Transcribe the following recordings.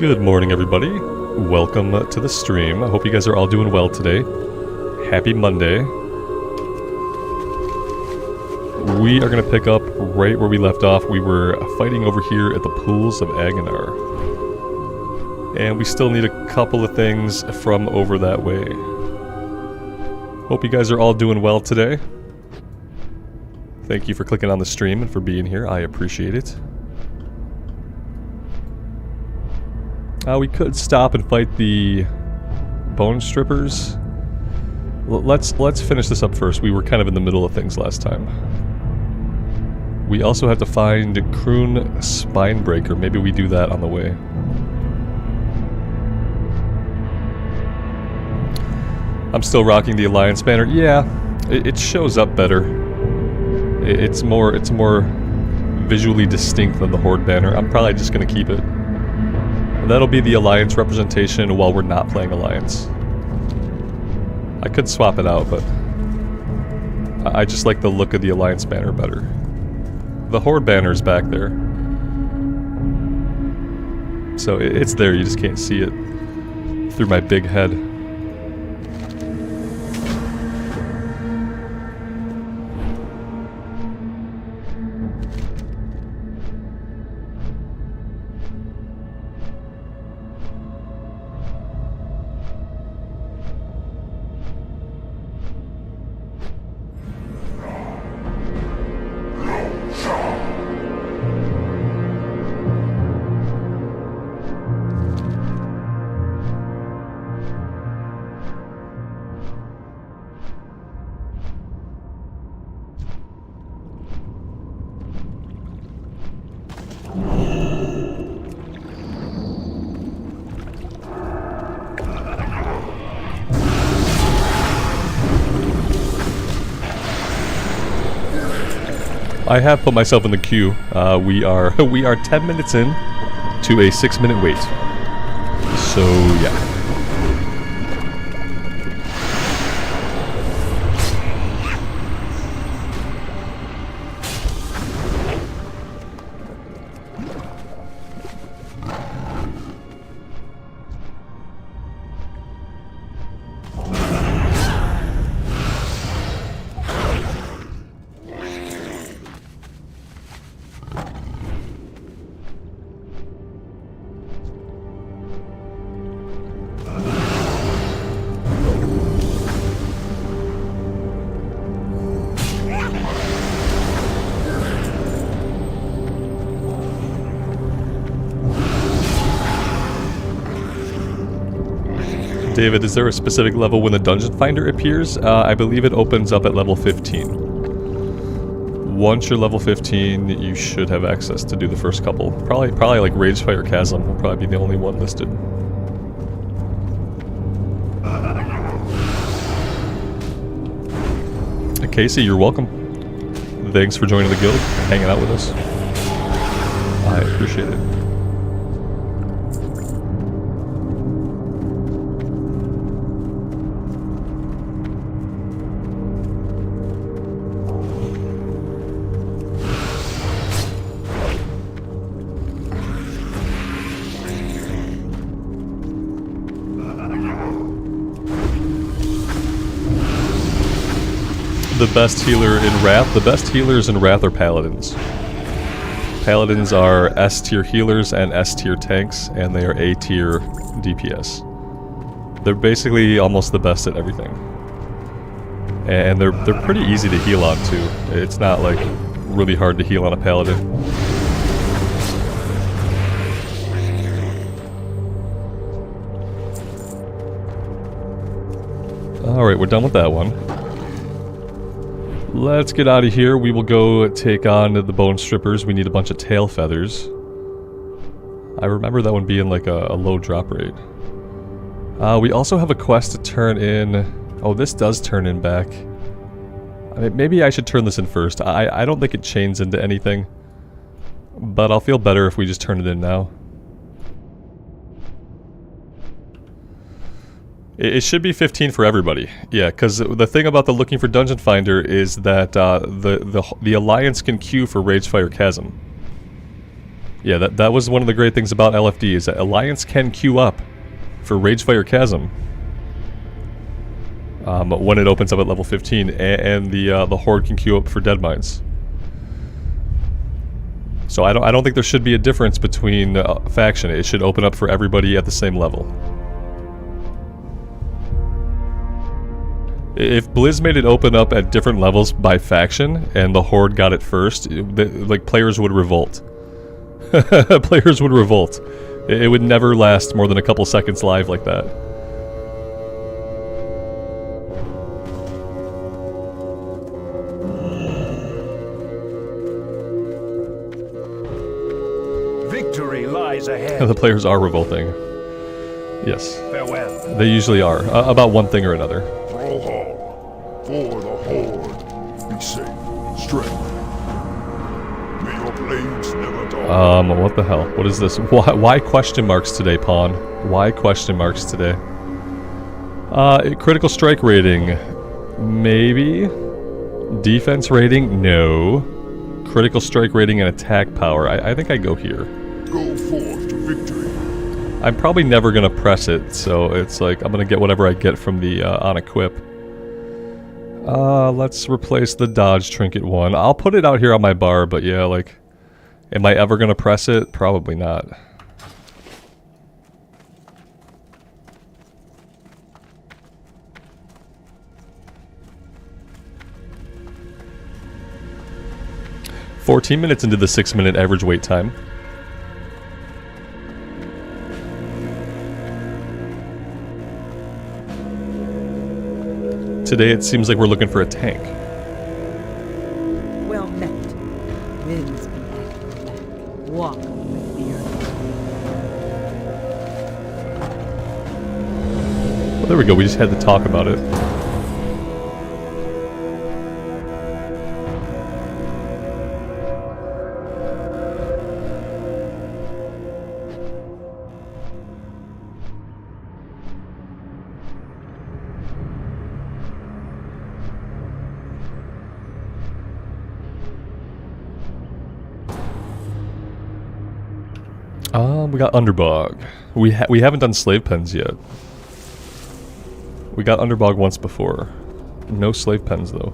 Good morning, everybody. Welcome to the stream. I hope you guys are all doing well today. Happy Monday. We are going to pick up right where we left off. We were fighting over here at the pools of Agonar. And we still need a couple of things from over that way. Hope you guys are all doing well today. Thank you for clicking on the stream and for being here. I appreciate it. We could stop and fight the bone strippers. Let's finish this up first. We were kind of in the middle of things last time. We also have to find Kroon Spinebreaker. Maybe we do that on the way. I'm still rocking the Alliance banner. Yeah, it shows up better. It's more visually distinct than the Horde banner. I'm probably just gonna keep it. That'll be the Alliance representation while we're not playing Alliance. I could swap it out, but I just like the look of the Alliance banner better. The Horde banner's back there. So it's there, you just can't see it through my big head. I have put myself in the queue. We are 10 minutes in to a 6-minute wait. So yeah. David, is there a specific level when the Dungeon Finder appears? I believe it opens up at level 15. Once you're level 15, you should have access to do the first couple. Probably like Ragefire Chasm will probably be the only one listed. Casey, you're welcome. Thanks for joining the guild and hanging out with us. I appreciate it. The best healer in Wrath? The best healers in Wrath are Paladins. Paladins are S-tier healers and S-tier tanks, and they are A-tier DPS. They're basically almost the best at everything. And they're pretty easy to heal on too. It's not like really hard to heal on a Paladin. Alright, we're done with that one. Let's get out of here. We will go take on the bone strippers. We need a bunch of tail feathers. I remember that one being like a low drop rate. We also have a quest to turn in. Oh, this does turn in back. I mean, maybe I should turn this in first. I don't think it chains into anything. But I'll feel better if we just turn it in now. It should be 15 for everybody. Yeah, because the thing about the looking for Dungeon Finder is that the Alliance can queue for Ragefire Chasm. Yeah, that was one of the great things about LFD, is that Alliance can queue up for Ragefire Chasm when it opens up at level 15, and the Horde can queue up for Deadmines. So I don't think there should be a difference between faction. It should open up for everybody at the same level. If Blizz made it open up at different levels by faction, and the Horde got it first, like, players would revolt. Players would revolt. It would never last more than a couple seconds live like that. Victory lies ahead. The players are revolting. Yes. Farewell. They usually are. About one thing or another. Brawlhall, for the Horde, be safe, strength. May your blades never die. What the hell? What is this? Why question marks today, Pawn? Why question marks today? Critical strike rating. Maybe. Defense rating? No. Critical strike rating and attack power. I think I go here. Go forth to victory. I'm probably never gonna press it, so it's like I'm gonna get whatever I get from the on equip. Let's replace the dodge trinket one. I'll put it out here on my bar, but yeah, like, am I ever gonna press it? Probably not. "14 minutes into the 6-minute average wait time. Today it seems like we're looking for a tank. Well met. Winds be at your back. Walk with the earth. Well, there we go. We just had to talk about it. We got Underbog. We haven't done slave pens yet. We got Underbog once before. No slave pens though.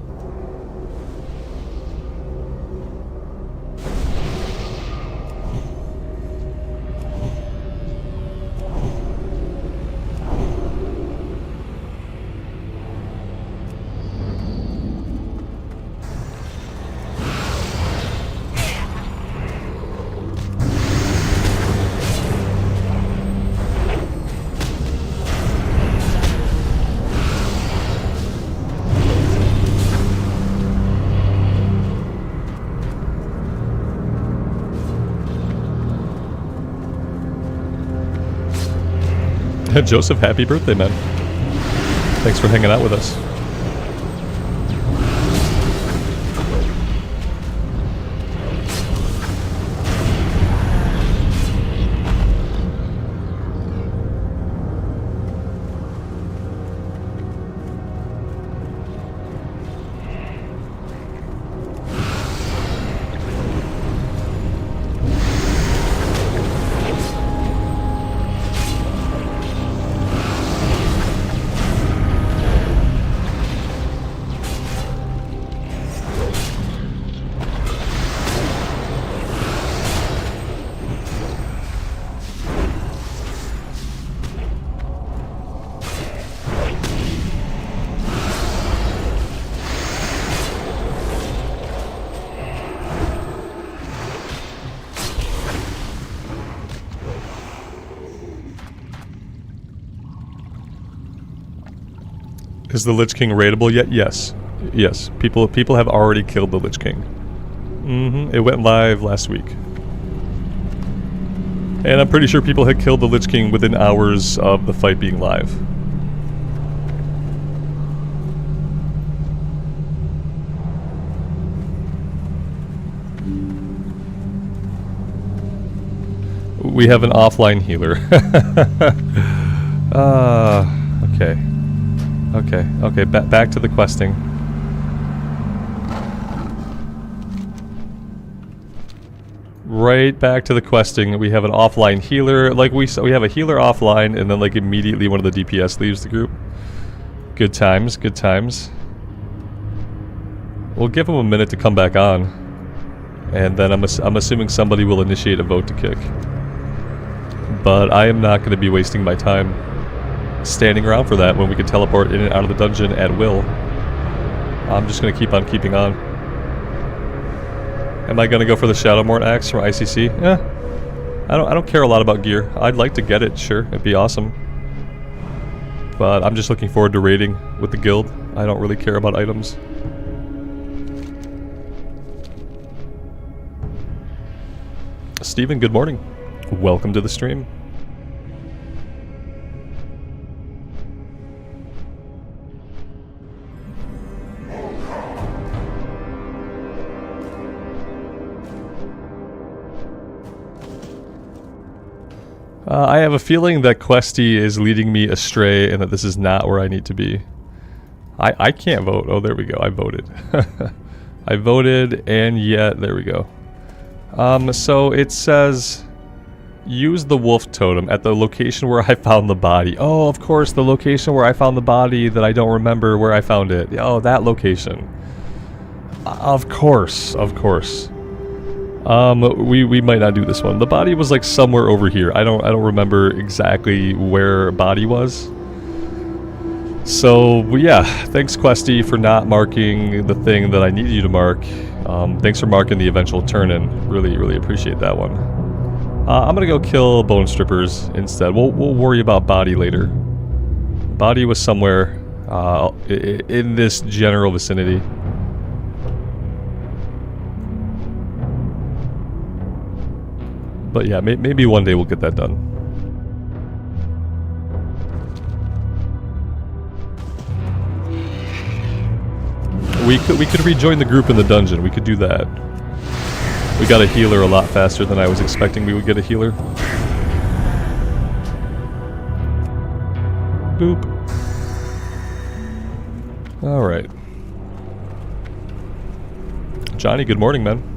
Joseph, happy birthday, man. Thanks for hanging out with us. Is the Lich King raidable yet? Yes. Yes. People have already killed the Lich King. It went live last week. And I'm pretty sure people had killed the Lich King within hours of the fight being live. We have an offline healer. Okay. Okay, back to the questing. Right back to the questing. We have an offline healer. Like we have a healer offline, and then like immediately one of the DPS leaves the group. Good times, good times. We'll give them a minute to come back on, and then I'm assuming somebody will initiate a vote to kick. But I am not going to be wasting my time standing around for that when we can teleport in and out of the dungeon at will. I'm just going to keep on keeping on. Am I going to go for the Shadowmort axe from ICC? Yeah. I don't care a lot about gear. I'd like to get it, sure. It'd be awesome. But I'm just looking forward to raiding with the guild. I don't really care about items. Steven, good morning. Welcome to the stream. I have a feeling that Questie is leading me astray and that this is not where I need to be. I can't vote. Oh, there we go. I voted. I voted, and yet, there we go. So it says, use the wolf totem at the location where I found the body. Oh, of course, the location where I found the body that I don't remember where I found it. Oh, that location. Of course, of course. We might not do this one. The body was like somewhere over here. I don't remember exactly where body was. So yeah, thanks Questie for not marking the thing that I needed you to mark. Thanks for marking the eventual turn-in. Really appreciate that one. I'm gonna go kill bone strippers instead. We'll worry about body later. Body was somewhere in this general vicinity. But yeah, maybe one day we'll get that done. We could rejoin the group in the dungeon. We could do that. We got a healer a lot faster than I was expecting we would get a healer. Boop. Alright. Johnny, good morning, man.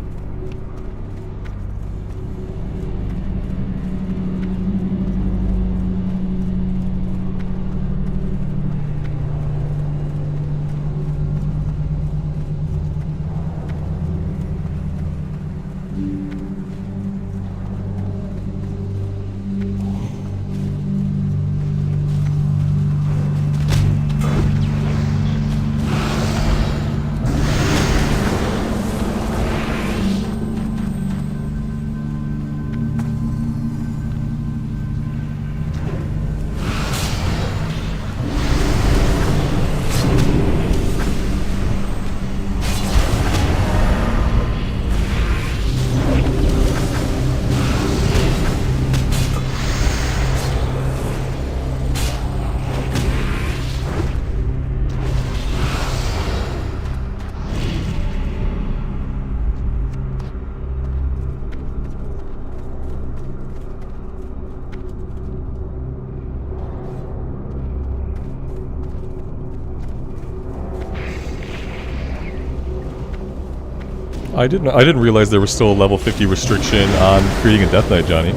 I didn't realize there was still a level 50 restriction on creating a Death Knight, Johnny.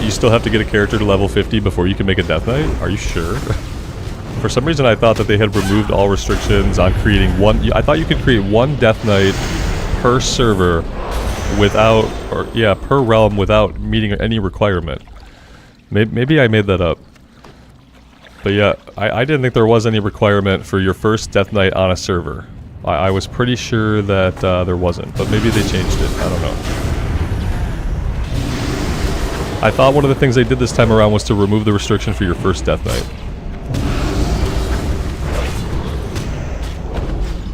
You still have to get a character to level 50 before you can make a Death Knight? Are you sure? For some reason I thought that they had removed all restrictions on creating one... I thought you could create one Death Knight per server without... or yeah, per realm without meeting any requirement. Maybe I made that up. But yeah, I didn't think there was any requirement for your first Death Knight on a server. I was pretty sure that there wasn't, but maybe they changed it. I don't know. I thought one of the things they did this time around was to remove the restriction for your first Death Knight.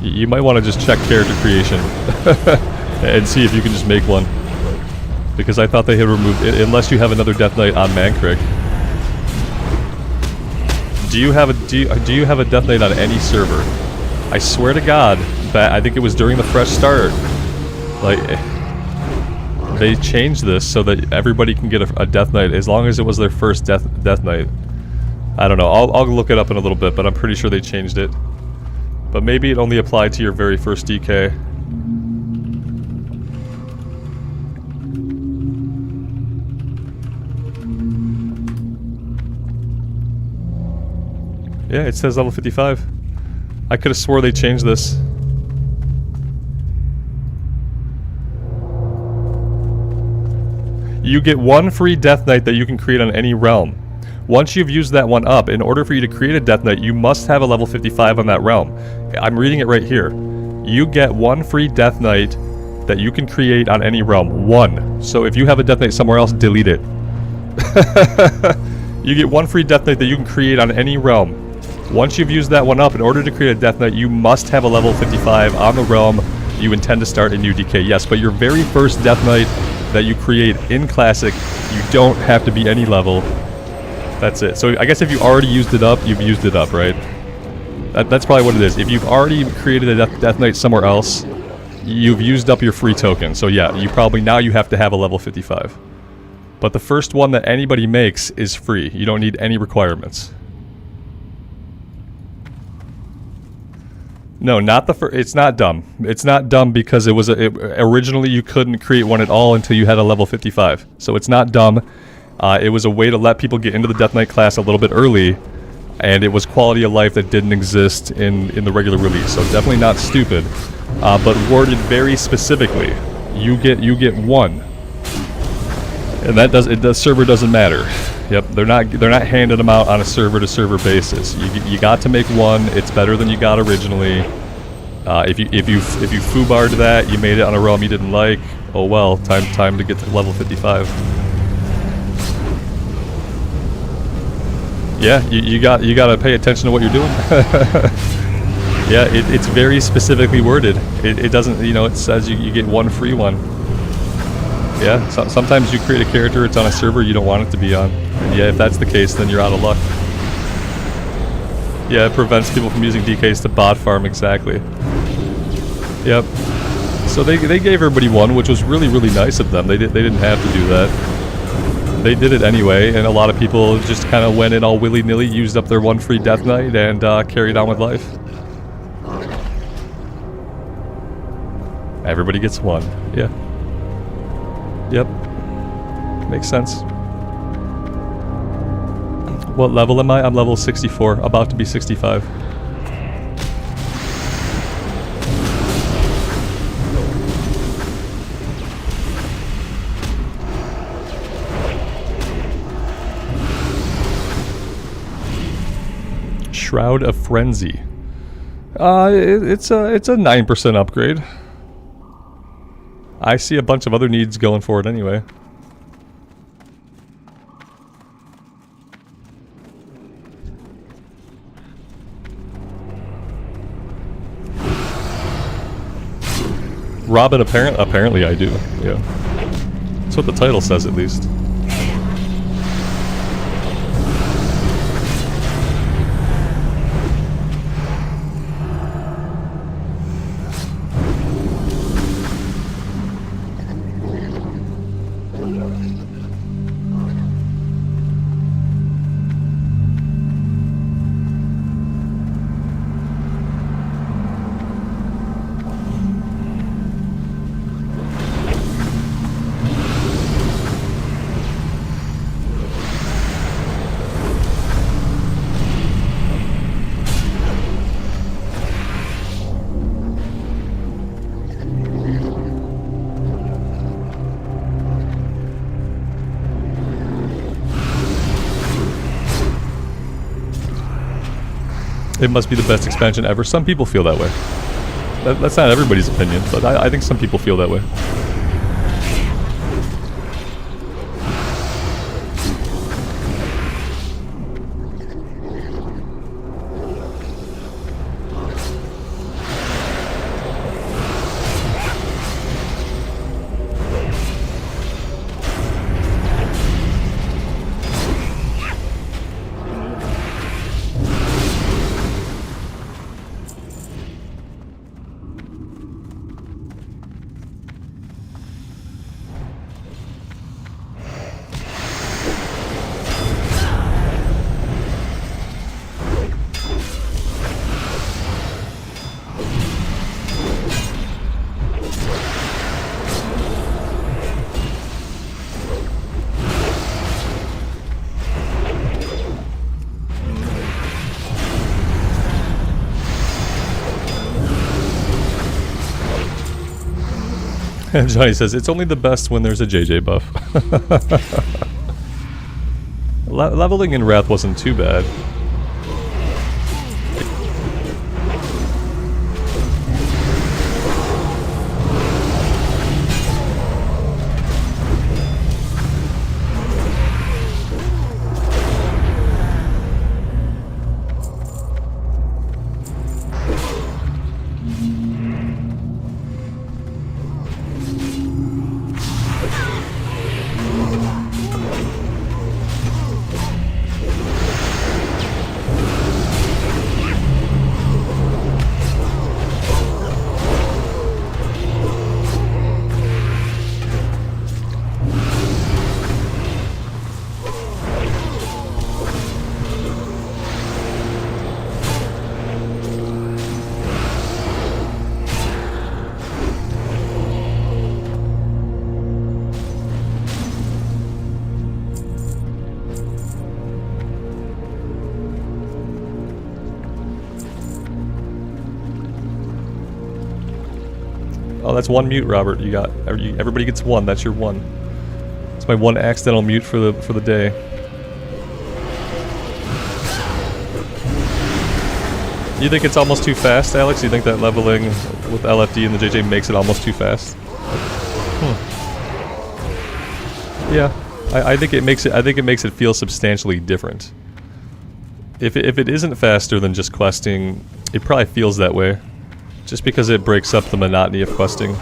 You might want to just check character creation and see if you can just make one. Because I thought they had removed it, unless you have another Death Knight on Mankrik. Do you have a Death Knight on any server? I swear to God, that I think it was during the fresh start. Like, they changed this so that everybody can get a Death Knight as long as it was their first Death Knight. I don't know. I'll look it up in a little bit, but I'm pretty sure they changed it. But maybe it only applied to your very first DK. Yeah, it says level 55. I could have swore they changed this. You get one free Death Knight that you can create on any realm. Once you've used that one up, in order for you to create a Death Knight, you must have a level 55 on that realm. I'm reading it right here. You get one free Death Knight that you can create on any realm. One. So if you have a Death Knight somewhere else, delete it. You get one free Death Knight that you can create on any realm. Once you've used that one up, in order to create a Death Knight, you must have a level 55 on the realm you intend to start in UDK. Yes, but your very first Death Knight that you create in Classic, you don't have to be any level. That's it. So I guess if you already used it up, you've used it up, right? That's probably what it is. If you've already created a Death Knight somewhere else, you've used up your free token. So yeah, you probably now you have to have a level 55. But the first one that anybody makes is free. You don't need any requirements. No, not the first. It's not dumb. It's not dumb because it was originally you couldn't create one at all until you had a level 55. So it's not dumb. It was a way to let people get into the Death Knight class a little bit early, and it was quality of life that didn't exist in the regular release. So definitely not stupid, but worded very specifically. You get one, and that the server doesn't matter. Yep, they're not handing them out on a server to server basis. You got to make one. It's better than you got originally. If you foobarred that, you made it on a realm you didn't like. Oh well, time to get to level 55. Yeah, you got to pay attention to what you're doing. Yeah, it's very specifically worded. It doesn't, it says you get one free one. Yeah, sometimes you create a character, it's on a server you don't want it to be on. And yeah, if that's the case, then you're out of luck. Yeah, it prevents people from using DKs to bot farm, exactly. Yep. So they gave everybody one, which was really, really nice of them. They didn't have to do that. They did it anyway, and a lot of people just kind of went in all willy-nilly, used up their one free Death Knight, and carried on with life. Everybody gets one. Yeah. Yep. Makes sense. What level am I? I'm level 64, about to be 65. Shroud of Frenzy. It's a 9% upgrade. I see a bunch of other needs going for it anyway. Robin, apparently I do, yeah. That's what the title says, at least. It must be the best expansion ever. Some people feel that way. That's not everybody's opinion, but I think some people feel that way. Johnny says, it's only the best when there's a JJ buff. Leveling in Wrath wasn't too bad. Oh, that's one mute, Robert. You got everybody gets one. That's your one. It's my one accidental mute for the day. You think it's almost too fast, Alex? You think that leveling with LFD and the JJ makes it almost too fast? Yeah, I think it makes it. I think it makes it feel substantially different. If it isn't faster than just questing, it probably feels that way. Just because it breaks up the monotony of questing.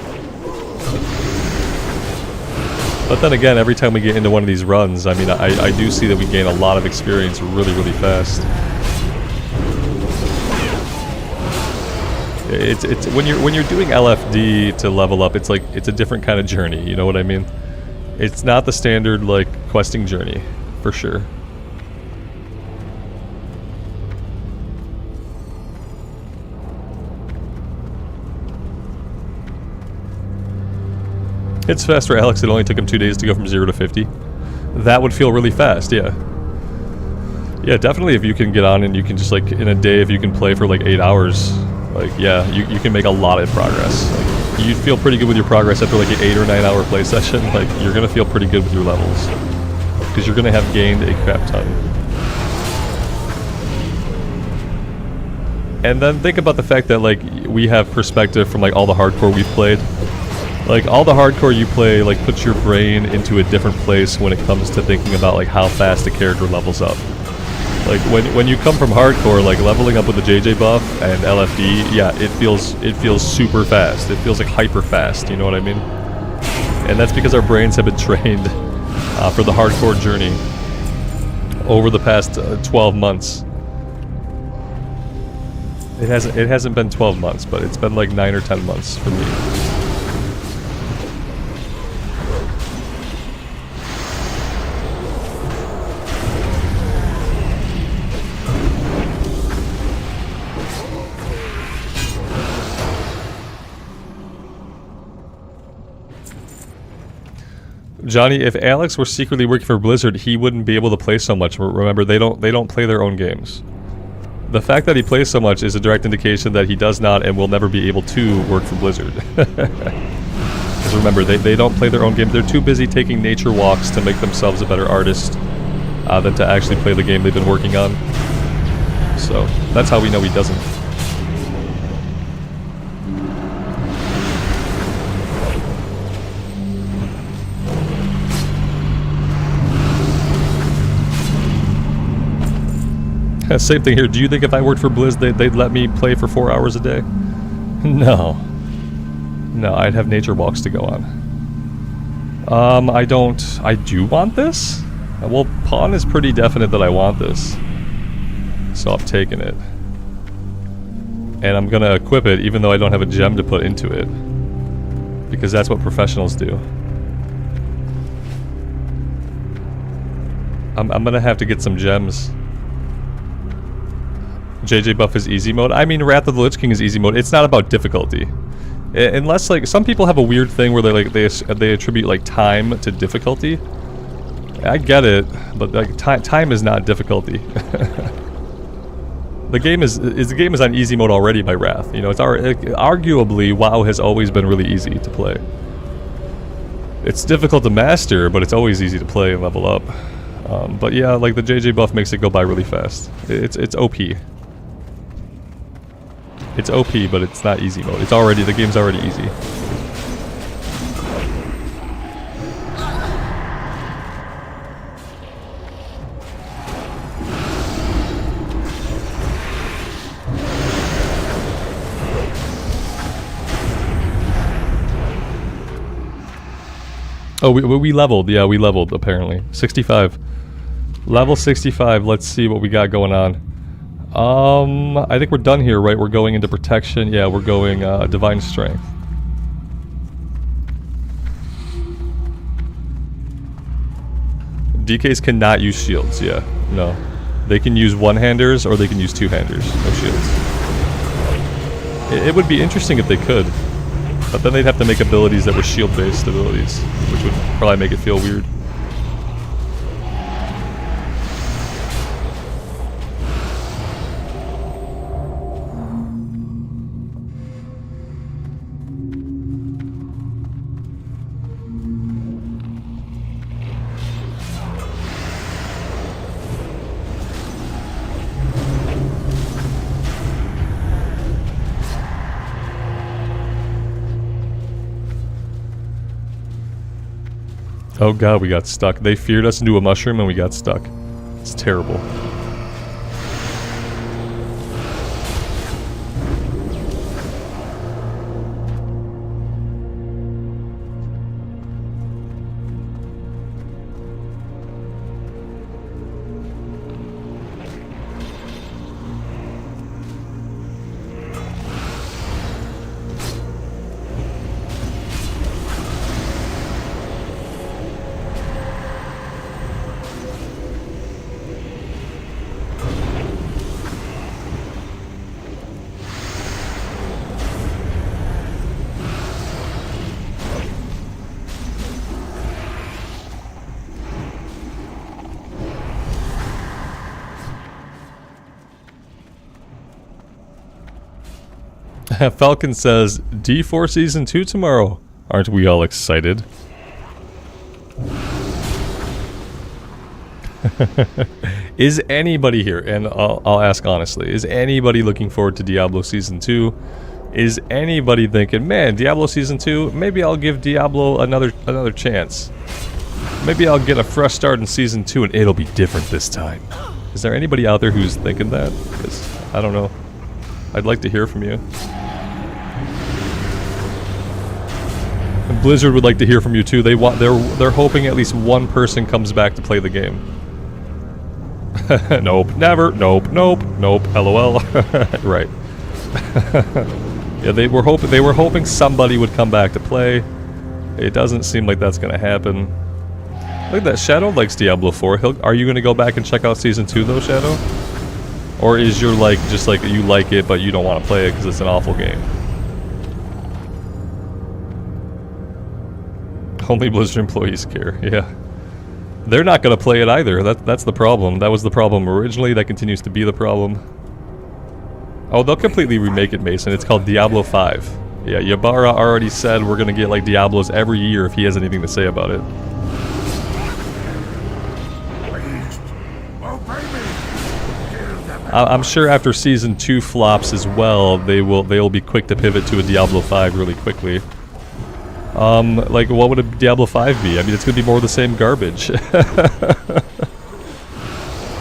But then again, every time we get into one of these runs, I mean, I do see that we gain a lot of experience really, really fast. It's when you're doing LFD to level up, it's like it's a different kind of journey. You know what I mean? It's not the standard like questing journey, for sure. It's faster, Alex. It only took him 2 days to go from 0 to 50. That would feel really fast, yeah. Yeah, definitely if you can get on and you can just like, in a day, if you can play for like 8 hours, like, yeah, you can make a lot of progress. Like, you'd feel pretty good with your progress after like an 8 or 9 hour play session. Like, you're gonna feel pretty good with your levels. Because you're gonna have gained a crap ton. And then think about the fact that like, we have perspective from like all the hardcore we've played. Like, all the hardcore you play, like, puts your brain into a different place when it comes to thinking about, like, how fast a character levels up. Like, when you come from hardcore, like, leveling up with the JJ buff and LFD, yeah, it feels super fast. It feels, like, hyper fast, you know what I mean? And that's because our brains have been trained for the hardcore journey over the past 12 months. It hasn't been 12 months, but it's been, like, 9 or 10 months for me. Johnny, if Alex were secretly working for Blizzard, he wouldn't be able to play so much. Remember, they don't play their own games. The fact that he plays so much is a direct indication that he does not and will never be able to work for Blizzard. Because remember, they don't play their own game. They're too busy taking nature walks to make themselves a better artist than to actually play the game they've been working on. So, that's how we know he doesn't. Same thing here. Do you think if I worked for Blizz, they'd let me play for 4 hours a day? No. No, I'd have nature walks to go on. I do want this? Well, Pawn is pretty definite that I want this. So I'm taking it. And I'm gonna equip it even though I don't have a gem to put into it. Because that's what professionals do. I'm gonna have to get some gems. JJ buff is easy mode. I mean, Wrath of the Lich King is easy mode. It's not about difficulty. Unless, like, some people have a weird thing where they attribute, like, time to difficulty. I get it, but, like, time is not difficulty. The game is on easy mode already by Wrath. You know, it's arguably WoW has always been really easy to play. It's difficult to master, but it's always easy to play and level up. But yeah, like the JJ buff makes it go by really fast. It's OP. It's OP, but it's not easy mode. The game's already easy. Oh, we leveled. Yeah, we leveled, apparently. 65. Level 65. Let's see what we got going on. I think we're done here, right? We're going into protection. Yeah, we're going Divine Strength. DKs cannot use shields, yeah. No. They can use one-handers or they can use two-handers. No shields. It would be interesting if they could. But then they'd have to make abilities that were shield-based abilities, which would probably make it feel weird. Oh god, we got stuck. They feared us into a mushroom and we got stuck. It's terrible. Falcon says, D4 Season 2 tomorrow. Aren't we all excited? Is anybody here, and I'll ask honestly, is anybody looking forward to Diablo Season 2? Is anybody thinking, man, Diablo Season 2, maybe I'll give Diablo another chance. Maybe I'll get a fresh start in Season 2 and it'll be different this time. Is there anybody out there who's thinking that? 'Cause I don't know. I'd like to hear from you. And Blizzard would like to hear from you too. They're hoping at least one person comes back to play the game. Nope, never. Nope, nope, nope. LOL. Right. Yeah, they were hoping somebody would come back to play. It doesn't seem like that's gonna happen. Look at that. Shadow likes Diablo 4. Are you gonna go back and check out Season 2 though, Shadow? Or is your just like you like it but you don't want to play it because it's an awful game? Only Blizzard employees care, yeah. They're not going to play it either, that's the problem. That was the problem originally, that continues to be the problem. Oh, they'll completely remake it, Mason. It's called Diablo 5. Yeah, Ybarra already said we're going to get like Diablos every year if he has anything to say about it. I'm sure after Season 2 flops as well, they'll be quick to pivot to a Diablo 5 really quickly. Like, what would a Diablo 5 be? I mean, it's gonna be more of the same garbage.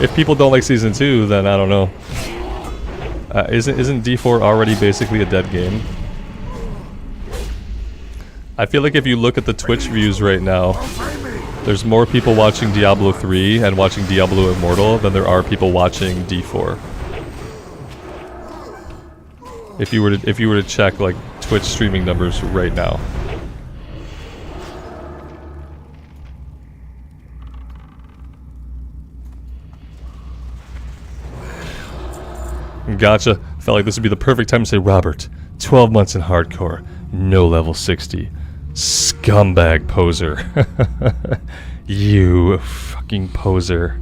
If people don't like Season 2, then I don't know. Isn't D4 already basically a dead game? I feel like if you look at the Twitch views right now, there's more people watching Diablo 3 and watching Diablo Immortal than there are people watching D4. If you were to check like Twitch streaming numbers right now. Gotcha. Felt like this would be the perfect time to say, Robert, 12 months in hardcore, no level 60. Scumbag poser. You fucking poser.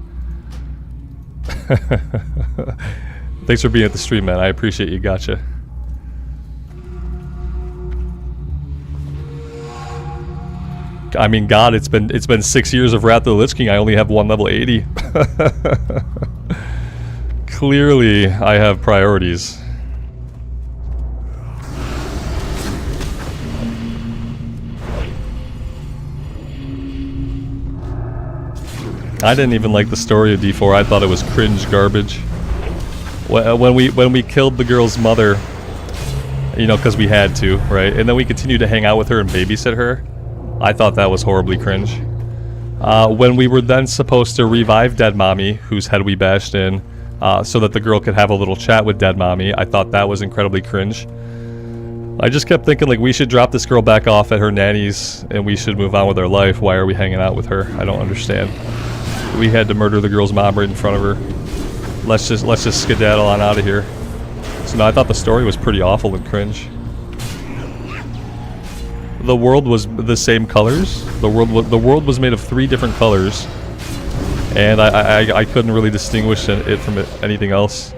Thanks for being at the stream, man. I appreciate you. Gotcha. I mean, God, it's been 6 years of Wrath of the Lich King. I only have one level 80. Clearly, I have priorities. I didn't even like the story of D4. I thought it was cringe garbage. When we killed the girl's mother, you know, because we had to, right? And then we continued to hang out with her and babysit her. I thought that was horribly cringe. When we were then supposed to revive Dead Mommy, whose head we bashed in, so that the girl could have a little chat with Dead Mommy, I thought that was incredibly cringe. I just kept thinking, like, we should drop this girl back off at her nanny's and we should move on with our life. Why are we hanging out with her? I don't understand. We had to murder the girl's mom right in front of her. Let's just skedaddle on out of here. So no, I thought the story was pretty awful and cringe. The world was the same colors. The world was made of 3 different colors, and I couldn't really distinguish it from anything else.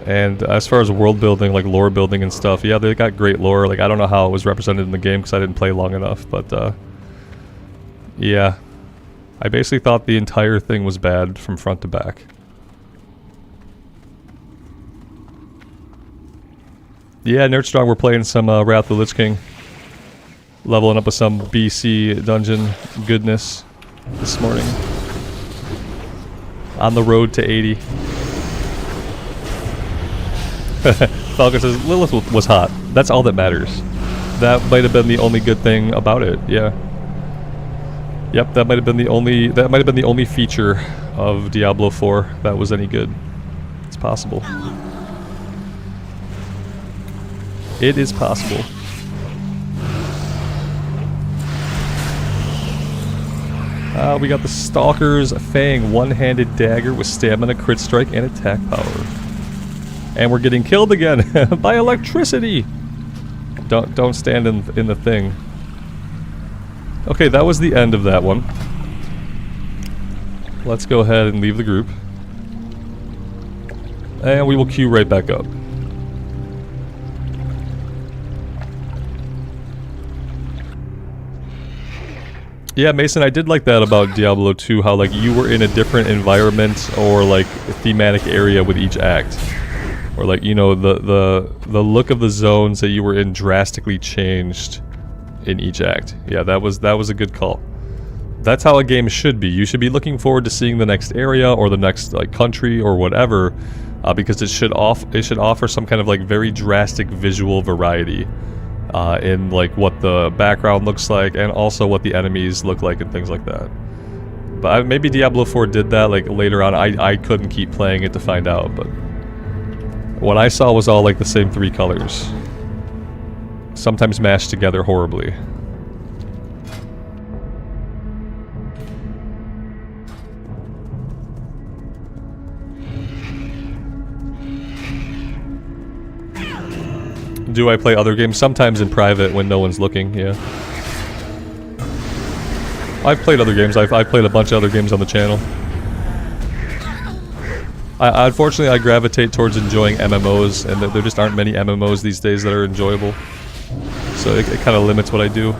And as far as world building, like lore building and stuff, yeah, they got great lore. Like, I don't know how it was represented in the game because I didn't play long enough, but yeah, I basically thought the entire thing was bad from front to back. Yeah, Nerdstrong, we're playing some Wrath of the Lich King. Leveling up with some BC dungeon goodness this morning. On the road to 80. Falcon says, Lilith was hot. That's all that matters. That might have been the only good thing about it, yeah. Yep, that might have been the only feature of Diablo 4 that was any good. It's possible. It is possible. We got the Stalker's Fang, one-handed dagger with stamina, crit strike, and attack power. And we're getting killed again by electricity. Don't stand in the thing. Okay, that was the end of that one. Let's go ahead and leave the group. And we will queue right back up. Yeah, Mason, I did like that about Diablo 2, how like you were in a different environment or like thematic area with each act. Or like, you know, the look of the zones that you were in drastically changed in each act. Yeah, that was a good call. That's how a game should be. You should be looking forward to seeing the next area or the next like country or whatever, because it should offer some kind of like very drastic visual variety. In like what the background looks like and also what the enemies look like and things like that. But maybe Diablo 4 did that like later on. I couldn't keep playing it to find out, but what I saw was all like the same 3 colors. Sometimes mashed together horribly. Do I play other games? Sometimes in private when no one's looking, yeah. I've played other games. I've played a bunch of other games on the channel. Unfortunately, I gravitate towards enjoying MMOs, and there just aren't many MMOs these days that are enjoyable. So it kind of limits what I do.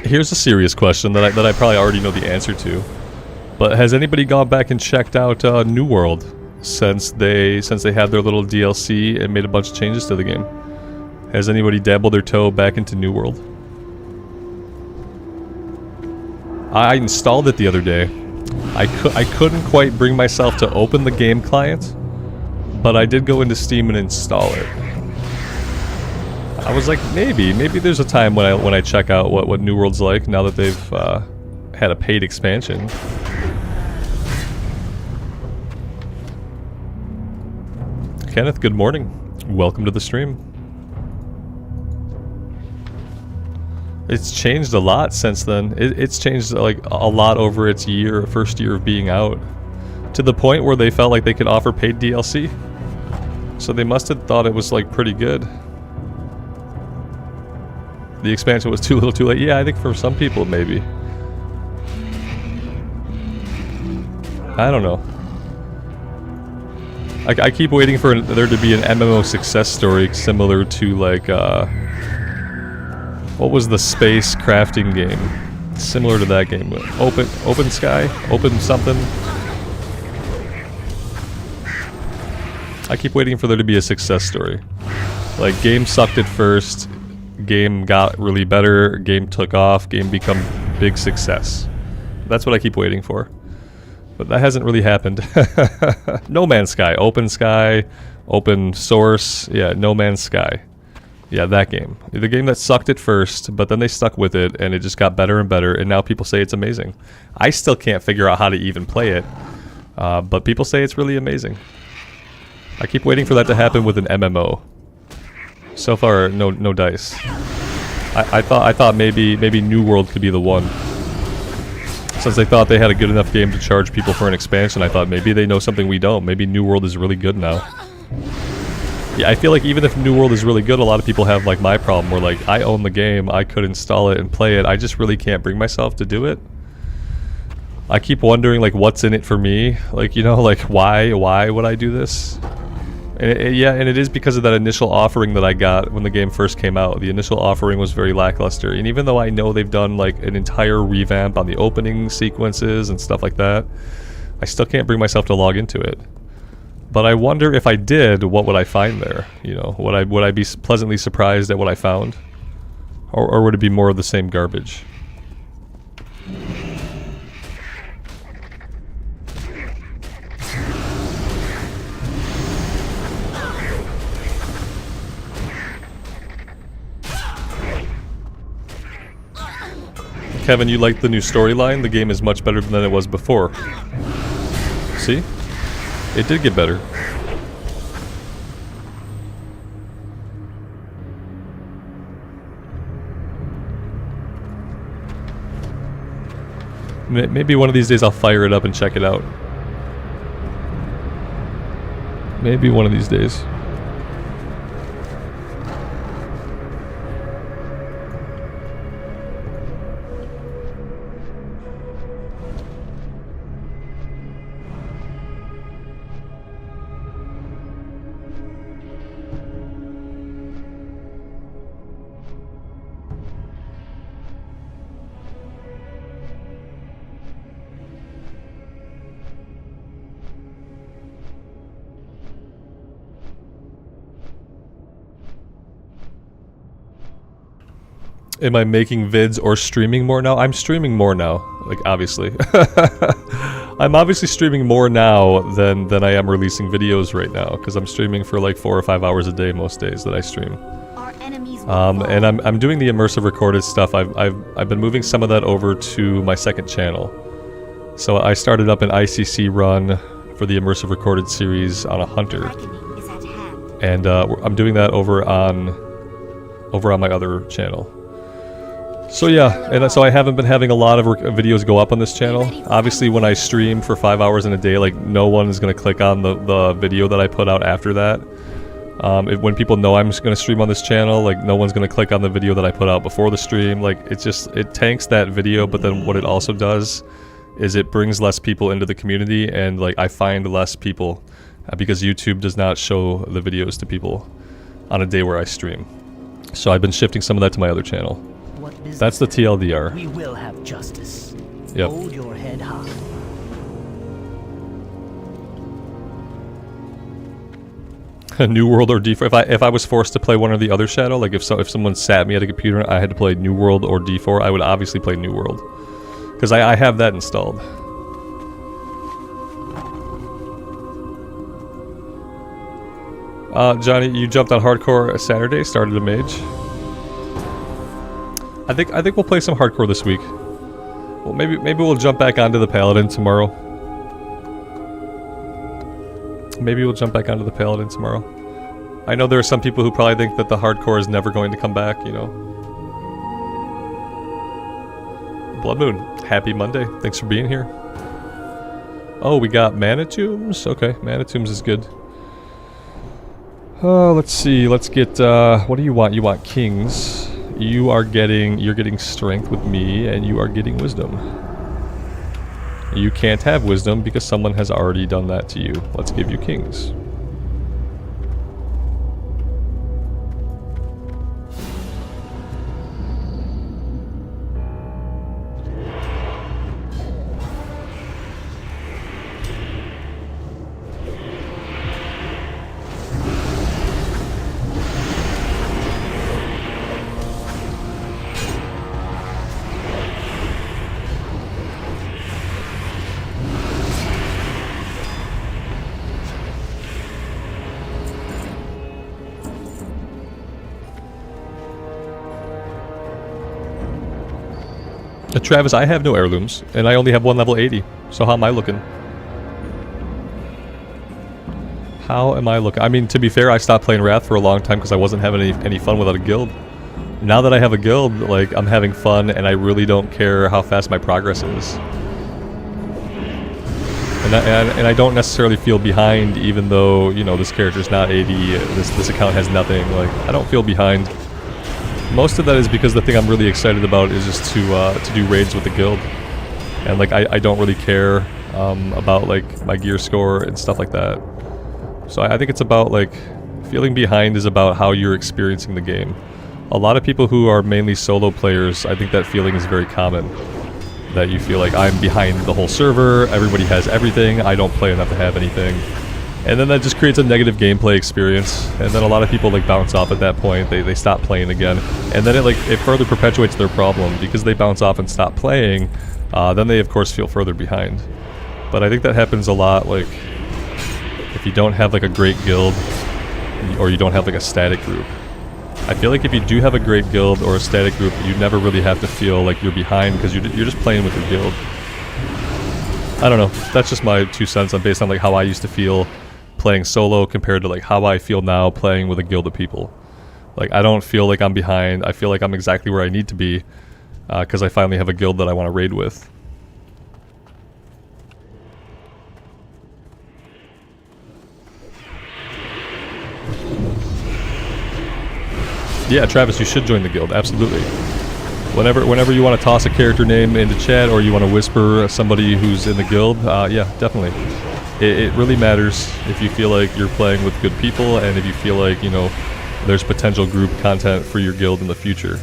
Here's a serious question that I probably already know the answer to. But has anybody gone back and checked out New World since they had their little DLC and made a bunch of changes to the game? Has anybody dabbled their toe back into New World? I installed it the other day. I couldn't quite bring myself to open the game client, but I did go into Steam and install it. I was like, maybe there's a time when I check out what New World's like now that they've had a paid expansion. Kenneth, good morning. Welcome to the stream. It's changed a lot since then. It's changed like a lot over its first year of being out. To the point where they felt like they could offer paid DLC. So they must have thought it was like pretty good. The expansion was too little too late. Yeah, I think for some people maybe. I don't know. I keep waiting for there to be an MMO success story similar to like, what was the space crafting game? Similar to that game. Open Sky? Open something? I keep waiting for there to be a success story. Like, game sucked at first, game got really better, game took off, game become big success. That's what I keep waiting for. But that hasn't really happened. No Man's Sky, Open Sky, Open Source, yeah, No Man's Sky. Yeah, that game. The game that sucked at first, but then they stuck with it, and it just got better and better, and now people say it's amazing. I still can't figure out how to even play it, but people say it's really amazing. I keep waiting for that to happen with an MMO. So far, no dice. I thought maybe New World could be the one. Since they thought they had a good enough game to charge people for an expansion, I thought maybe they know something we don't. Maybe New World is really good now. Yeah, I feel like even if New World is really good, a lot of people have like my problem where like, I own the game, I could install it and play it, I just really can't bring myself to do it. I keep wondering like what's in it for me, like, you know, like why would I do this? And yeah, and it is because of that initial offering that I got when the game first came out. The initial offering was very lackluster, and even though I know they've done like an entire revamp on the opening sequences and stuff like that, I still can't bring myself to log into it. But I wonder if I did, what would I find there? You know, would I be pleasantly surprised at what I found? Or would it be more of the same garbage? Kevin, you like the new storyline? The game is much better than it was before. See? It did get better. Maybe one of these days I'll fire it up and check it out. Maybe one of these days. Am I making vids or streaming more now? I'm streaming more now, like, obviously. I'm obviously streaming more now than I am releasing videos right now, because I'm streaming for like 4 or 5 hours a day most days that I stream. And I'm doing the immersive recorded stuff. I've been moving some of that over to my second channel. So I started up an ICC run for the immersive recorded series on a hunter. And I'm doing that over on my other channel. So yeah, and so I haven't been having a lot of videos go up on this channel. Obviously when I stream for 5 hours in a day, like, no one is going to click on the video that I put out after that. When people know I'm just going to stream on this channel, like, no one's going to click on the video that I put out before the stream. Like, it tanks that video, but then what it also does is it brings less people into the community, and like, I find less people because YouTube does not show the videos to people on a day where I stream. So I've been shifting some of that to my other channel. That's the TLDR. We will have justice. Yep. Hold your head high. New World or D4. If I was forced to play one or the other Shadow, like if someone sat me at a computer and I had to play New World or D4, I would obviously play New World, because I have that installed. Johnny, you jumped on hardcore Saturday, started a mage. I think we'll play some hardcore this week. Well, maybe we'll jump back onto the Paladin tomorrow. Maybe we'll jump back onto the Paladin tomorrow. I know there are some people who probably think that the hardcore is never going to come back, you know. Blood Moon, happy Monday. Thanks for being here. Oh, we got Mana Tombs? Okay, Mana Tombs is good. Let's see, let's get, what do you want? You want Kings. You're getting Strength with me, and you are getting Wisdom. You can't have Wisdom because someone has already done that to you. Let's give you Kings. Travis, I have no heirlooms, and I only have one level 80, so how am I looking? How am I looking? I mean, to be fair, I stopped playing Wrath for a long time because I wasn't having any fun without a guild. Now that I have a guild, like, I'm having fun, and I really don't care how fast my progress is. And I don't necessarily feel behind, even though, you know, this character's not 80, this account has nothing, like, I don't feel behind. Most of that is because the thing I'm really excited about is just to do raids with the guild, and like I don't really care about like my gear score and stuff like that. So I think it's about like feeling behind is about how you're experiencing the game. A lot of people who are mainly solo players, I think that feeling is very common. That you feel like I'm behind the whole server, everybody has everything, I don't play enough to have anything. And then that just creates a negative gameplay experience, and then a lot of people like bounce off at that point, they stop playing again, and then it further perpetuates their problem, because they bounce off and stop playing, then they of course feel further behind. But I think that happens a lot, like, if you don't have like a great guild, or you don't have like a static group. I feel like if you do have a great guild or a static group, you never really have to feel like you're behind, because you're just playing with your guild. I don't know, that's just my 2 cents based on like how I used to feel playing solo compared to like how I feel now playing with a guild of people. Like, I don't feel like I'm behind, I feel like I'm exactly where I need to be, because I finally have a guild that I want to raid with. Yeah, Travis, you should join the guild, absolutely. Whenever you want to toss a character name into chat, or you want to whisper somebody who's in the guild, yeah, definitely. It really matters if you feel like you're playing with good people, and if you feel like, you know, there's potential group content for your guild in the future.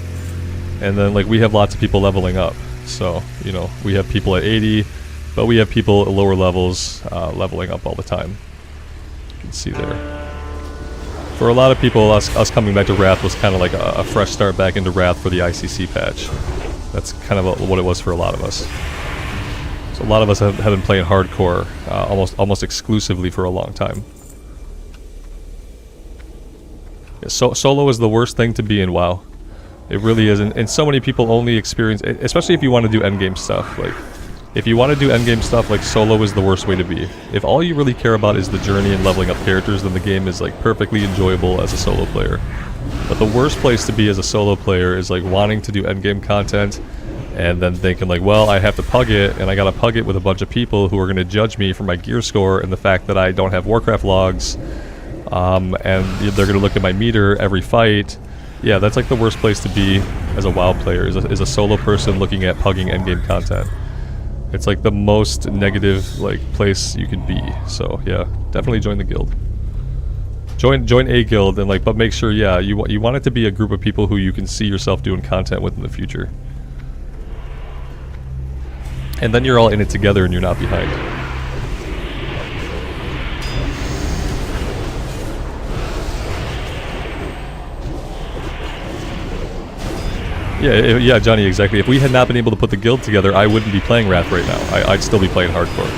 And then, like, we have lots of people leveling up. So, you know, we have people at 80, but we have people at lower levels leveling up all the time. You can see there. For a lot of people, us coming back to Wrath was kind of like a fresh start back into Wrath for the ICC patch. That's kind of what it was for a lot of us. So a lot of us have been playing hardcore almost exclusively for a long time. Yeah, solo is the worst thing to be in WoW. It really is, and so many people only experience, especially if you want to do endgame stuff. Like, if you want to do endgame stuff, like, solo is the worst way to be. If all you really care about is the journey and leveling up characters, then the game is like perfectly enjoyable as a solo player. But the worst place to be as a solo player is like wanting to do endgame content and then thinking like, well, I have to pug it, and I gotta pug it with a bunch of people who are gonna judge me for my gear score and the fact that I don't have Warcraft logs, and they're gonna look at my meter every fight. Yeah, that's like the worst place to be as a WoW player, is a solo person looking at pugging endgame content. It's like the most negative like place you could be. So yeah, definitely join the guild. Join a guild, and like, but make sure, yeah, you want it to be a group of people who you can see yourself doing content with in the future. And then you're all in it together and you're not behind. Yeah, Johnny, exactly. If we had not been able to put the guild together, I wouldn't be playing Wrath right now. I'd still be playing hardcore.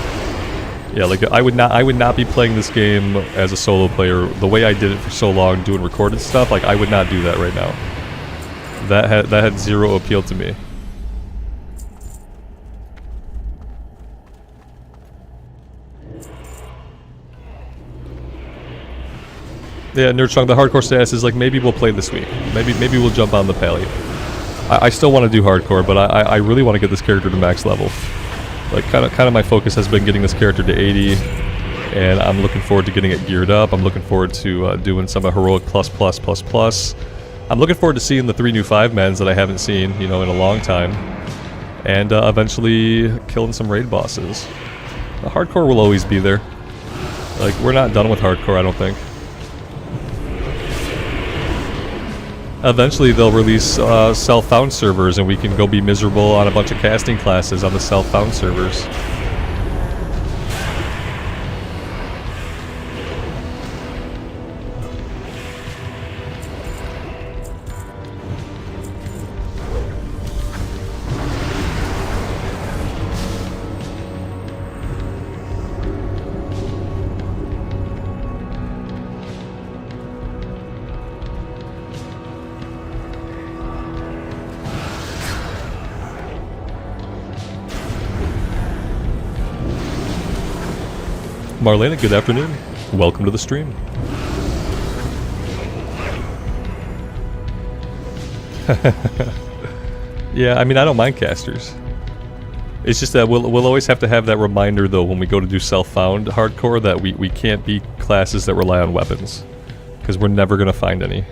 Yeah, like, I would not be playing this game as a solo player the way I did it for so long, doing recorded stuff. Like, I would not do that right now. That had zero appeal to me. Yeah, Nerdstrong, the hardcore status is like maybe we'll play this week. Maybe we'll jump on the Pally. I still want to do hardcore, but I really want to get this character to max level. Like kind of my focus has been getting this character to 80, and I'm looking forward to getting it geared up. I'm looking forward to doing some heroic plus. I'm looking forward to seeing the 3 new 5-mans that I haven't seen, you know, in a long time, and eventually killing some raid bosses. The hardcore will always be there. Like, we're not done with hardcore, I don't think. Eventually they'll release self-found servers and we can go be miserable on a bunch of casting classes on the self-found servers. Marlena, good afternoon. Welcome to the stream. Yeah, I mean, I don't mind casters. It's just that we'll always have to have that reminder, though, when we go to do self-found hardcore, that we can't be classes that rely on weapons. Because we're never going to find any.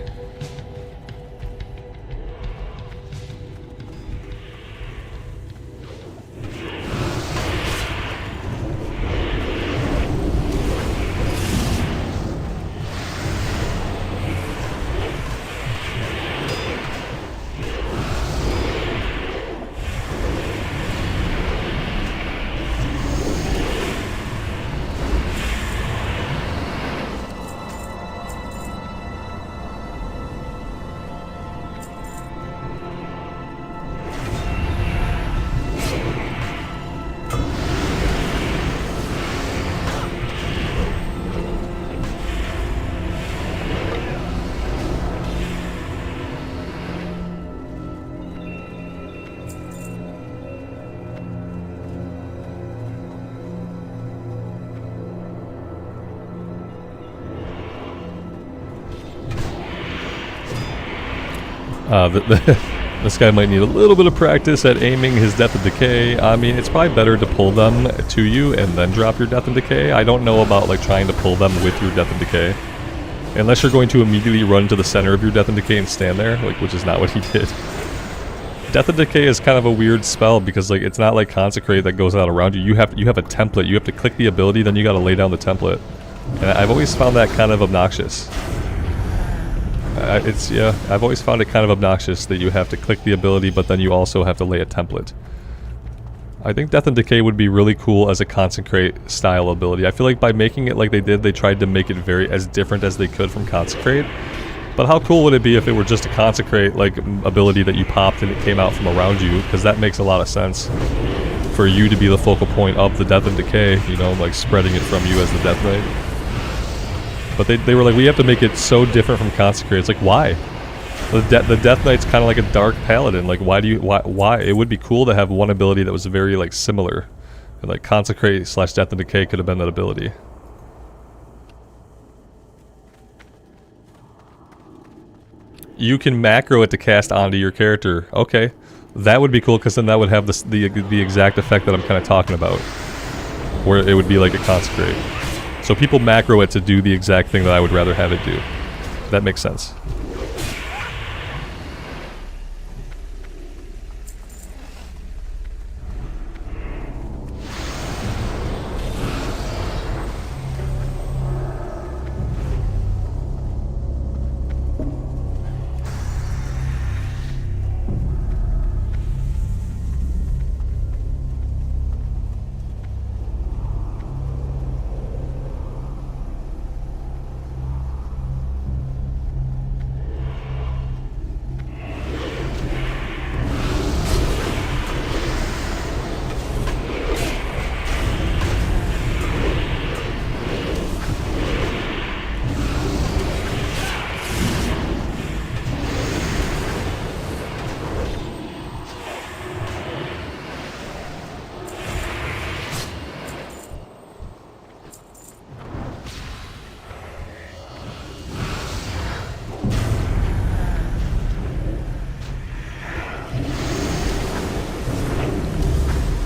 This guy might need a little bit of practice at aiming his Death and Decay. I mean, it's probably better to pull them to you and then drop your Death and Decay. I don't know about like trying to pull them with your Death and Decay. Unless you're going to immediately run to the center of your Death and Decay and stand there, like, which is not what he did. Death and Decay is kind of a weird spell because like it's not like Consecrate that goes out around you. You have a template. You have to click the ability, then you got to lay down the template. And I've always found that kind of obnoxious. I've always found it kind of obnoxious that you have to click the ability, but then you also have to lay a template. I think Death and Decay would be really cool as a Consecrate style ability. I feel like by making it like they did, they tried to make it as different as they could from Consecrate. But how cool would it be if it were just a Consecrate like ability that you popped and it came out from around you? Because that makes a lot of sense. For you to be the focal point of the Death and Decay, you know, like spreading it from you as the Death Knight. But they were like, we have to make it so different from Consecrate. It's like, why? The Death Knight's kind of like a dark paladin. Like, why? It would be cool to have one ability that was very, like, similar. And, like, Consecrate / Death and Decay could have been that ability. You can macro it to cast onto your character. Okay. That would be cool, because then that would have the exact effect that I'm kind of talking about. Where it would be like a Consecrate. So people macro it to do the exact thing that I would rather have it do. That makes sense.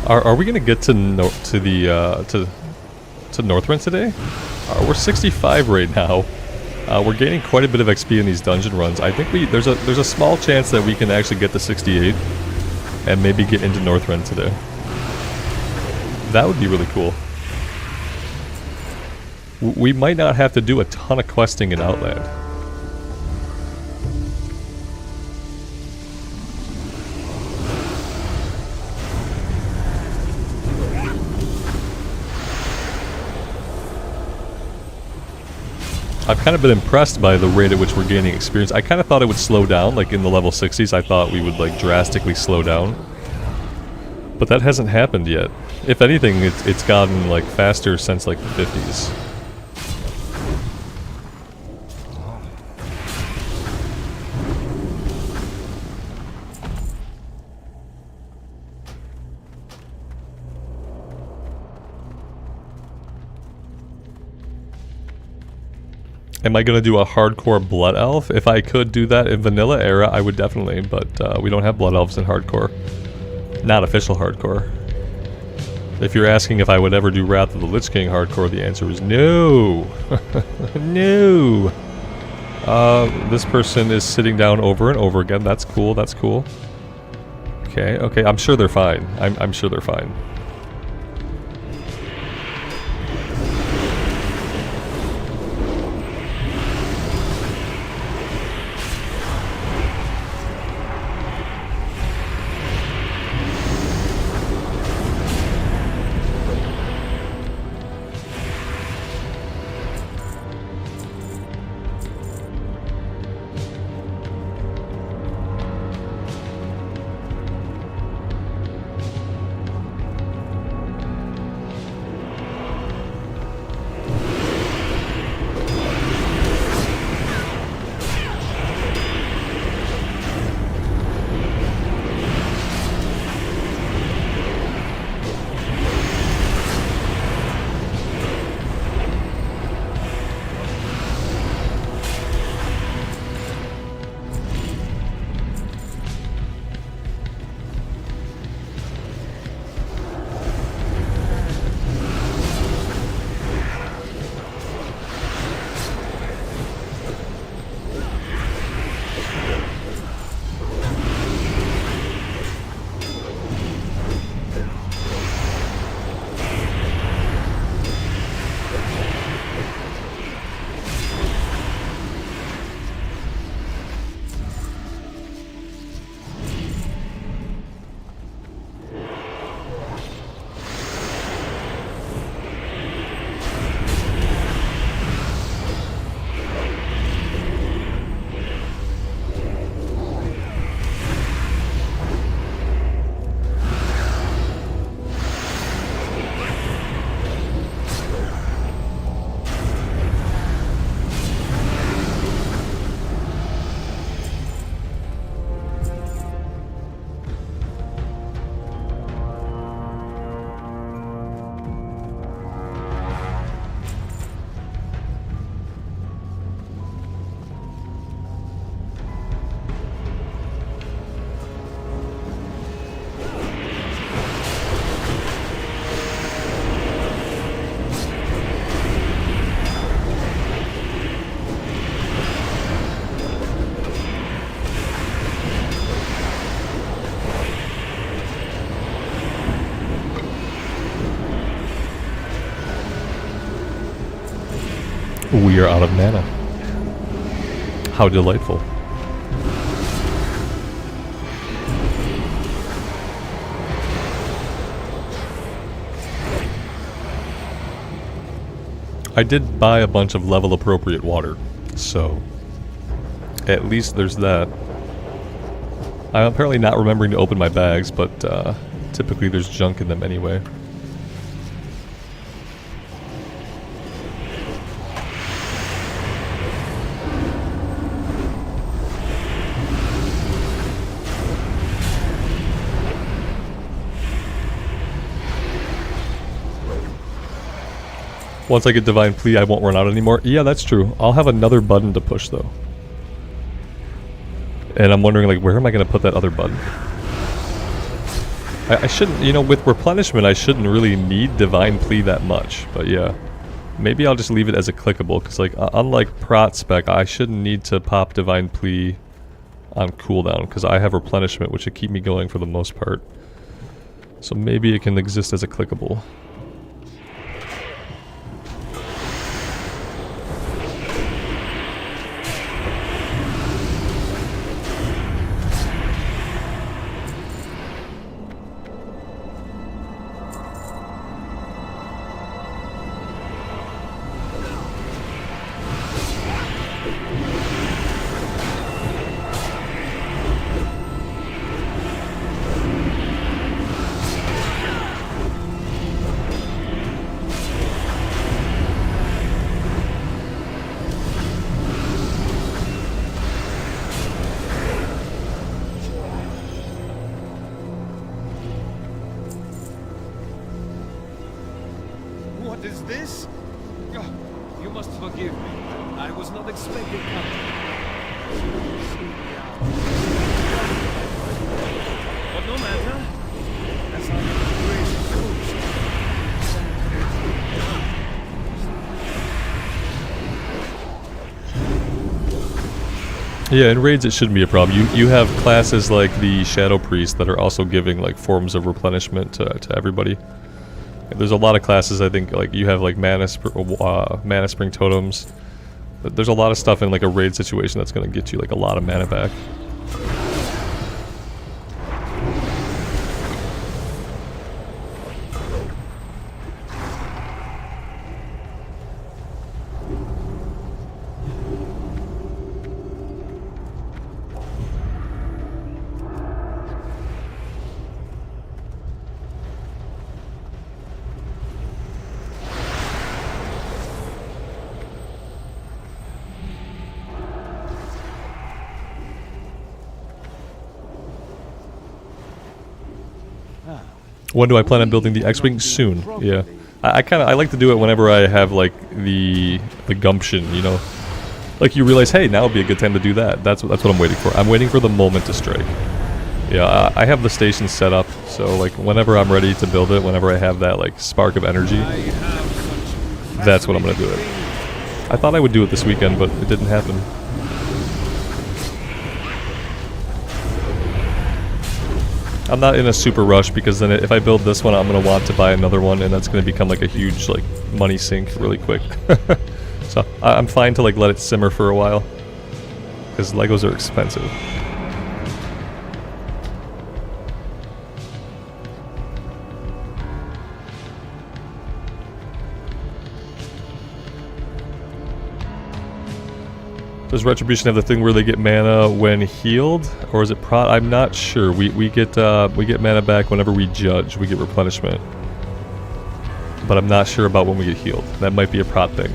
Are we gonna get to Northrend today? We're 65 right now. We're gaining quite a bit of XP in these dungeon runs. I think there's a small chance that we can actually get to 68 and maybe get into Northrend today. That would be really cool. We might not have to do a ton of questing in Outland. I've kind of been impressed by the rate at which we're gaining experience. I kind of thought it would slow down, like in the level 60s. I thought we would like drastically slow down. But that hasn't happened yet. If anything, it's gotten like faster since like the 50s. Am I going to do a hardcore Blood Elf? If I could do that in Vanilla era, I would definitely, but we don't have Blood Elves in hardcore. Not official hardcore. If you're asking if I would ever do Wrath of the Lich King hardcore, the answer is no. No. This person is sitting down over and over again. That's cool, that's cool. Okay, okay, I'm sure they're fine. I'm sure they're fine. We are out of mana. How delightful. I did buy a bunch of level appropriate water, so at least there's that. I'm apparently not remembering to open my bags, but typically there's junk in them anyway. Once I get Divine Plea, I won't run out anymore. Yeah, that's true. I'll have another button to push, though. And I'm wondering, like, where am I going to put that other button? I shouldn't, you know, with replenishment, I shouldn't really need Divine Plea that much. But yeah, maybe I'll just leave it as a clickable, because like, unlike Prot Spec, I shouldn't need to pop Divine Plea on cooldown, because I have replenishment, which should keep me going for the most part. So maybe it can exist as a clickable. What is this? Oh, you must forgive me. I was not expecting company. But no matter. That's how the grace goes. Yeah, in raids it shouldn't be a problem. You have classes like the Shadow Priest that are also giving like forms of replenishment to everybody. There's a lot of classes, I think, like you have like Mana Spring Totems. There's a lot of stuff in like a raid situation that's going to get you like a lot of mana back. When do I plan on building the X-Wing? Soon, yeah. I like to do it whenever I have like the gumption, you know. Like you realize, hey, now would be a good time to do that. That's what I'm waiting for. I'm waiting for the moment to strike. Yeah, I have the station set up, so like whenever I'm ready to build it, whenever I have that like spark of energy, that's when I'm gonna do it. I thought I would do it this weekend, but it didn't happen. I'm not in a super rush because then if I build this one, I'm going to want to buy another one, and that's going to become like a huge like money sink really quick. So I'm fine to like let it simmer for a while because Legos are expensive. Does Retribution have the thing where they get mana when healed, or is it prot? I'm not sure. We get mana back whenever we judge. We get replenishment, but I'm not sure about when we get healed. That might be a prot thing.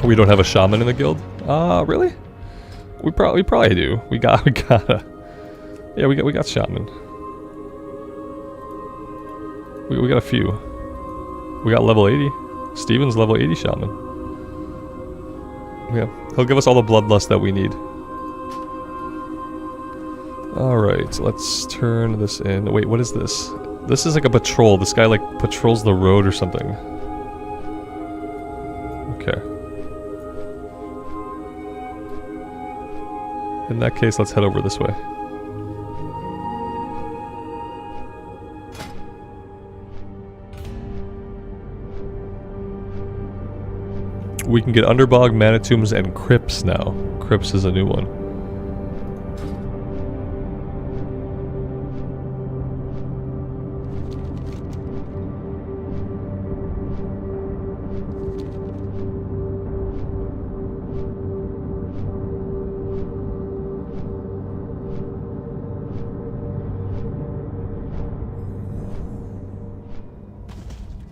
We don't have a shaman in the guild. Really? We probably do. We gotta. Yeah, we got shaman. We got a few. We got level 80. Steven's level 80 shaman. Yeah, he'll give us all the bloodlust that we need. Alright, so let's turn this in. Wait, what is this? This is like a patrol. This guy like patrols the road or something. Okay. In that case, let's head over this way. We can get Underbog, Manitombs, and Crypts now. Crypts is a new one.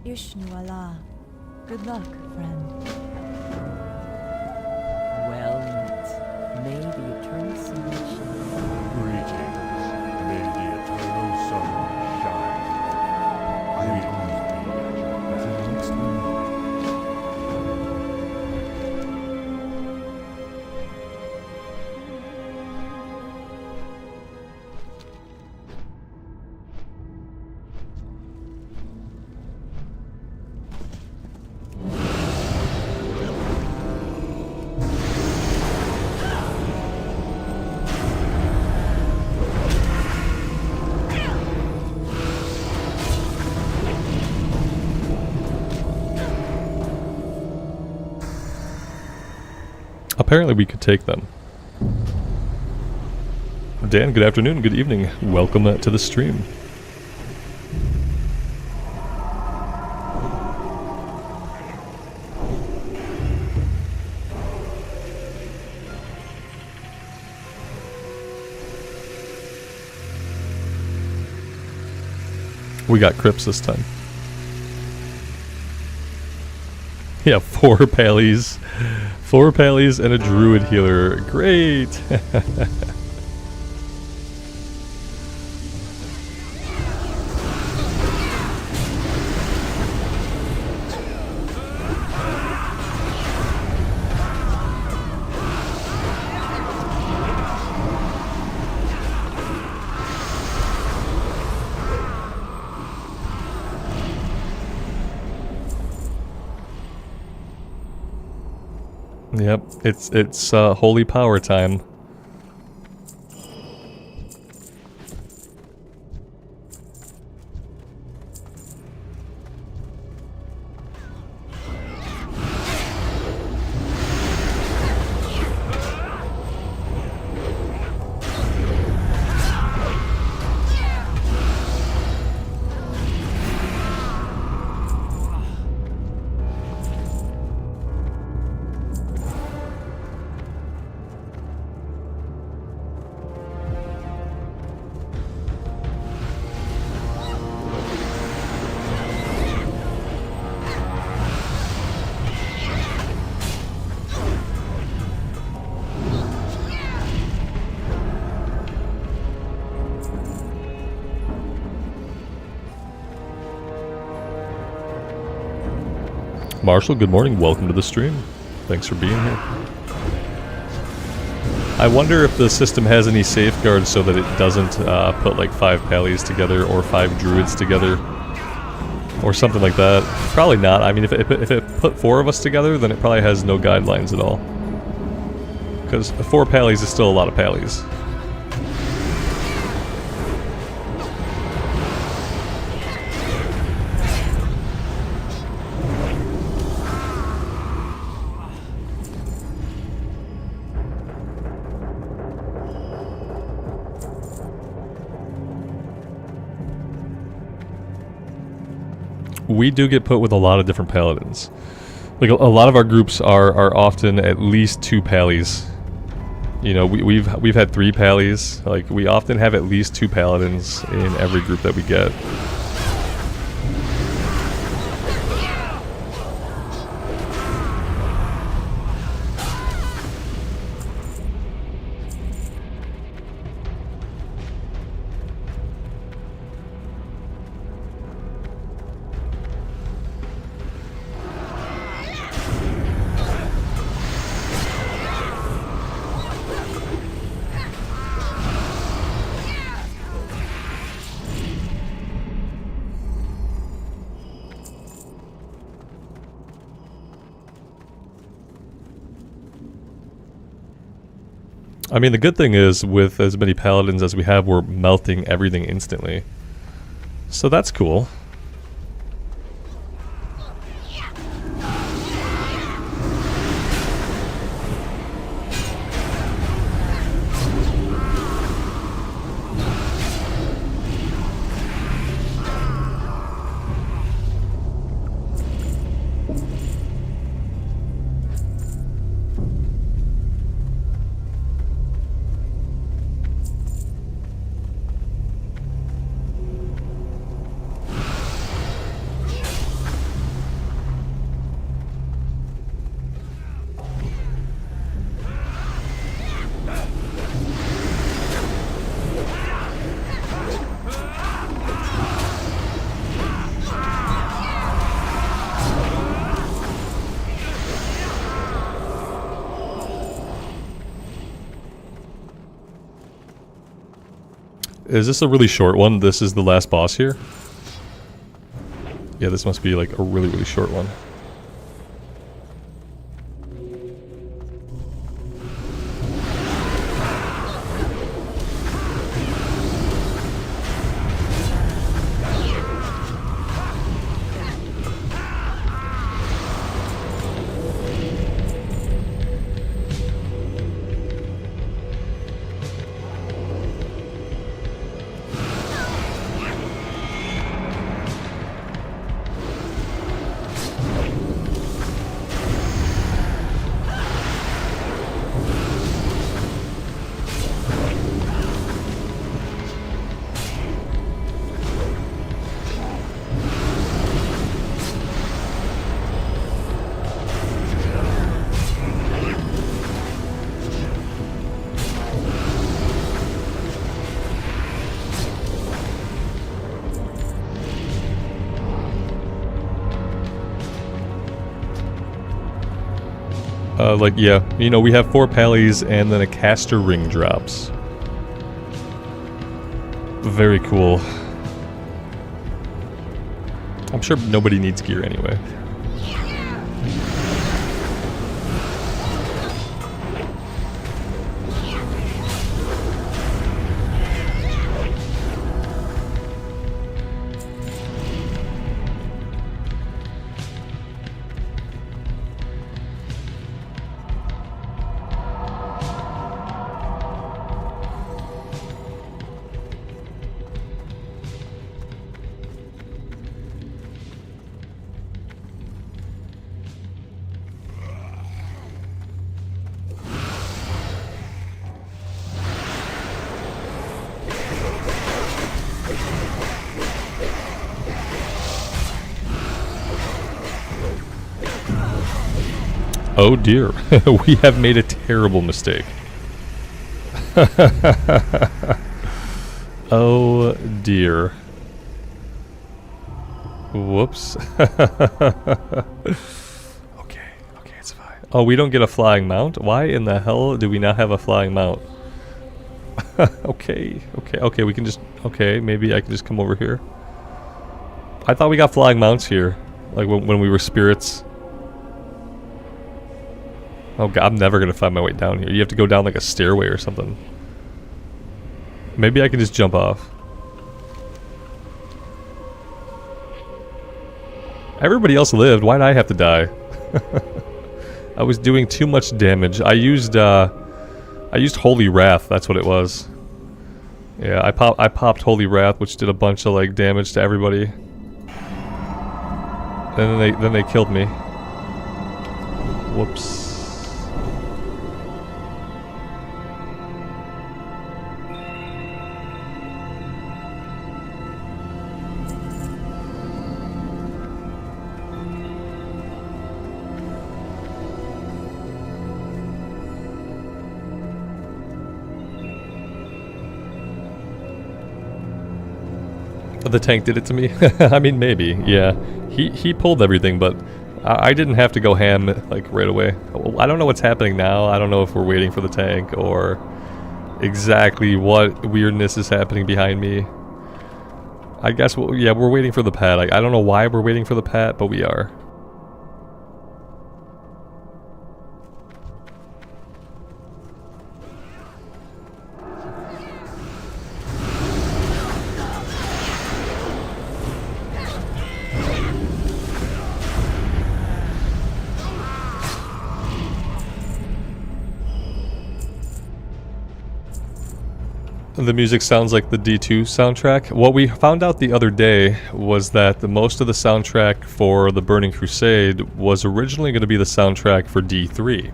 Ishnu Allah. Good luck, friend. Well met. May the eternal sun shine. Greetings. May the eternal sun shine. I am honored. Until next time. apparently we could take them. Dan, good afternoon, good evening. Welcome to the stream. We got Crips this time. Yeah, 4 Pallies. 4 Pallies and a Druid healer. Great! Yep, it's holy power time. Marshall, good morning. Welcome to the stream. Thanks for being here. I wonder if the system has any safeguards so that it doesn't put like 5 Pallies together or 5 Druids together or something like that. Probably not. I mean, if it put 4 of us together, then it probably has no guidelines at all. Because 4 Pallies is still a lot of Pallies. We do get put with a lot of different paladins. Like a lot of our groups are often at least 2 Pallies. You know, we've had 3 Pallies. Like we often have at least 2 paladins in every group that we get. I mean, the good thing is, with as many paladins as we have, we're melting everything instantly. So that's cool. Is this a really short one? This is the last boss here? Yeah, this must be like a really, really short one. Like, yeah, you know, we have 4 pallies and then a caster ring drops. Very cool. I'm sure nobody needs gear anyway. Oh dear, we have made a terrible mistake. Oh dear. Whoops. Okay, it's fine. Oh, we don't get a flying mount? Why in the hell do we not have a flying mount? Okay, we can just... Okay, maybe I can just come over here. I thought we got flying mounts here. Like when we were spirits. Oh god, I'm never gonna find my way down here. You have to go down like a stairway or something. Maybe I can just jump off. Everybody else lived. Why did I have to die? I was doing too much damage. I used Holy Wrath. That's what it was. Yeah, I popped Holy Wrath, which did a bunch of like damage to everybody. And then they killed me. Whoops. The tank did it to me. I mean, maybe. Yeah, he pulled everything, but I didn't have to go ham like right away. I don't know what's happening now. I don't know if we're waiting for the tank or exactly what weirdness is happening behind me. I guess yeah, we're waiting for the pet. I don't know why we're waiting for the pet, but we are. The music sounds like the D2 soundtrack. What we found out the other day was that most of the soundtrack for the Burning Crusade was originally going to be the soundtrack for D3.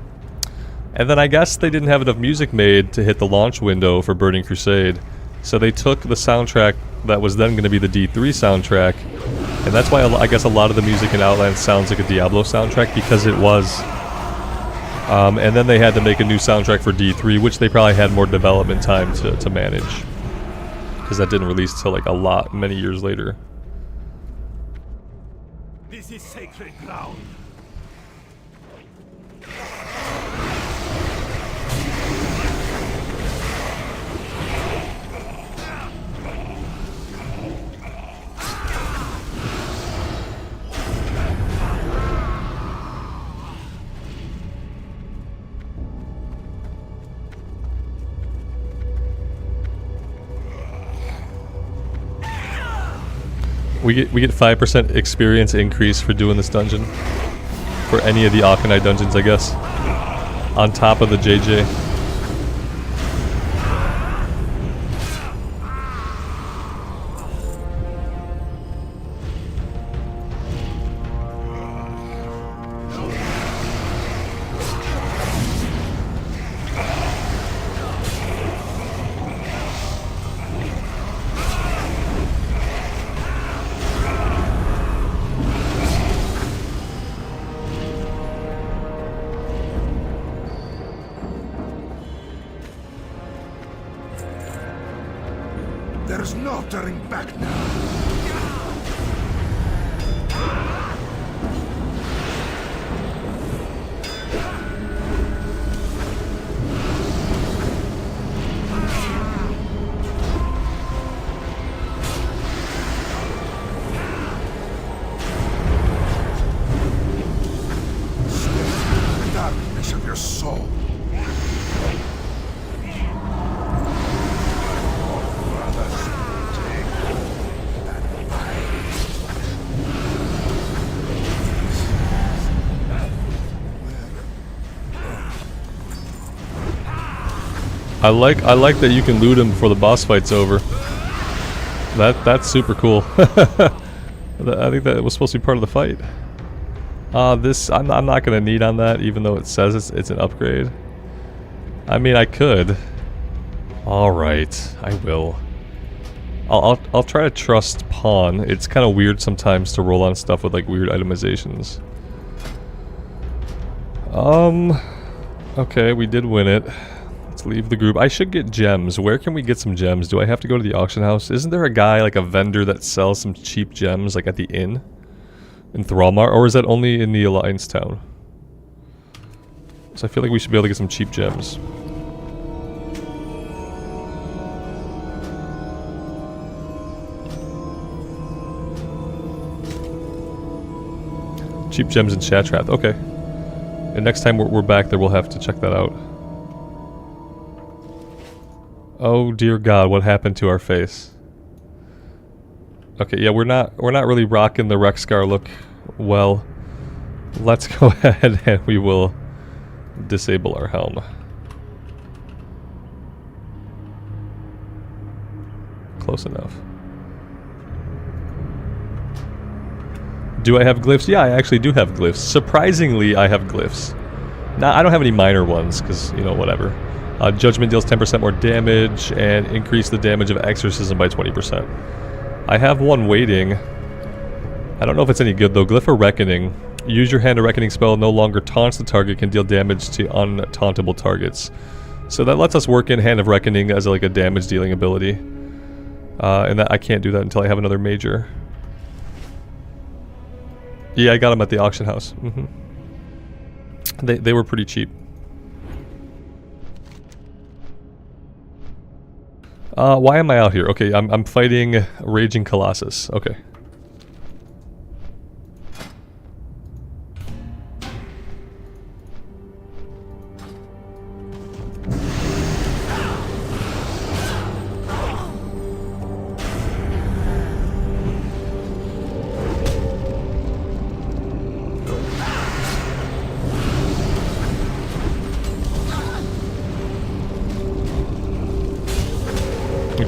And then I guess they didn't have enough music made to hit the launch window for Burning Crusade. So they took the soundtrack that was then going to be the D3 soundtrack. And that's why I guess a lot of the music in Outland sounds like a Diablo soundtrack, because it was. And then they had to make a new soundtrack for D3, which they probably had more development time to manage. Because that didn't release till like many years later. This is sacred ground. We get 5% experience increase for doing this dungeon. For any of the Arcanite dungeons, I guess. On top of the JJ. There's no turning back now. I like that you can loot him before the boss fight's over. That's super cool. I think that was supposed to be part of the fight. This I'm not gonna need on that, even though it says it's an upgrade. I mean, I could. All right, I will. I'll try to trust pawn. It's kind of weird sometimes to roll on stuff with like weird itemizations. Okay, we did win it. Let's leave the group. I should get gems. Where can we get some gems? Do I have to go to the auction house? Isn't there a guy, like a vendor that sells some cheap gems, like at the inn? In Thrallmar? Or is that only in the Alliance town? So I feel like we should be able to get some cheap gems. Cheap gems in Shattrath. Okay. And next time we're back there, we'll have to check that out. Oh dear God, what happened to our face? Okay, yeah, we're not really rocking the Rexscar look well. Let's go ahead and we will disable our helm. Close enough. Do I have glyphs? Yeah, I actually do have glyphs. Surprisingly, I have glyphs. Now, I don't have any minor ones, because, you know, whatever. Judgment deals 10% more damage, and increase the damage of Exorcism by 20%. I have one waiting. I don't know if it's any good, though. Glyph of Reckoning. Use your Hand of Reckoning spell no longer taunts the target, can deal damage to untauntable targets. So that lets us work in Hand of Reckoning as like a damage dealing ability. And that I can't do that until I have another major. Yeah, I got them at the auction house. They were pretty cheap. Why am I out here? Okay, I'm fighting Raging Colossus. Okay.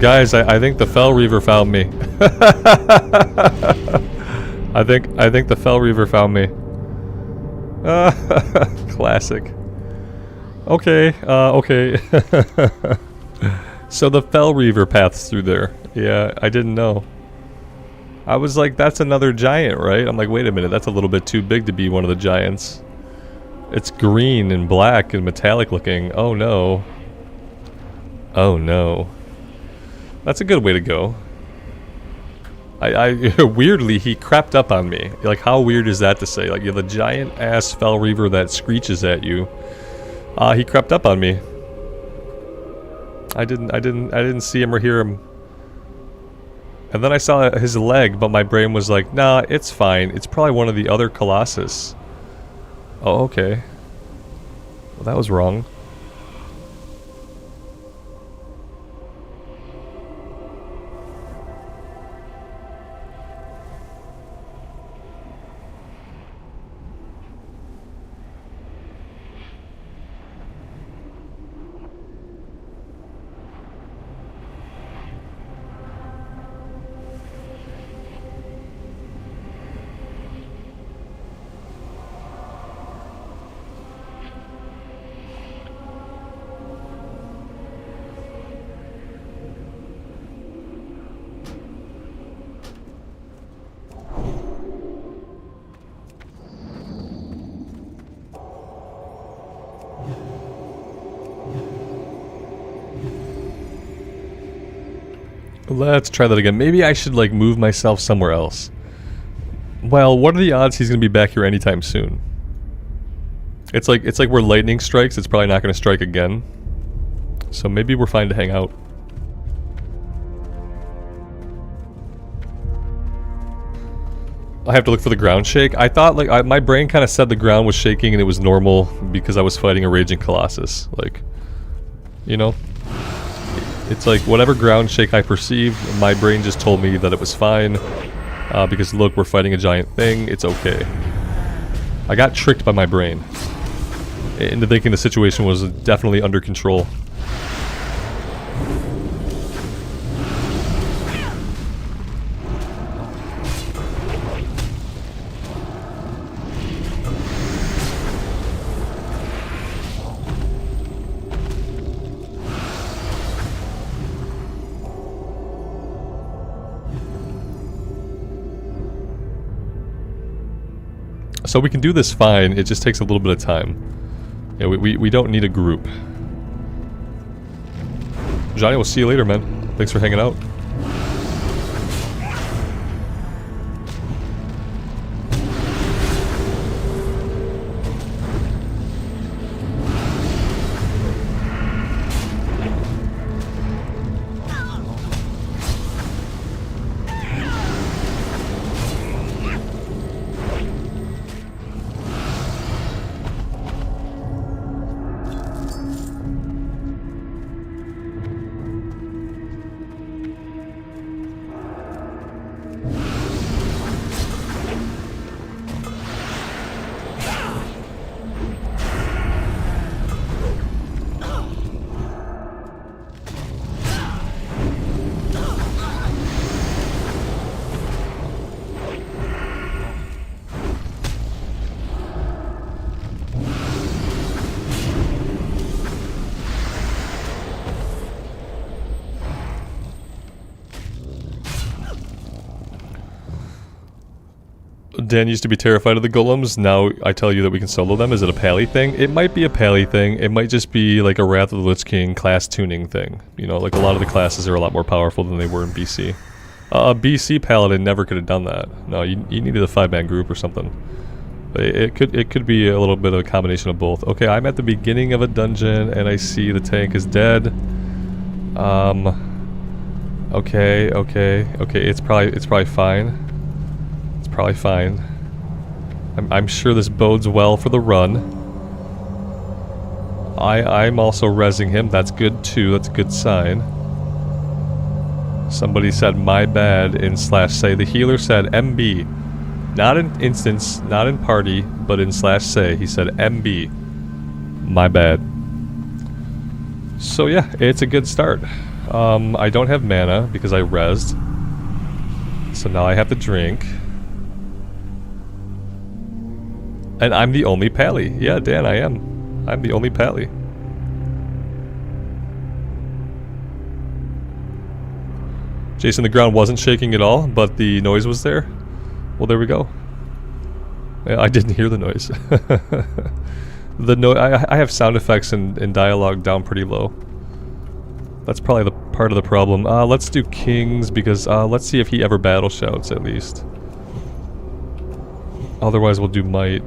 Guys, I think the Fell Reaver found me. I think the Fell Reaver found me. Classic. Okay, okay. So the Fell Reaver paths through there. Yeah, I didn't know. I was like, that's another giant, right? I'm like, wait a minute, that's a little bit too big to be one of the giants. It's green and black and metallic looking. Oh no. Oh no. That's a good way to go. Weirdly, he crept up on me. Like, how weird is that to say? Like, you have a giant ass Fell Reaver that screeches at you. He crept up on me. I didn't see him or hear him. And then I saw his leg, but my brain was like, nah, it's fine. It's probably one of the other Colossus. Oh, okay. Well, that was wrong. Let's try that again. Maybe I should like move myself somewhere else. Well, what are the odds he's gonna be back here anytime soon? It's like where lightning strikes, it's probably not gonna strike again. So maybe we're fine to hang out. I have to look for the ground shake. I thought like my brain kind of said the ground was shaking and it was normal because I was fighting a Raging Colossus. Like, you know? It's like whatever ground shake I perceived, my brain just told me that it was fine. Because look, we're fighting a giant thing, it's okay. I got tricked by my brain into thinking the situation was definitely under control. So we can do this fine, it just takes a little bit of time. Yeah, we don't need a group. Johnny, we'll see you later, man. Thanks for hanging out. Dan used to be terrified of the golems, now I tell you that we can solo them. Is it a pally thing? It might be a pally thing, it might just be like a Wrath of the Lich King class tuning thing. You know, like a lot of the classes are a lot more powerful than they were in BC. A BC Paladin never could have done that. No, you needed a 5-man group or something. It could be a little bit of a combination of both. Okay, I'm at the beginning of a dungeon and I see the tank is dead. Okay, it's probably fine. Probably fine. I'm sure this bodes well for the run. I'm also rezzing him. That's good too. That's a good sign. Somebody said my bad in /say. The healer said MB. Not in instance, not in party, but in /say. He said MB. My bad. So yeah, it's a good start. I don't have mana because I rezzed. So now I have to drink. And I'm the only pally. Yeah, Dan, I am. I'm the only pally. Jason, the ground wasn't shaking at all, but the noise was there. Well, there we go. Yeah, I didn't hear the noise. I have sound effects and dialogue down pretty low. That's probably the part of the problem. Let's do kings because let's see if he ever battle shouts at least. Otherwise, we'll do might.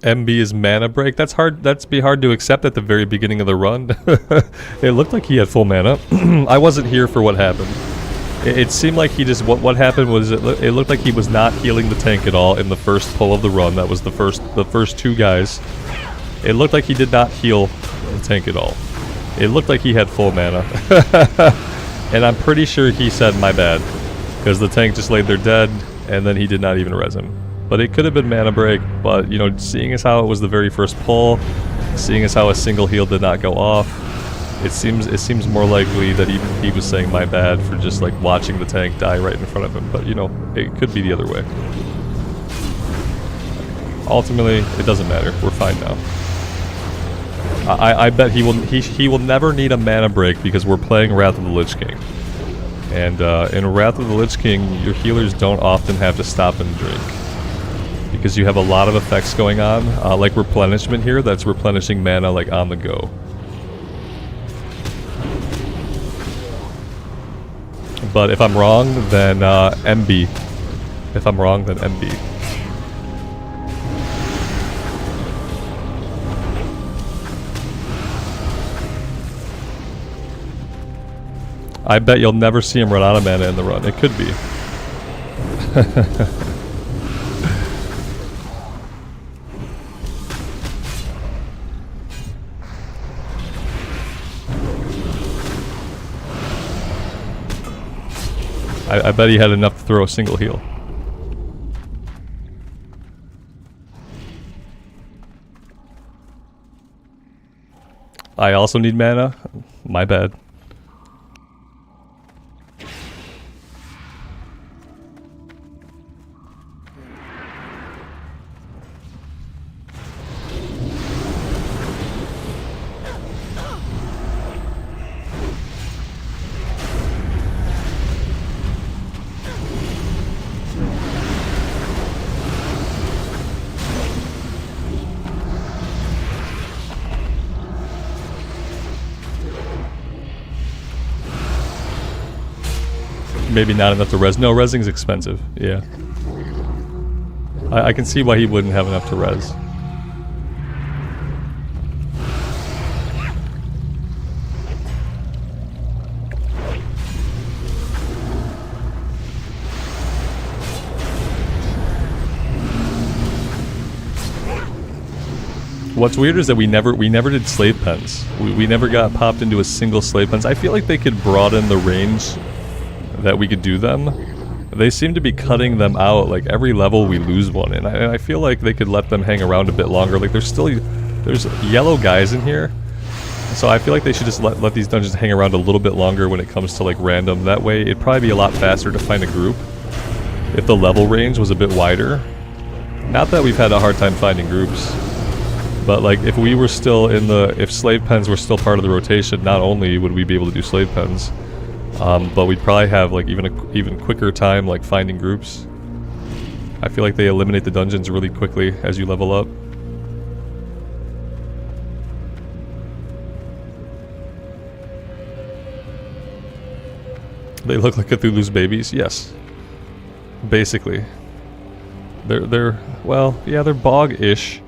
MB is mana break. That's hard. That's be hard to accept at the very beginning of the run. It looked like he had full mana. I wasn't here for what happened. It seemed like he just what happened was it looked like he was not healing the tank at all in the first pull of the run. That was the first two guys. It looked like he did not heal the tank at all. It looked like he had full mana. And I'm pretty sure he said my bad because the tank just laid there dead and then he did not even res him. But it could have been mana break, but you know, seeing as how it was the very first pull, seeing as how a single heal did not go off, it seems more likely that he was saying my bad for just like watching the tank die right in front of him. But you know, it could be the other way. Ultimately, it doesn't matter. We're fine now. I bet he will never need a mana break because we're playing Wrath of the Lich King. And in Wrath of the Lich King, your healers don't often have to stop and drink. Because you have a lot of effects going on, like replenishment here, that's replenishing mana like on the go. But if I'm wrong, then MB. If I'm wrong, then MB. I bet you'll never see him run out of mana in the run. It could be. I bet he had enough to throw a single heal. I also need mana. My bad. maybe not enough to res. No, resing's expensive. Yeah. I can see why he wouldn't have enough to res. What's weird is that we never did slave pens. We never got popped into a single slave pens. I feel like they could broaden the range that we could do them. They seem to be cutting them out. Like every level we lose one, and I feel like they could let them hang around a bit longer. Like there's yellow guys in here, so I feel like they should just let these dungeons hang around a little bit longer when it comes to like random. That way it'd probably be a lot faster to find a group if the level range was a bit wider. Not that we've had a hard time finding groups. But like, if we were still if slave pens were still part of the rotation, not only would we be able to do slave pens, but we'd probably have like even quicker time like finding groups. I feel like they eliminate the dungeons really quickly as you level up. They look like Cthulhu's babies, yes. Basically, they're well, yeah, they're bog-ish.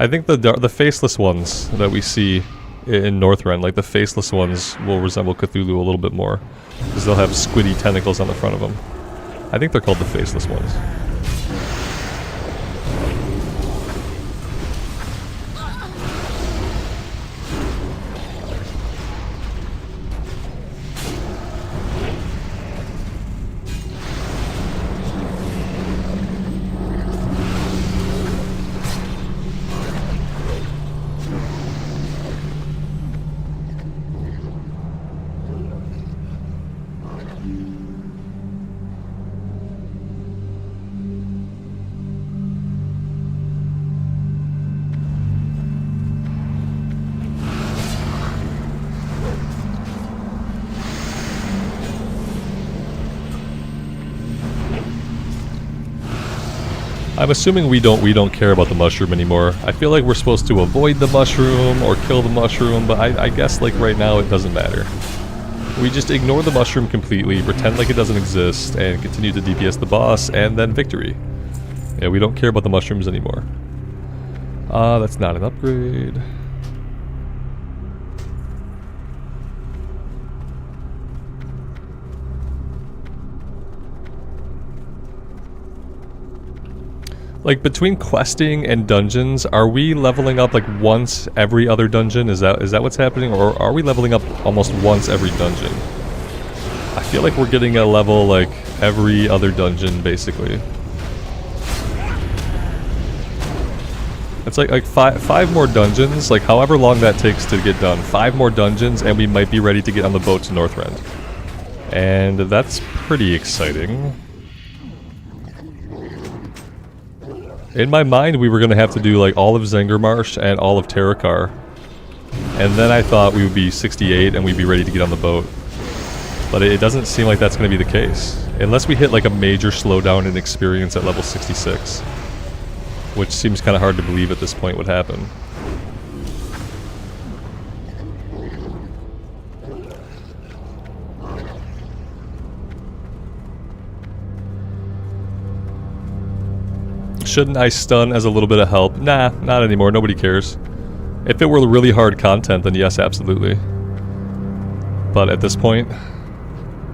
I think the faceless ones that we see in Northrend, like the faceless ones, will resemble Cthulhu a little bit more, because they'll have squiddy tentacles on the front of them. I think they're called the faceless ones. I'm assuming we don't care about the mushroom anymore. I feel like we're supposed to avoid the mushroom or kill the mushroom, but I guess like right now it doesn't matter. We just ignore the mushroom completely, pretend like it doesn't exist, and continue to DPS the boss, and then victory. Yeah, we don't care about the mushrooms anymore. That's not an upgrade. Like, between questing and dungeons, are we leveling up like once every other dungeon? Is that what's happening? Or are we leveling up almost once every dungeon? I feel like we're getting a level like every other dungeon, basically. It's like five more dungeons, like however long that takes to get done. 5 more dungeons and we might be ready to get on the boat to Northrend. And that's pretty exciting. In my mind, we were going to have to do like all of Zengermarsh and all of Terakar. And then I thought we would be 68 and we'd be ready to get on the boat. But it doesn't seem like that's going to be the case. Unless we hit like a major slowdown in experience at level 66. Which seems kind of hard to believe at this point would happen. Shouldn't I stun as a little bit of help? Nah, not anymore. Nobody cares. If it were really hard content, then yes, absolutely. But at this point,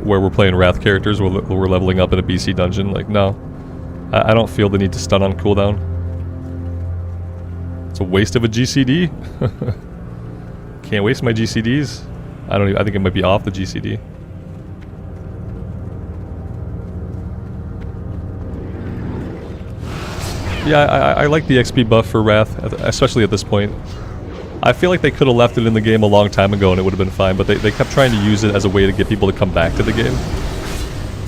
where we're playing Wrath characters, we're leveling up in a BC dungeon, like, no. I don't feel the need to stun on cooldown. It's a waste of a GCD. Can't waste my GCDs. I think it might be off the GCD. Yeah, I like the XP buff for Wrath, especially at this point. I feel like they could have left it in the game a long time ago and it would have been fine, but they kept trying to use it as a way to get people to come back to the game.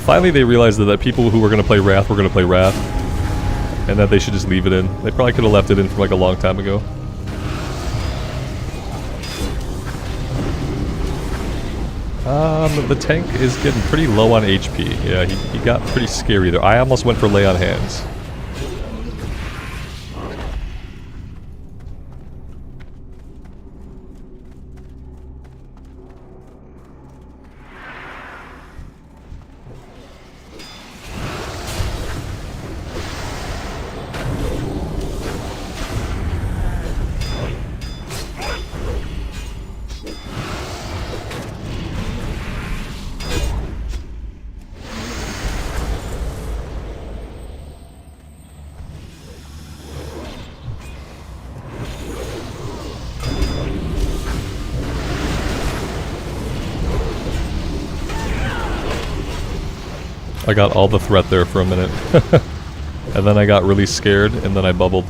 Finally they realized that people who were going to play Wrath were going to play Wrath, and that they should just leave it in. They probably could have left it in from like a long time ago. The tank is getting pretty low on HP. Yeah, he got pretty scary there. I almost went for Lay on Hands. I got all the threat there for a minute. And then I got really scared, and then I bubbled.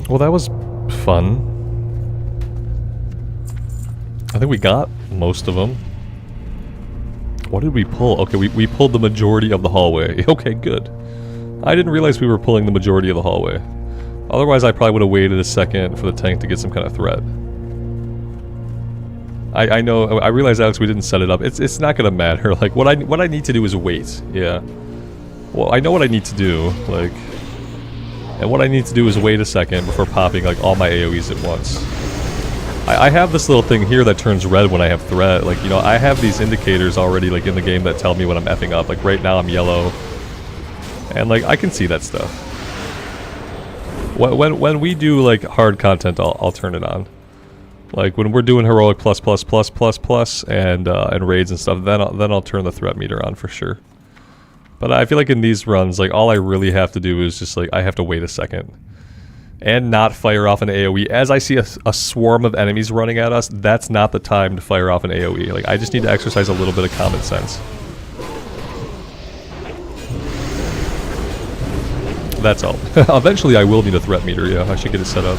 Well, that was fun. I think we got most of them. What did we pull? Okay, we pulled the majority of the hallway. Okay, good. I didn't realize we were pulling the majority of the hallway. Otherwise, I probably would have waited a second for the tank to get some kind of threat. I know. I realize, Alex, we didn't set it up. It's not gonna matter. Like what I need to do is wait. Yeah. Well, I know what I need to do. Like. And what I need to do is wait a second before popping like all my AoEs at once. I have this little thing here that turns red when I have threat. Like, you know, I have these indicators already like in the game that tell me when I'm effing up. Like right now I'm yellow. And like I can see that stuff. When we do like hard content, I'll turn it on. Like when we're doing heroic plus and raids and stuff, then I'll turn the threat meter on for sure. But I feel like in these runs, like all I really have to do is just like I have to wait a second and not fire off an AoE. As I see a swarm of enemies running at us, that's not the time to fire off an AoE. Like I just need to exercise a little bit of common sense. That's all. Eventually I will need a threat meter, yeah. I should get it set up.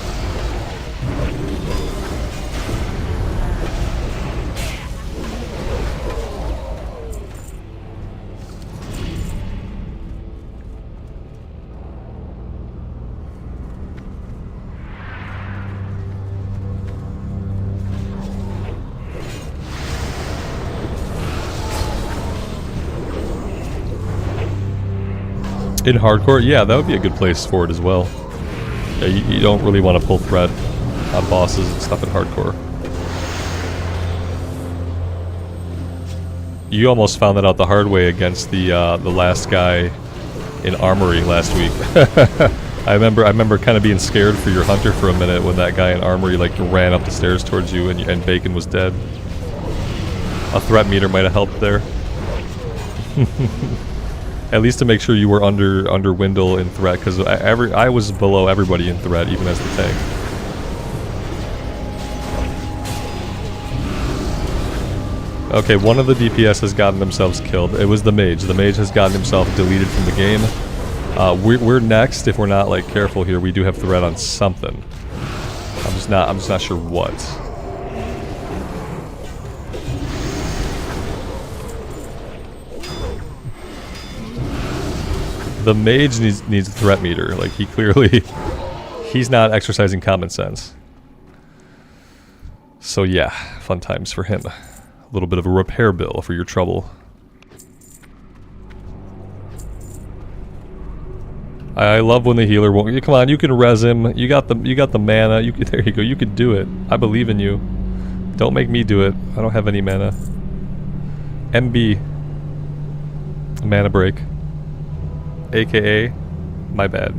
In hardcore? Yeah, that would be a good place for it as well. Yeah, you don't really want to pull threat on bosses and stuff in hardcore. You almost found that out the hard way against the last guy in Armory last week. I remember kind of being scared for your hunter for a minute when that guy in Armory like ran up the stairs towards you and Bacon was dead. A threat meter might have helped there. At least to make sure you were under Windle in threat, because I was below everybody in threat, even as the tank. Okay, one of the DPS has gotten themselves killed. It was the mage. The mage has gotten himself deleted from the game. We're next. If we're not like careful here, we do have threat on something. I'm just not sure what. The mage needs a threat meter. Like he clearly, he's not exercising common sense. So yeah, fun times for him. A little bit of a repair bill for your trouble. I love when the healer won't. Come on, you can res him. You got the mana. There you go. You can do it. I believe in you. Don't make me do it. I don't have any mana. MB. Mana break. AKA, my bad.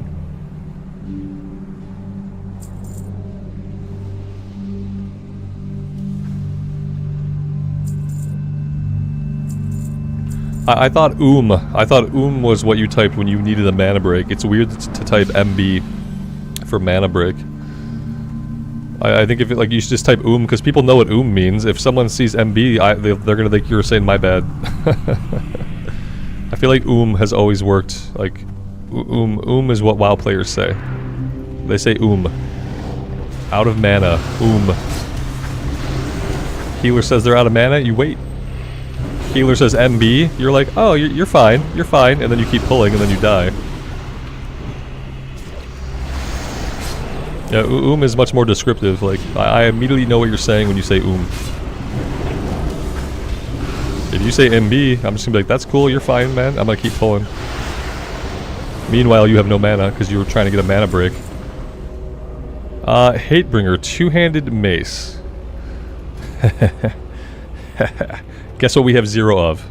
I thought I thought was what you typed when you needed a mana break. It's weird to type MB for mana break. I think if it, like you should just type because people know what means. If someone sees MB, they're gonna think you're saying my bad. I feel like has always worked. Like is what WoW players say. They say out of mana. Healer says they're out of mana, you wait. Healer says MB, you're like, oh, you're fine, and then you keep pulling and then you die. Yeah, is much more descriptive. Like I immediately know what you're saying when you say If you say MB, I'm just gonna be like, that's cool, you're fine, man. I'm gonna keep pulling. Meanwhile, you have no mana because you were trying to get a mana break. Hatebringer, two-handed mace. Guess what we have 0 of?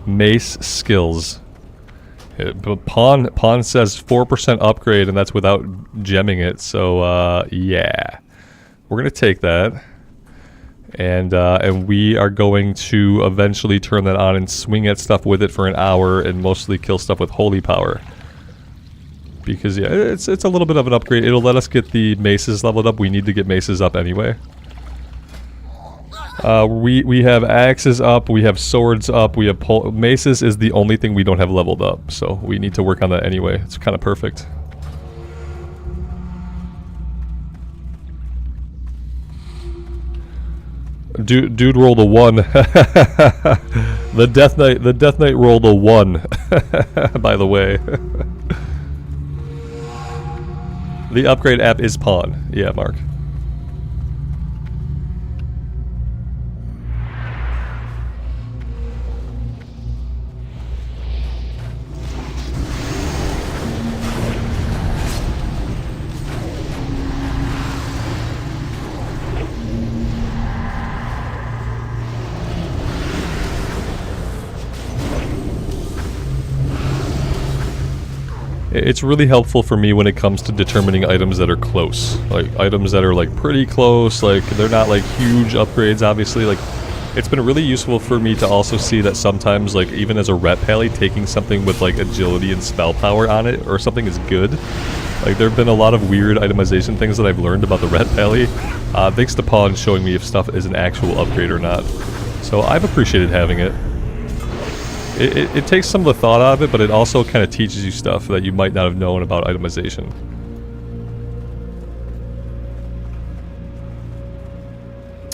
Mace skills. But Pawn says 4% upgrade, and that's without gemming it. So yeah, we're gonna take that, and we are going to eventually turn that on and swing at stuff with it for an hour, and mostly kill stuff with holy power. Because yeah, it's a little bit of an upgrade. It'll let us get the maces leveled up. We need to get maces up anyway. We have axes up, we have swords up, we have maces is the only thing we don't have leveled up, so we need to work on that anyway. It's kind of perfect. Dude rolled a 1. The Death Knight rolled a 1. By the way. The upgrade app is Pawn. Yeah, Mark. It's really helpful for me when it comes to determining items that are close. Like, items that are, like, pretty close, like, they're not, like, huge upgrades, obviously. Like, it's been really useful for me to also see that sometimes, like, even as a ret pally, taking something with, like, agility and spell power on it, or something is good. Like, there have been a lot of weird itemization things that I've learned about the ret pally, thanks to Pawn showing me if stuff is an actual upgrade or not. So I've appreciated having it. It takes some of the thought out of it, but it also kind of teaches you stuff that you might not have known about itemization.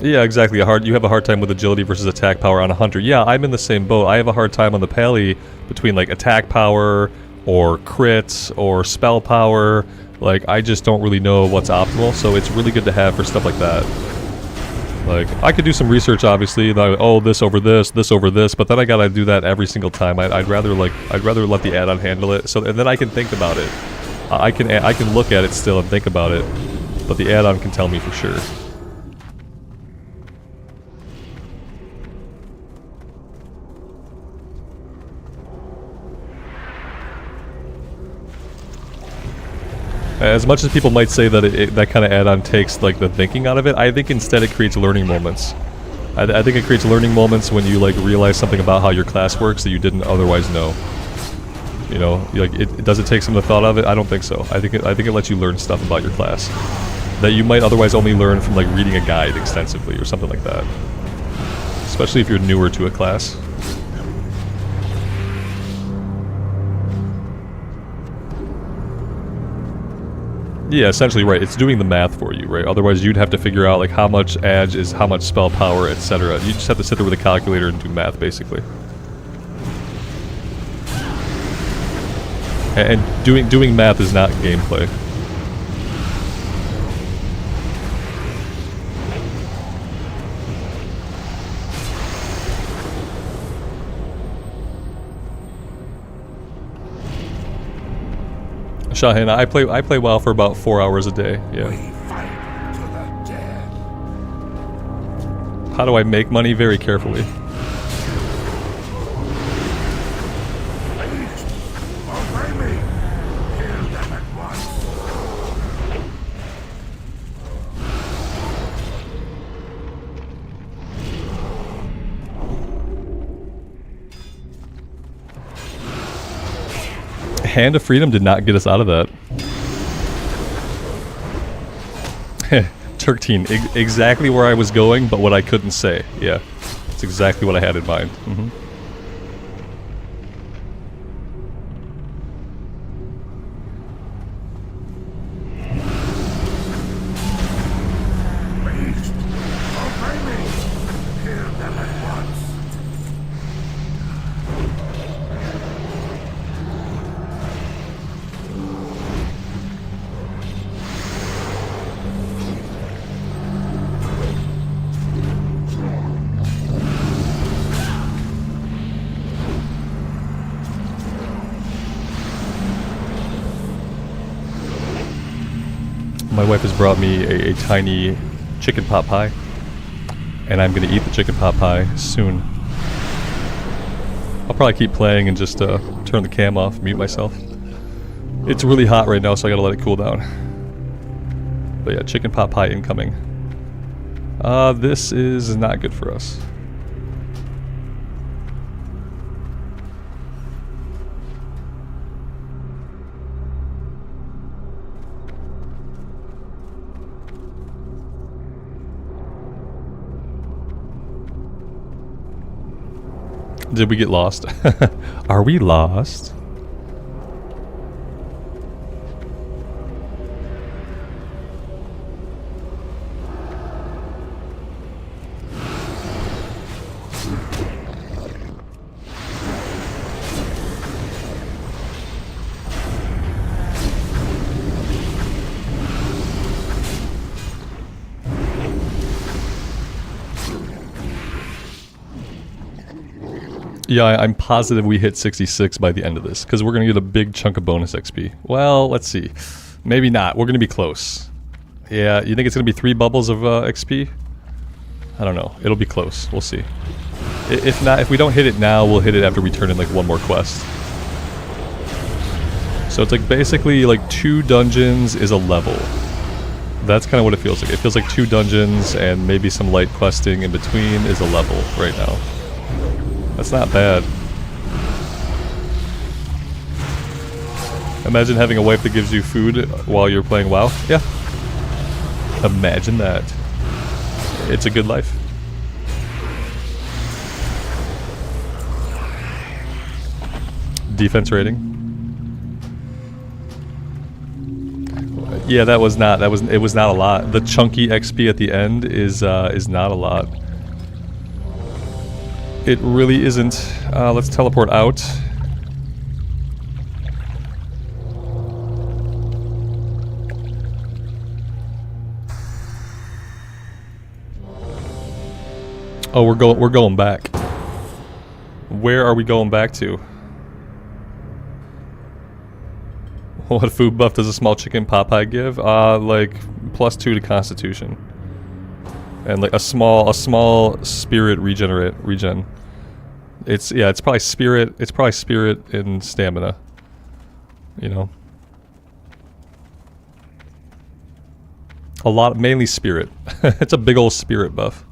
Yeah, exactly. You have a hard time with agility versus attack power on a hunter. Yeah, I'm in the same boat. I have a hard time on the pally between like attack power or crits or spell power. Like, I just don't really know what's optimal, so it's really good to have for stuff like that. Like, I could do some research, obviously, and oh, this over this over this, but then I gotta do that every single time. I'd rather let the add-on handle it, so, and then I can think about it. I can look at it still and think about it, but the add-on can tell me for sure. As much as people might say that that kind of add-on takes like the thinking out of it, I think instead it creates learning moments. I think it creates learning moments when you like realize something about how your class works that you didn't otherwise know. You know, like does it take some of the thought of it? I don't think so. I think it lets you learn stuff about your class that you might otherwise only learn from like reading a guide extensively or something like that. Especially if you're newer to a class. Yeah, essentially, right. It's doing the math for you, right? Otherwise, you'd have to figure out, like, how much edge is how much spell power, etc. You just have to sit there with a calculator and do math, basically. And doing math is not gameplay. Shahin, I play WoW for about 4 hours a day. Yeah. We fight to the death. How do I make money? Very carefully. Please, obey me. Kill them at once. Hand of Freedom did not get us out of that. Turkteen, exactly where I was going, but what I couldn't say. Yeah, it's exactly what I had in mind. Please, obey me. Kill them at once. My wife has brought me a tiny chicken pot pie, and I'm gonna eat the chicken pot pie soon. I'll probably keep playing and just turn the cam off, mute myself. It's really hot right now, so I gotta let it cool down. But yeah, chicken pot pie incoming. This is not good for us. Did we get lost? Are we lost? Yeah, I'm positive we hit 66 by the end of this, because we're going to get a big chunk of bonus XP. Well, let's see. Maybe not. We're going to be close. Yeah, you think it's going to be 3 bubbles of XP? I don't know. It'll be close. We'll see. If not, if we don't hit it now, we'll hit it after we turn in like 1 more quest. So it's like basically like 2 dungeons is a level. That's kind of what it feels like. It feels like 2 dungeons and maybe some light questing in between is a level right now. That's not bad. Imagine having a wife that gives you food while you're playing WoW. Yeah. Imagine that. It's a good life. Defense rating. Yeah, it was not a lot. The chunky XP at the end is not a lot. It really isn't. Let's teleport out. Oh, we're going back. Where are we going back to? What food buff does a small chicken pot pie give? Like +2 to Constitution, and like a small spirit regen. It's probably spirit. It's probably spirit and stamina. You know, a lot, mainly spirit. It's a big old spirit buff.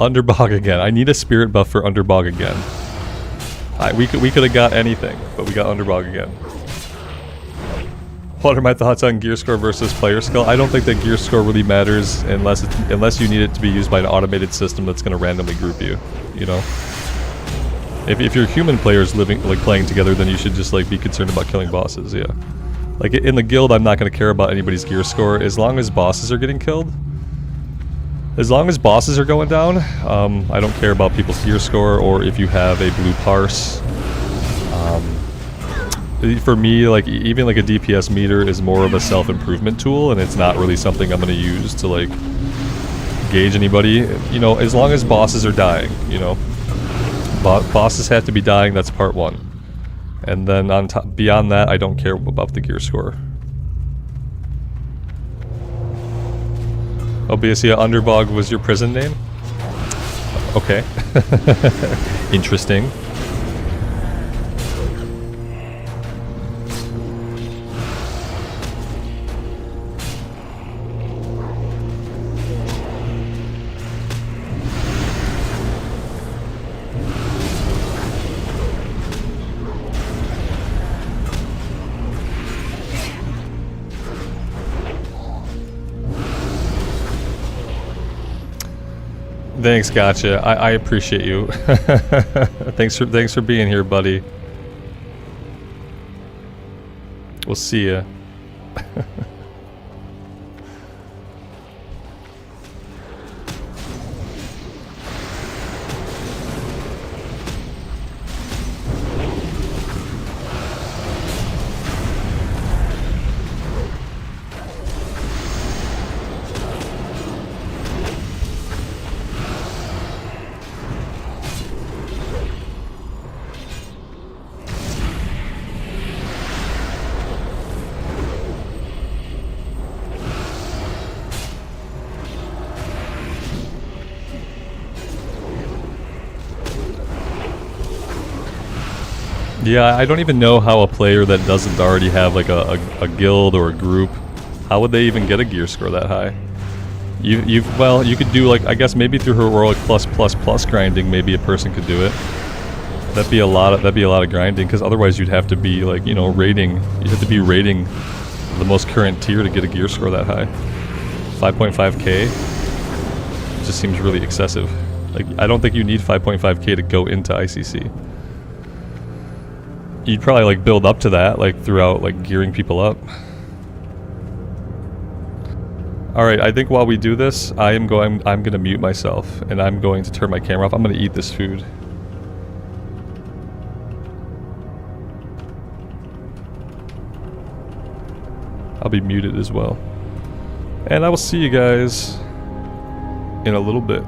Underbog again. I need a spirit buff for Underbog again. We could have got anything, but we got Underbog again. What are my thoughts on gear score versus player skill? I don't think that gear score really matters unless you need it to be used by an automated system that's going to randomly group you. You know, if your human players playing together, then you should just like be concerned about killing bosses. Yeah, like in the guild, I'm not going to care about anybody's gear score as long as bosses are getting killed. As long as bosses are going down, I don't care about people's gear score or if you have a blue parse. For me, like even like a DPS meter is more of a self-improvement tool, and it's not really something I'm going to use to like gauge anybody. You know, as long as bosses are dying, you know, bosses have to be dying. That's part 1, and then on top, beyond that, I don't care about the gear score. Obviously, Underbog was your prison name? Okay. Interesting. Thanks, gotcha. I appreciate you. Thanks for being here, buddy. We'll see ya. Yeah, I don't even know how a player that doesn't already have like a guild or a group, how would they even get a gear score that high? Well, you could do like, I guess maybe through heroic plus grinding, maybe a person could do it. That'd be a lot of grinding, because otherwise you'd have to be like, you know, rating. You'd have to be rating the most current tier to get a gear score that high. 5.5k just seems really excessive. Like, I don't think you need 5.5k to go into ICC. You'd probably like build up to that, like throughout like gearing people up. Alright, I think while we do this, I'm gonna mute myself and I'm going to turn my camera off. I'm gonna eat this food. I'll be muted as well. And I will see you guys in a little bit.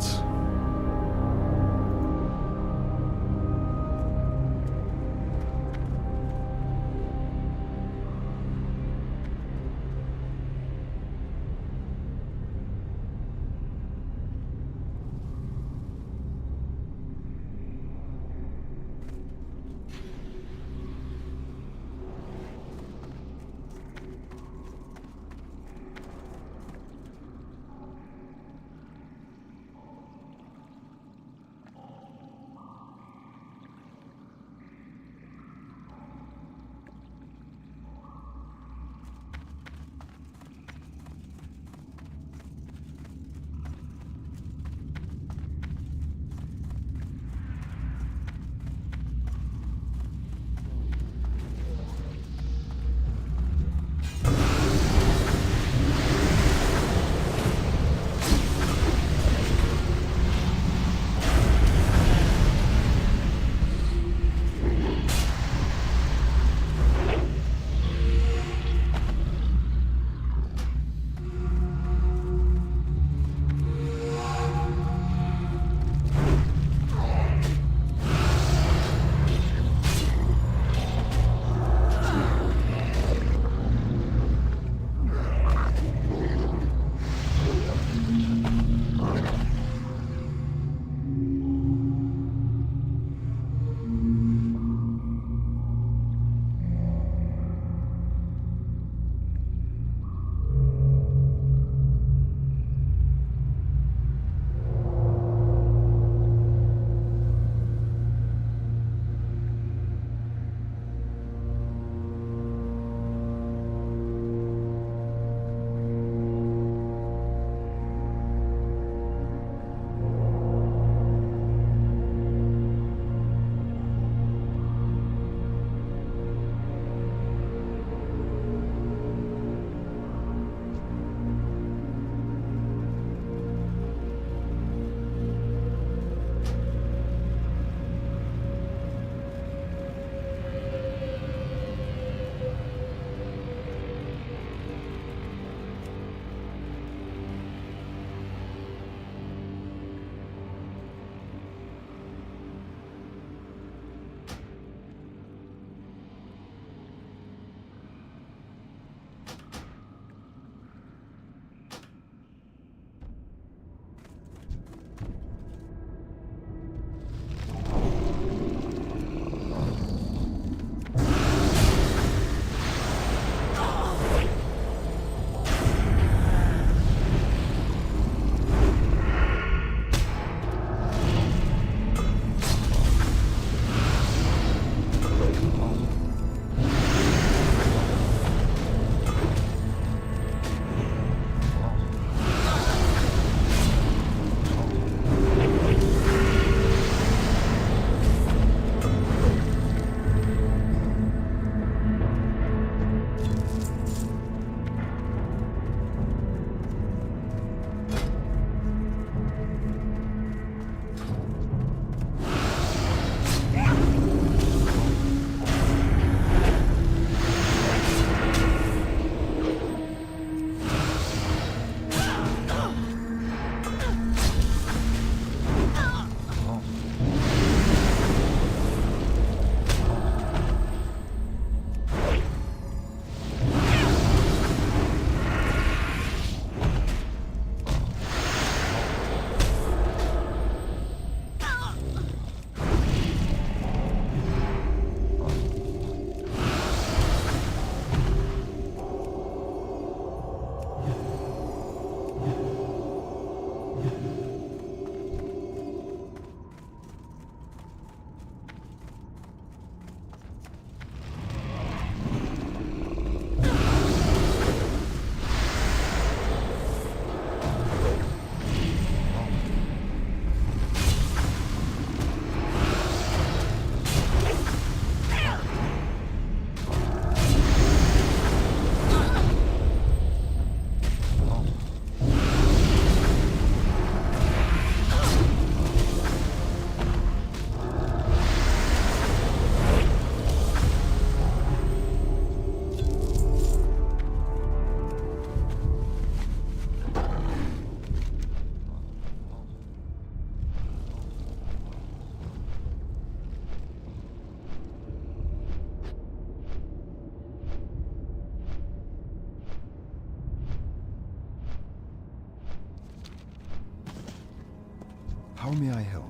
may I help?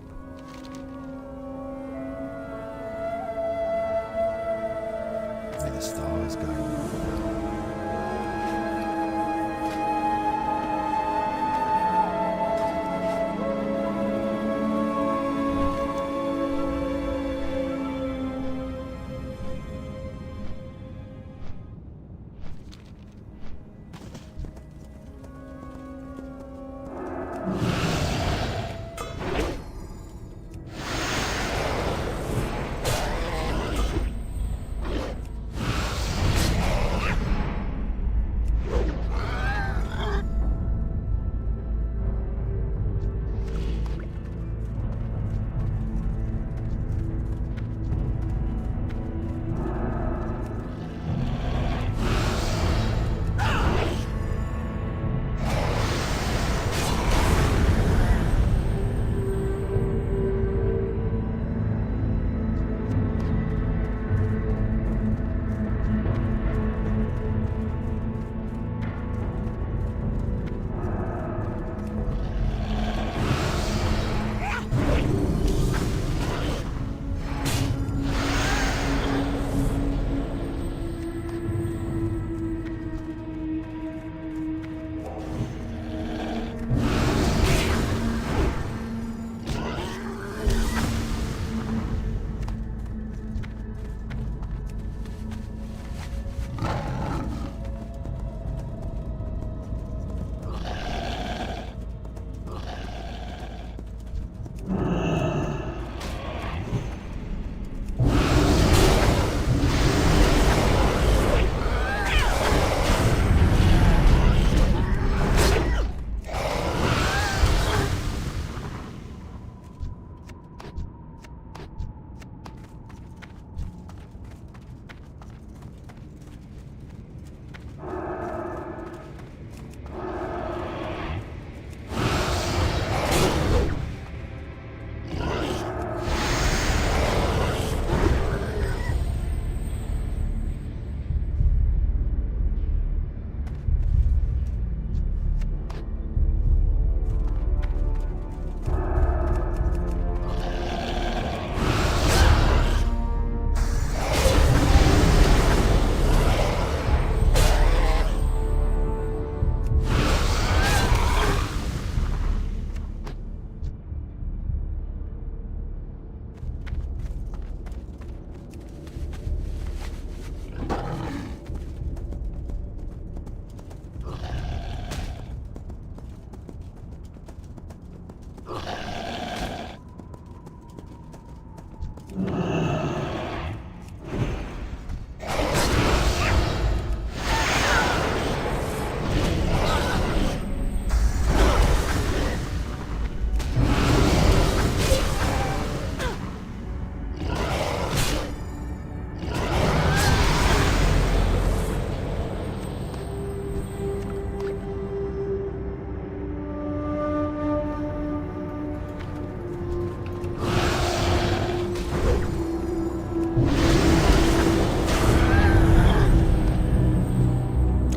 May the stars guide you.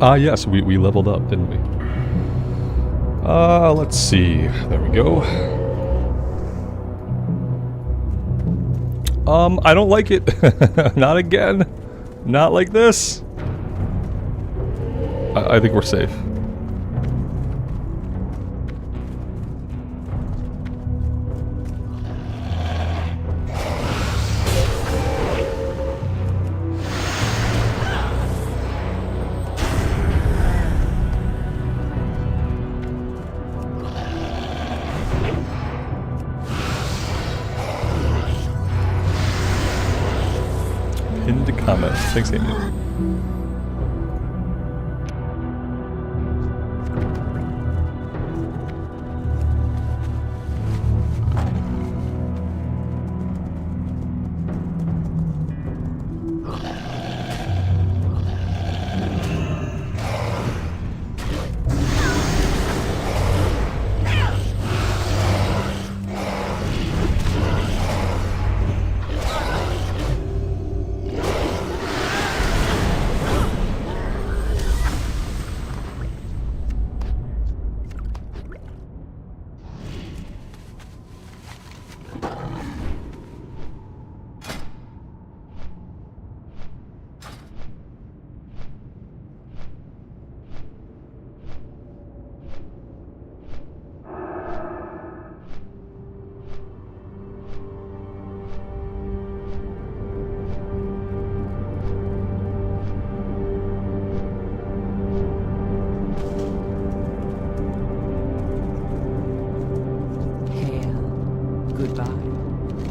Ah, yes, we leveled up, didn't we? Let's see. There we go. I don't like it. Not again. Not like this. I think we're safe. Pinned comment. Thanks, Amy.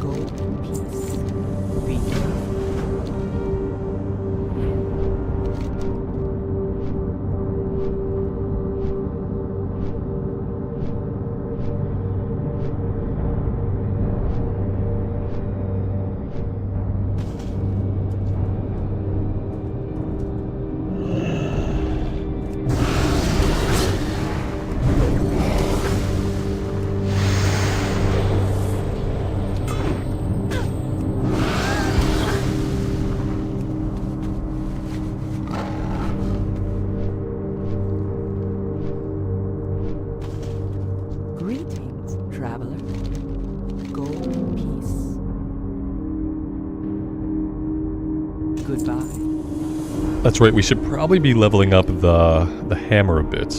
Gold piece. Reaver. Greetings, traveler. Gold piece. Goodbye. That's right, we should probably be leveling up the hammer a bit.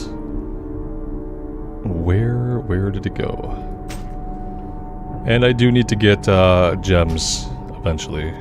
Where did it go? And I do need to get gems eventually.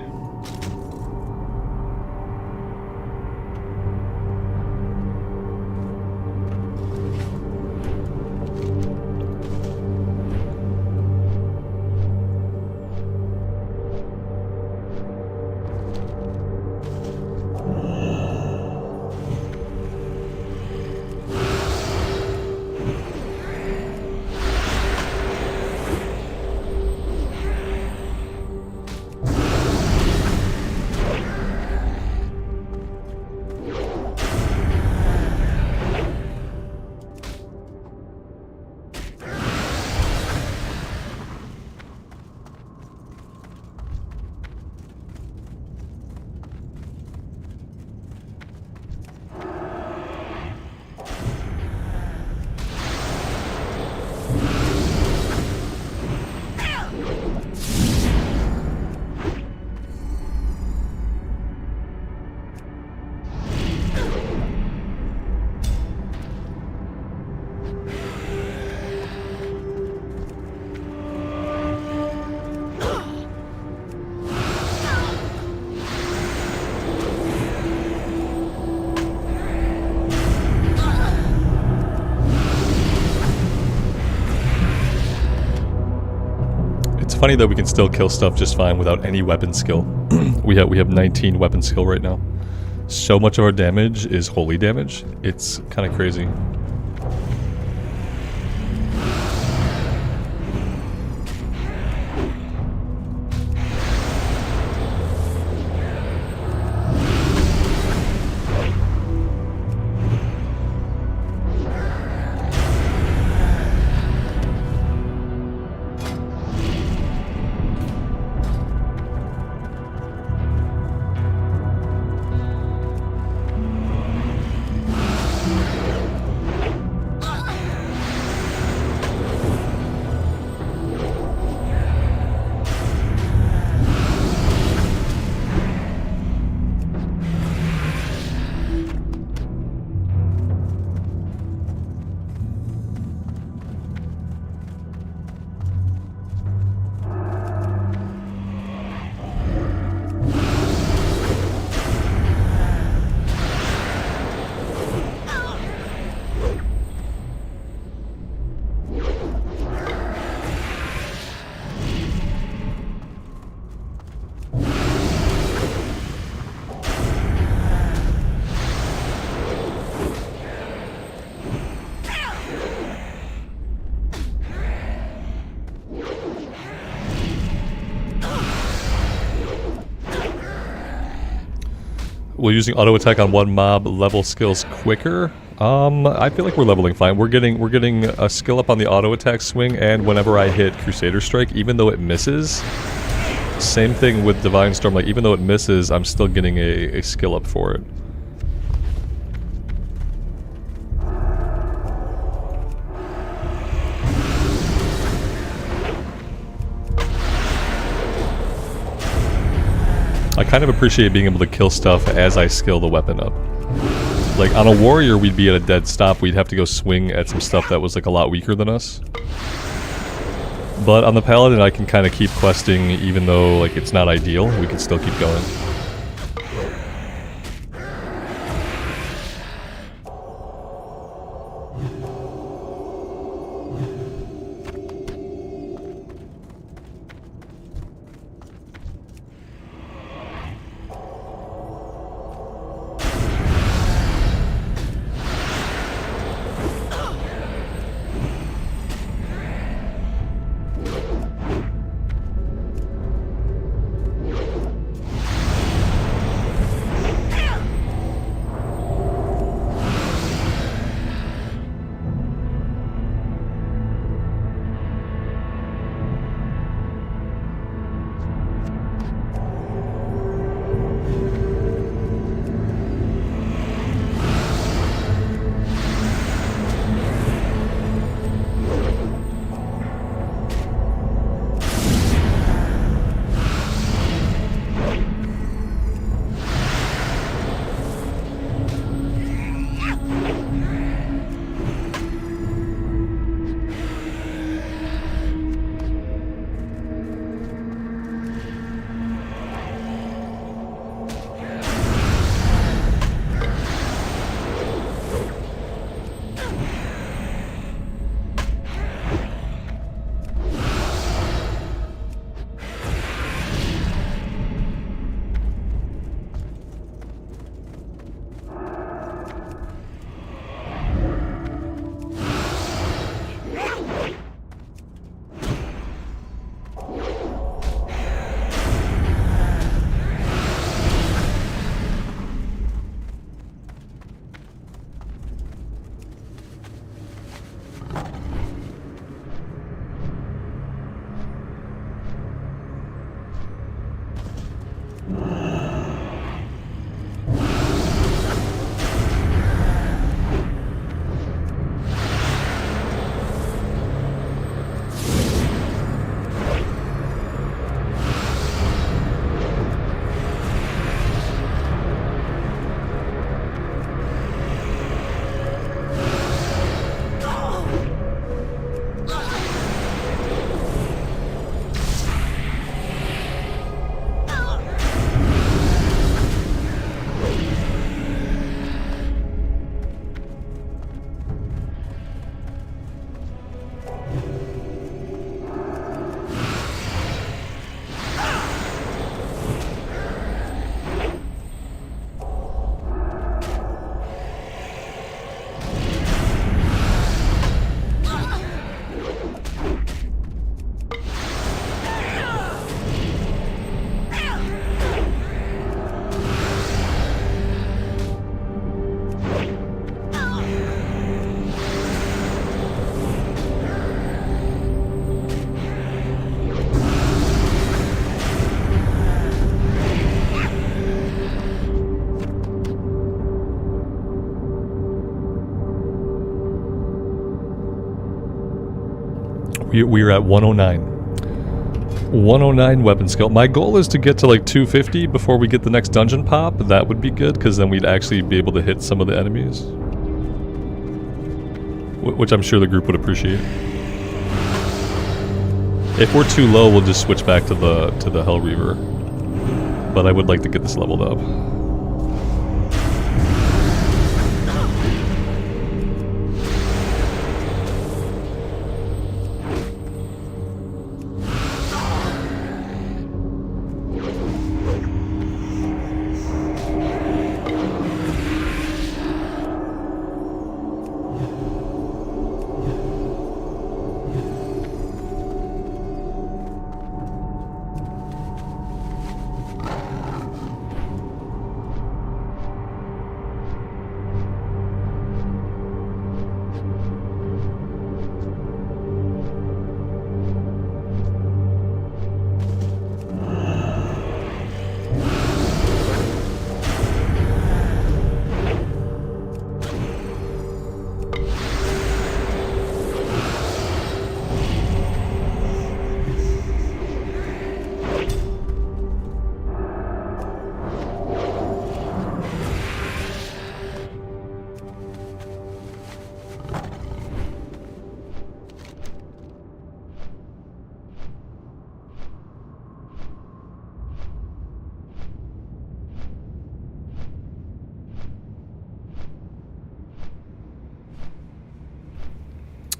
Funny that we can still kill stuff just fine without any weapon skill. we have 19 weapon skill right now. So much of our damage is holy damage. It's kind of crazy. Will using auto attack on one mob level skills quicker? I feel like we're leveling fine. We're getting a skill up on the auto attack swing, and whenever I hit Crusader Strike, even though it misses, same thing with Divine Storm. Like even though it misses, I'm still getting a skill up for it. I kind of appreciate being able to kill stuff as I skill the weapon up. Like on a warrior, we'd be at a dead stop. We'd have to go swing at some stuff that was like a lot weaker than us. But on the paladin, I can kind of keep questing even though like it's not ideal. We can still keep going. We're at 109. 109 weapon skill. My goal is to get to like 250 before we get the next dungeon pop. That would be good, because then we'd actually be able to hit some of the enemies. Which I'm sure the group would appreciate. If we're too low, we'll just switch back to the Hell Reaver. But I would like to get this leveled up.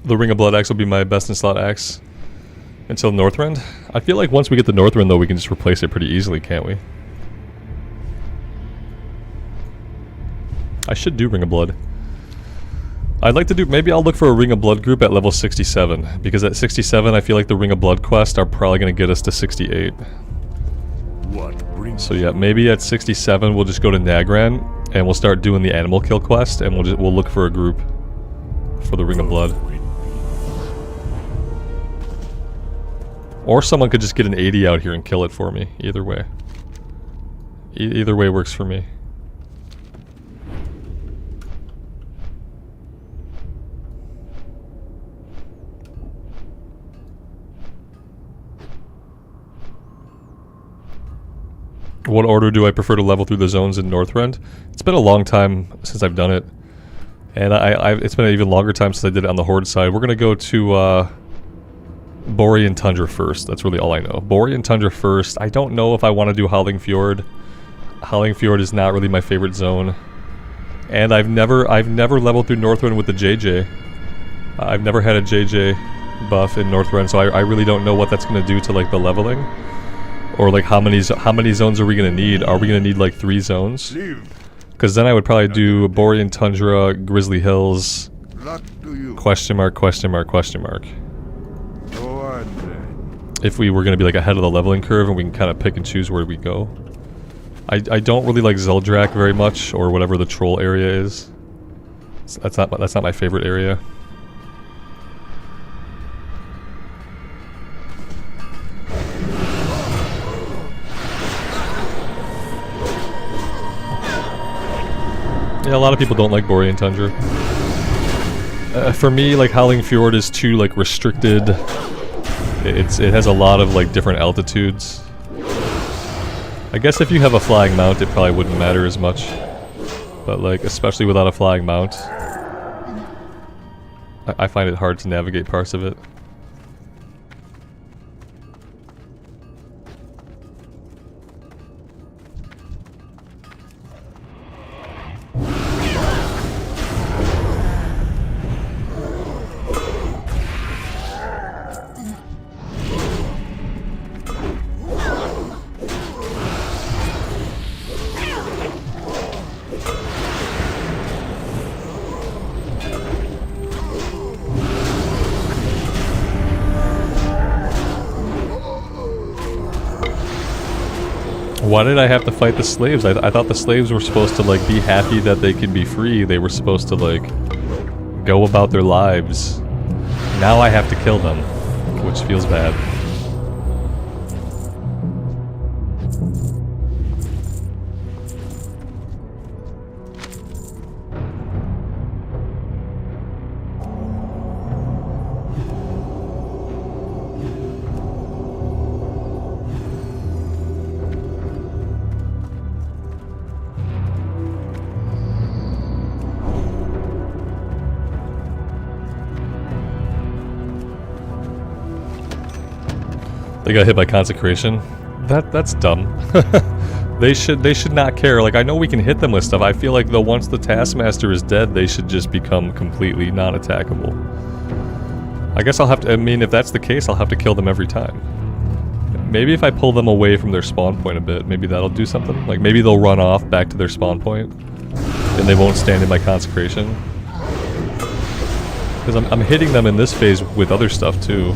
The Ring of Blood axe will be my best in slot axe until Northrend. I feel like once we get the Northrend though, we can just replace it pretty easily, can't we? I should do Ring of Blood. I'd like to do, maybe I'll look for a Ring of Blood group at level 67, because at 67 I feel like the Ring of Blood quests are probably going to get us to 68. What brings So yeah, maybe at 67 we'll just go to Nagrand and we'll start doing the animal kill quest, and we'll look for a group for the Ring of Blood. Or someone could just get an 80 out here and kill it for me. Either way. Either way works for me. What order do I prefer to level through the zones in Northrend? It's been a long time since I've done it. And it's been an even longer time since I did it on the Horde side. We're going to go to Borean Tundra first. That's really all I know. Borean Tundra first. I don't know if I want to do Howling Fjord. Howling Fjord is not really my favorite zone. And I've never leveled through Northrend with the JJ. I've never had a JJ buff in Northrend, so I really don't know what that's going to do to like the leveling. Or like how many zones are we going to need? Are we going to need like 3 zones? Because then I would probably do Borean Tundra, Grizzly Hills, question mark, question mark, question mark. If we were going to be like ahead of the leveling curve and we can kind of pick and choose where we go. I don't really like Zeldrak very much, or whatever the troll area is. That's not my favorite area. Yeah, a lot of people don't like Borean Tundra. For me, like Howling Fjord is too like restricted. It has a lot of like different altitudes. I guess if you have a flying mount, it probably wouldn't matter as much. But like, especially without a flying mount, I find it hard to navigate parts of it. Why did I have to fight the slaves? I thought the slaves were supposed to like be happy that they could be free. They were supposed to like go about their lives. Now I have to kill them, which feels bad. They got hit by consecration. That's dumb. They should not care. Like, I know we can hit them with stuff. I feel like though once the Taskmaster is dead, they should just become completely non-attackable. I guess I'll have to, I mean, if that's the case, I'll have to kill them every time. Maybe if I pull them away from their spawn point a bit, maybe that'll do something. Like maybe they'll run off back to their spawn point and they won't stand in my consecration. Because I'm hitting them in this phase with other stuff too.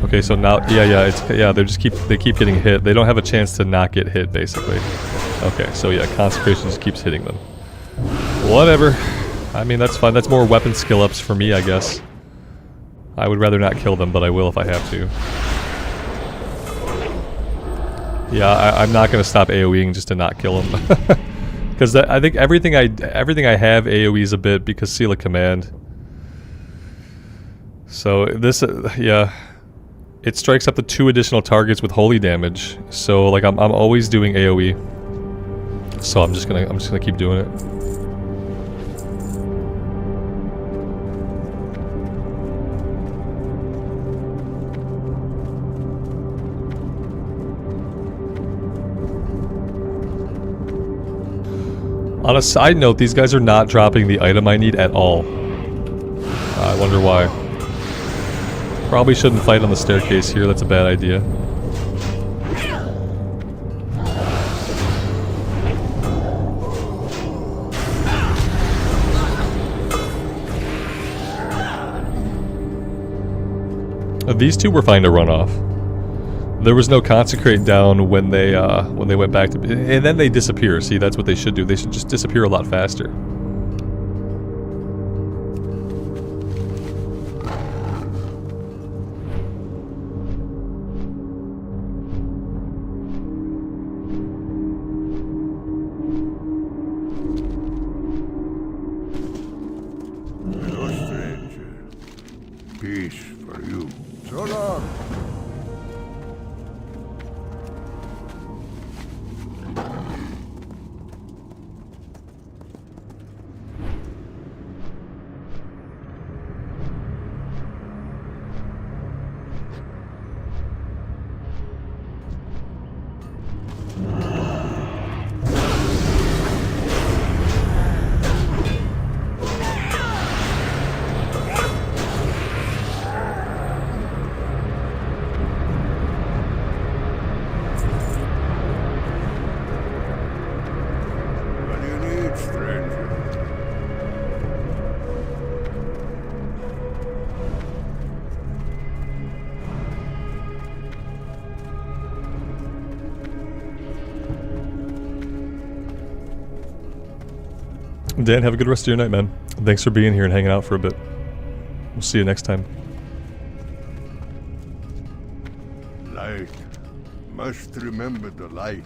Okay, so now, they keep getting hit. They don't have a chance to not get hit, basically. Okay, so yeah, consecration just keeps hitting them. Whatever. I mean, that's fine. That's more weapon skill ups for me, I guess. I would rather not kill them, but I will if I have to. Yeah, I'm not gonna stop AoEing just to not kill them. Because I think everything I have AoEs a bit because Seal of Command. So this, yeah. It strikes up to 2 additional targets with holy damage, so like I'm always doing AoE. So I'm just gonna keep doing it. On a side note, these guys are not dropping the item I need at all. I wonder why. Probably shouldn't fight on the staircase here, that's a bad idea. These two were fine to run off. There was no consecrate down when they went back to, and then they disappear. See, that's what they should do. They should just disappear a lot faster. Peace for you. So long. Dan, have a good rest of your night, man. Thanks for being here and hanging out for a bit. We'll see you next time. Light. Must remember the light.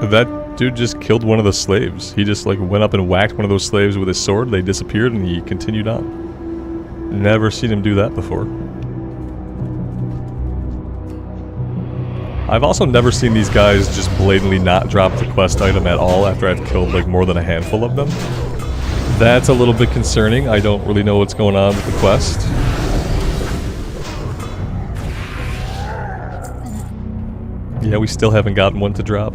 That dude just killed one of the slaves. He just like went up and whacked one of those slaves with his sword. They disappeared and he continued on. Never seen him do that before. I've also never seen these guys just blatantly not drop the quest item at all after I've killed like more than a handful of them. That's a little bit concerning. I don't really know what's going on with the quest. Yeah, we still haven't gotten one to drop.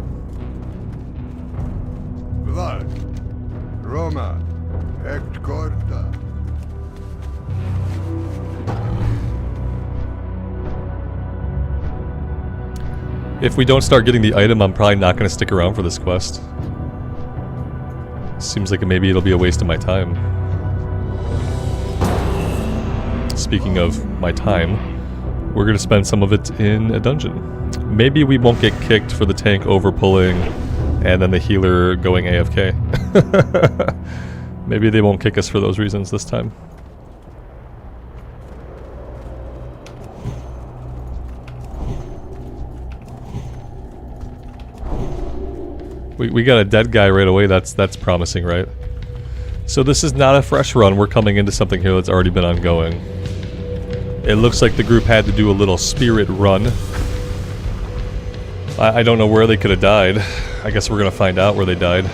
Blood. Roma. Ect corta. If we don't start getting the item, I'm probably not going to stick around for this quest. Seems like maybe it'll be a waste of my time. Speaking of my time, we're going to spend some of it in a dungeon. Maybe we won't get kicked for the tank overpulling and then the healer going AFK. Maybe they won't kick us for those reasons this time. We got a dead guy right away. That's promising, right? So this is not a fresh run. We're coming into something here that's already been ongoing. It looks like the group had to do a little spirit run. I don't know where they could have died. I guess we're gonna find out where they died.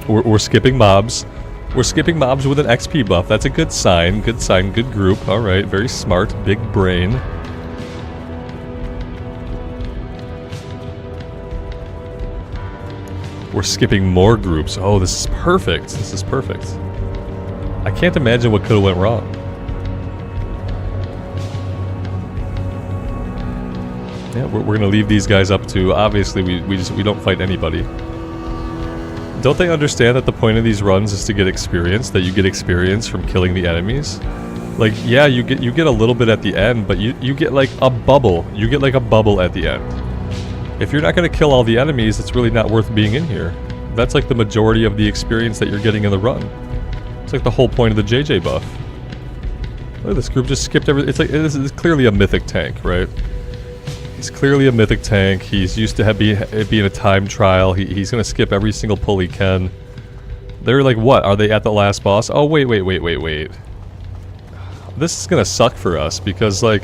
We're skipping mobs. We're skipping mobs with an XP buff. That's a good sign. Good sign. Good group. Alright. Very smart. Big brain. We're skipping more groups. Oh, this is perfect. This is perfect. I can't imagine what could have went wrong. Yeah, we're gonna leave these guys up to... Obviously, we don't fight anybody. Don't they understand that the point of these runs is to get experience? That you get experience from killing the enemies? Like, yeah, you get a little bit at the end, but you get like a bubble. You get like a bubble at the end. If you're not going to kill all the enemies, it's really not worth being in here. That's like the majority of the experience that you're getting in the run. It's like the whole point of the JJ buff. Look at this group just skipped everything. It's like, this is clearly a mythic tank, right? He's clearly a mythic tank. He's used to it being a time trial. He's going to skip every single pull he can. They're like, what? Are they at the last boss? Oh, wait. This is going to suck for us because, like,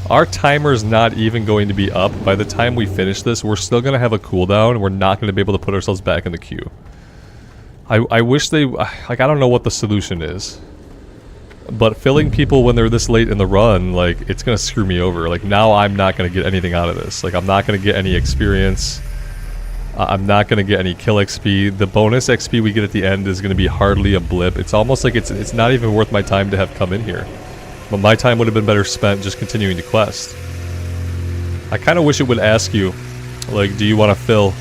our timer's not even going to be up. By the time we finish this, we're still going to have a cooldown and we're not going to be able to put ourselves back in the queue. I wish they... Like, I don't know what the solution is. But filling people when they're this late in the run, like, it's gonna screw me over. Like, now I'm not gonna get anything out of this. Like, I'm not gonna get any experience. I'm not gonna get any kill XP. The bonus XP we get at the end is gonna be hardly a blip. It's almost like it's not even worth my time to have come in here. But my time would have been better spent just continuing to quest. I kind of wish it would ask you, like, do you want to fill?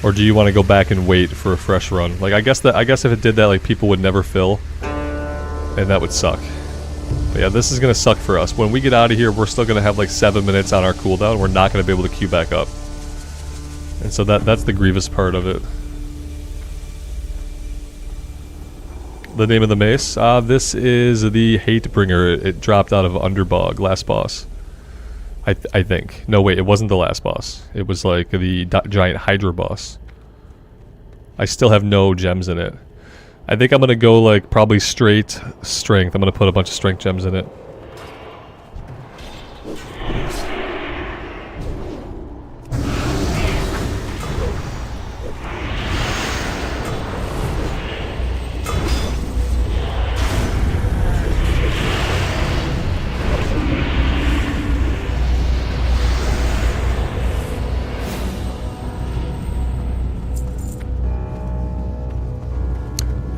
Or do you want to go back and wait for a fresh run? Like, I guess if it did that, like, people would never fill. And that would suck. But yeah, this is going to suck for us. When we get out of here, we're still going to have like 7 minutes on our cooldown. We're not going to be able to queue back up. And so that's the grievous part of it. The name of the mace? This is the Hatebringer. It dropped out of Underbog, last boss. I think. No, wait, it wasn't the last boss. It was like the giant Hydra boss. I still have no gems in it. I think I'm gonna go like probably straight strength. I'm gonna put a bunch of strength gems in it.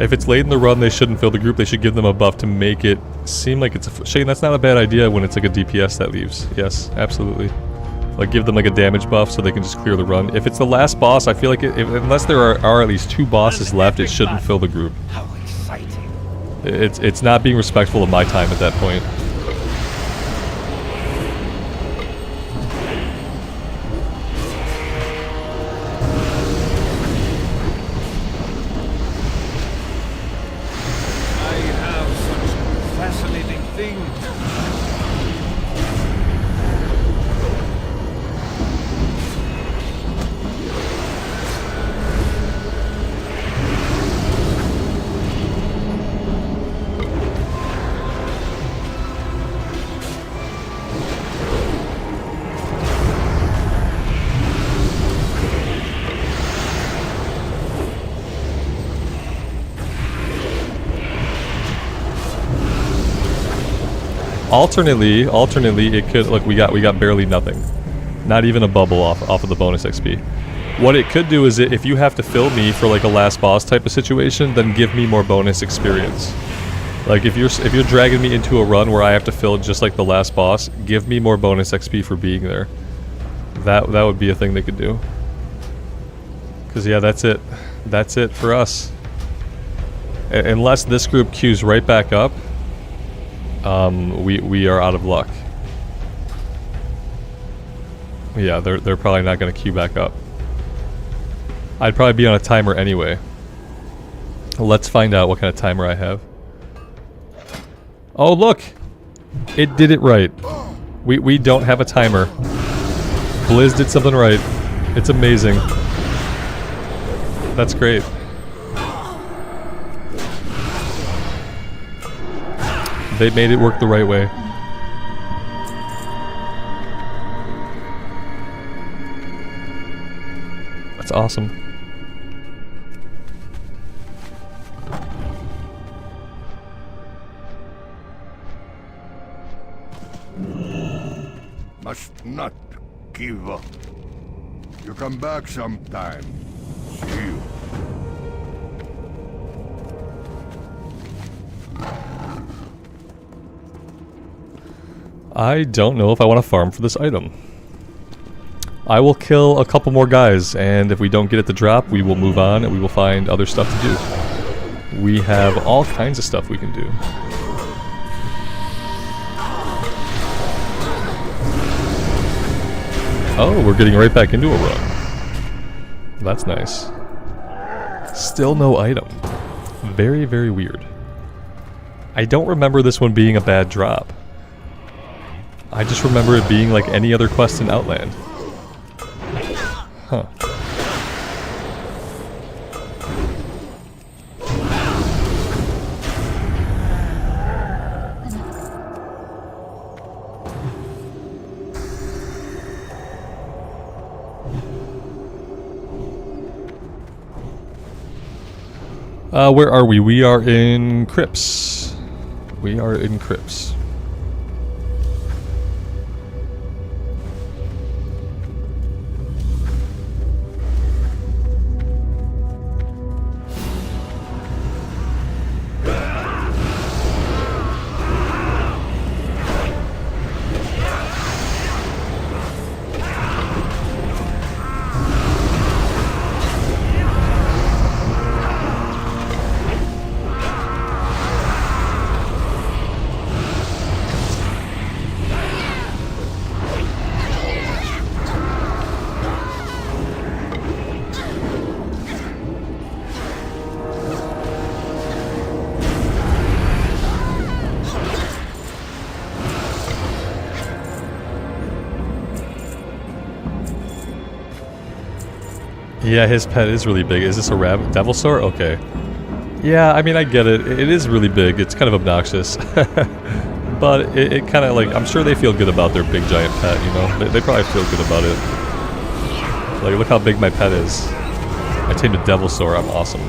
If it's late in the run, they shouldn't fill the group. They should give them a buff to make it seem like it's a... Shane, that's not a bad idea when it's like a DPS that leaves. Yes, absolutely. Like, give them like a damage buff so they can just clear the run. If it's the last boss, I feel like unless there are at least 2 bosses left, it shouldn't fill the group. How exciting. It's not being respectful of my time at that point. Alternately, it could, look, we got barely nothing. Not even a bubble off of the bonus XP. What it could do is if you have to fill me for like a last boss type of situation, then give me more bonus experience. Like if you're dragging me into a run where I have to fill just like the last boss, give me more bonus XP for being there. That would be a thing they could do. Cause yeah, that's it. That's it for us. Unless this group queues right back up, we are out of luck. Yeah, they're probably not gonna queue back up. I'd probably be on a timer anyway. Let's find out what kind of timer I have. Oh look! It did it right. We don't have a timer. Blizz did something right. It's amazing. That's great. They made it work the right way. That's awesome. Must not give up. You come back sometime. See you. I don't know if I want to farm for this item. I will kill a couple more guys, and if we don't get it to drop, we will move on and we will find other stuff to do. We have all kinds of stuff we can do. Oh, we're getting right back into a run. That's nice. Still no item. Very, very weird. I don't remember this one being a bad drop. I just remember it being like any other quest in Outland. Huh. Where are we? We are in Crypts. We are in Crypts. Yeah, his pet is really big. Is this a rabbit? Devil Sword? Okay. Yeah, I mean, I get it. It is really big. It's kind of obnoxious. But it kind of like, I'm sure they feel good about their big giant pet, you know? They probably feel good about it. Like, look how big my pet is. I tamed a Devil Sword. I'm awesome.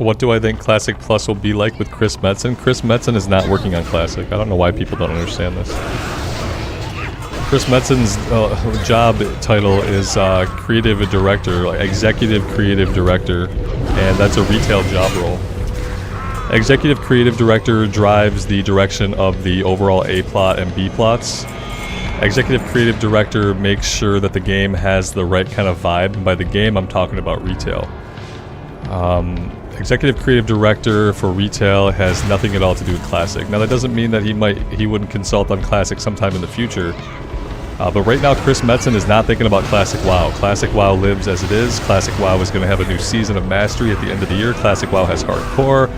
what do I think Classic Plus will be like with Chris Metzen? Chris Metzen is not working on Classic. I don't know why people don't understand this. Chris Metzen's job title is creative director, like executive creative director, and that's a retail job role. Executive creative director drives the direction of the overall A plot and B plots. Executive creative director makes sure that the game has the right kind of vibe. By the game, I'm talking about retail. Executive creative director for retail has nothing at all to do with Classic. Now that doesn't mean that he wouldn't consult on Classic sometime in the future. But right now, Chris Metzen is not thinking about Classic WoW. Classic WoW lives as it is. Classic WoW is going to have a new season of Mastery at the end of the year. Classic WoW has Hardcore.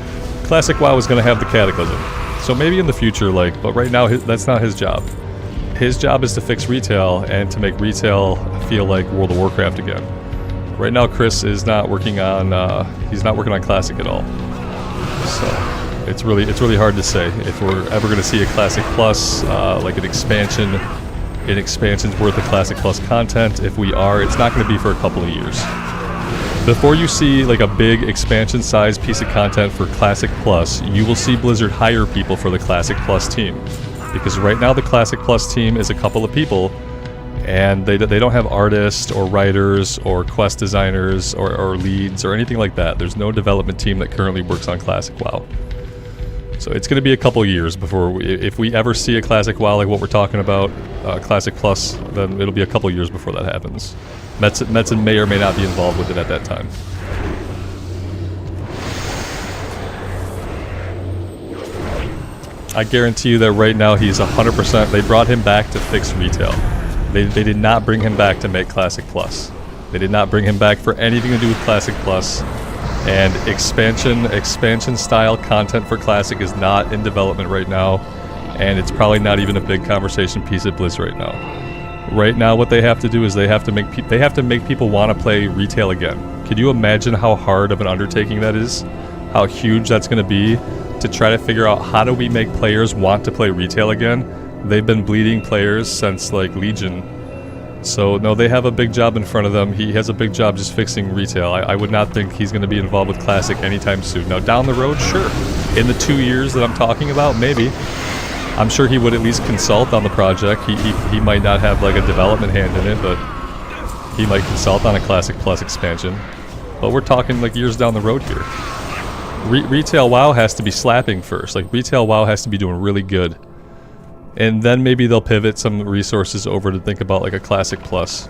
Classic WoW is going to have the Cataclysm. So maybe in the future, but right now, that's not his job. His job is to fix retail and to make retail feel like World of Warcraft again. Right now, Chris is not working on he's not working on Classic at all. So it's really hard to say if we're ever going to see a Classic Plus, like an expansion's worth of Classic Plus content. If we are, it's not going to be for a couple of years. Before you see like a big expansion-sized piece of content for Classic Plus, you will see Blizzard hire people for the Classic Plus team. Because right now the Classic Plus team is a couple of people, and they don't have artists or writers or quest designers or leads or anything like that. There's no development team that currently works on Classic WoW. So it's going to be a couple years before, if we ever see a Classic WoW like what we're talking about, Classic Plus, then it'll be a couple years before that happens. Metzen may or may not be involved with it at that time. I guarantee you that right now he's 100%. They brought him back to fix retail. They did not bring him back to make Classic Plus. They did not bring him back for anything to do with Classic Plus. And expansion style content for Classic is not in development right now, and it's probably not even a big conversation piece at Blizz right now. Right now, what they have to do is they have to make people want to play retail again. Could you imagine how hard of an undertaking that is? How huge that's going to be to try to figure out how do we make players want to play retail again? They've been bleeding players since like Legion. So no, they have a big job in front of them. He has a big job just fixing retail. I would not think he's going to be involved with Classic anytime soon. Now down the road, sure. In the 2 years that I'm talking about, maybe. I'm sure he would at least consult on the project. He might not have like a development hand in it, but he might consult on a Classic Plus expansion. But we're talking like years down the road here. Retail WoW has to be slapping first. Like retail WoW has to be doing really good. And then maybe they'll pivot some resources over to think about like a Classic Plus.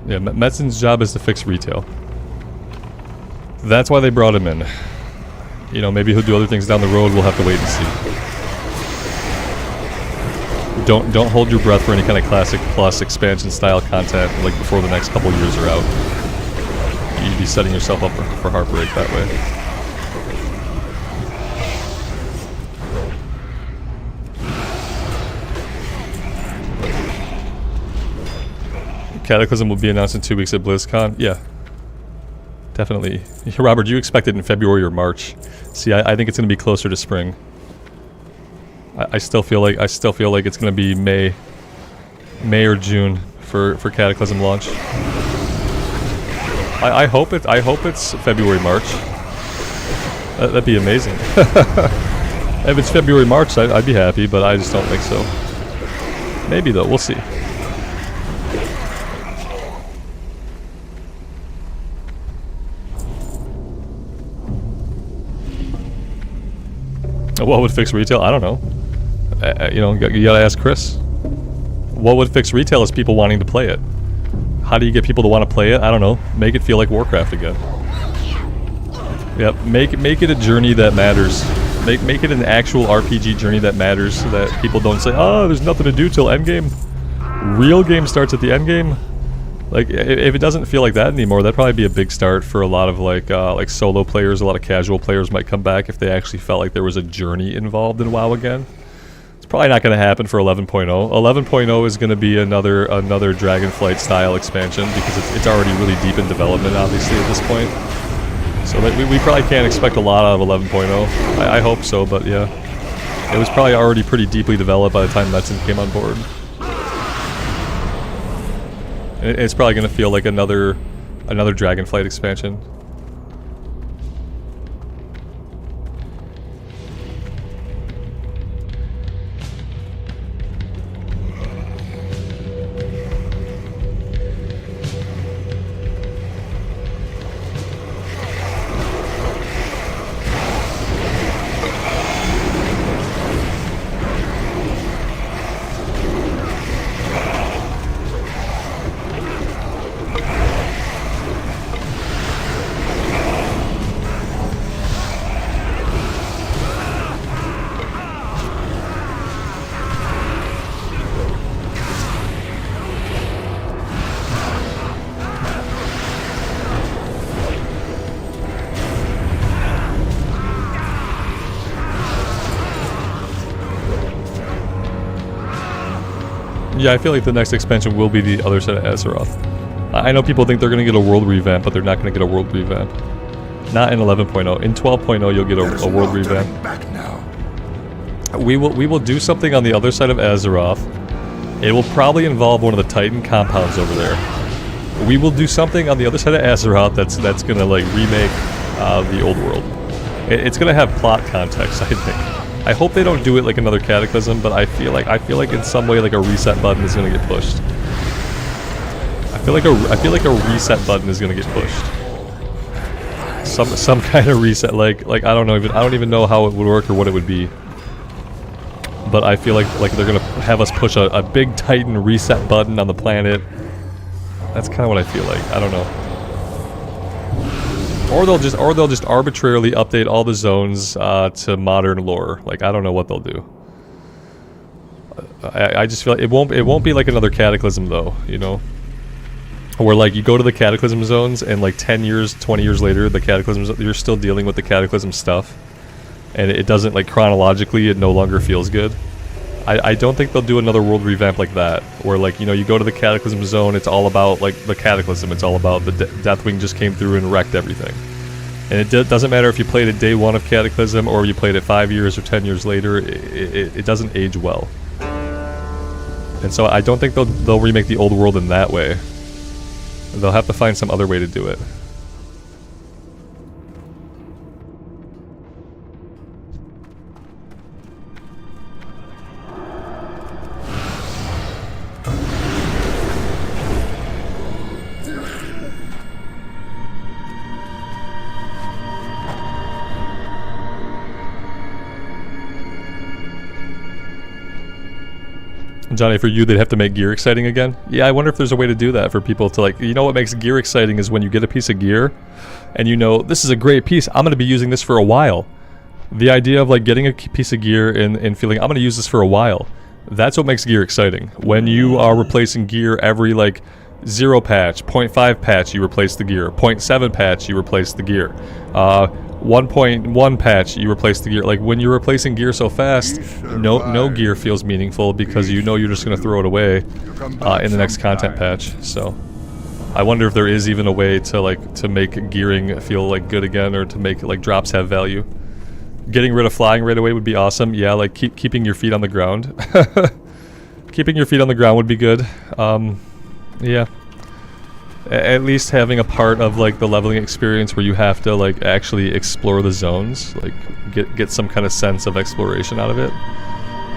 Yeah, Metzen's job is to fix retail. That's why they brought him in. You know, maybe he'll do other things down the road. We'll have to wait and see. Don't hold your breath for any kind of Classic Plus expansion style content like before the next couple years are out. You'd be setting yourself up for heartbreak that way. Cataclysm will be announced in 2 weeks at BlizzCon. Yeah, definitely. Robert, do you expect it in February or March? See, I think it's going to be closer to spring. I still feel like it's going to be May or June for Cataclysm launch. I hope it's February, March. That'd be amazing. If it's February, March, I'd be happy, but I just don't think so. Maybe though, we'll see. What would fix retail? I don't know. You know, you gotta ask Chris. What would fix retail is people wanting to play it. How do you get people to want to play it? I don't know. Make it feel like Warcraft again. Yep. Make it a journey that matters. Make it an actual RPG journey that matters, so that people don't say, "Oh, there's nothing to do till endgame." Real game starts at the endgame. Like, if it doesn't feel like that anymore, that'd probably be a big start for a lot of like solo players. A lot of casual players might come back if they actually felt like there was a journey involved in WoW again. It's probably not going to happen for 11.0. 11.0 is going to be another Dragonflight style expansion because it's already really deep in development, obviously, at this point. So we probably can't expect a lot out of 11.0. I hope so, but yeah. It was probably already pretty deeply developed by the time Metzen came on board. And it's probably going to feel like another Dragonflight expansion. Yeah, I feel like the next expansion will be the other side of Azeroth. I know people think they're going to get a world revamp, but they're not going to get a world revamp. Not in 11.0. In 12.0, you'll get a world revamp. Back now. We will do something on the other side of Azeroth. It will probably involve one of the Titan compounds over there. We will do something on the other side of Azeroth that's going to like remake the old world. It's going to have plot context, I think. I hope they don't do it like another Cataclysm, but I feel like in some way like a reset button is gonna get pushed. I feel like a reset button is gonna get pushed. Some kind of reset, like I don't even know how it would work or what it would be. But I feel like they're gonna have us push a big Titan reset button on the planet. That's kind of what I feel like. I don't know. Or they'll just arbitrarily update all the zones to modern lore. Like, I don't know what they'll do. I just feel like it won't be like another Cataclysm though, you know? Where like you go to the Cataclysm zones and like 10 years, 20 years later, the Cataclysm you're still dealing with the Cataclysm stuff. And it doesn't, like, chronologically, it no longer feels good. I don't think they'll do another world revamp like that, where, like, you know, you go to the Cataclysm zone, it's all about, like, the Cataclysm, it's all about the Deathwing just came through and wrecked everything. And it doesn't matter if you played it day one of Cataclysm or you played it 5 years or 10 years later, it doesn't age well. And so I don't think they'll remake the old world in that way. They'll have to find some other way to do it. Johnny, for you, they'd have to make gear exciting again? Yeah, I wonder if there's a way to do that for people to, like, you know what makes gear exciting is when you get a piece of gear and you know, this is a great piece, I'm going to be using this for a while. The idea of, like, getting a piece of gear and feeling, I'm going to use this for a while, that's what makes gear exciting. When you are replacing gear every, like, 0 patch, 0.5 patch, you replace the gear, 0.7 patch, you replace the gear, 1.1 patch, you replace the gear. Like, when you're replacing gear so fast, no gear feels meaningful because you know you're just going to throw it away in the next content patch. So I wonder if there is even a way to, like, to make gearing feel, like, good again, or to make, like, drops have value. Getting rid of flying right away would be awesome. Yeah, like, keeping your feet on the ground. Keeping your feet on the ground would be good. Yeah. At least having a part of, like, the leveling experience where you have to, like, actually explore the zones, like, get some kind of sense of exploration out of it.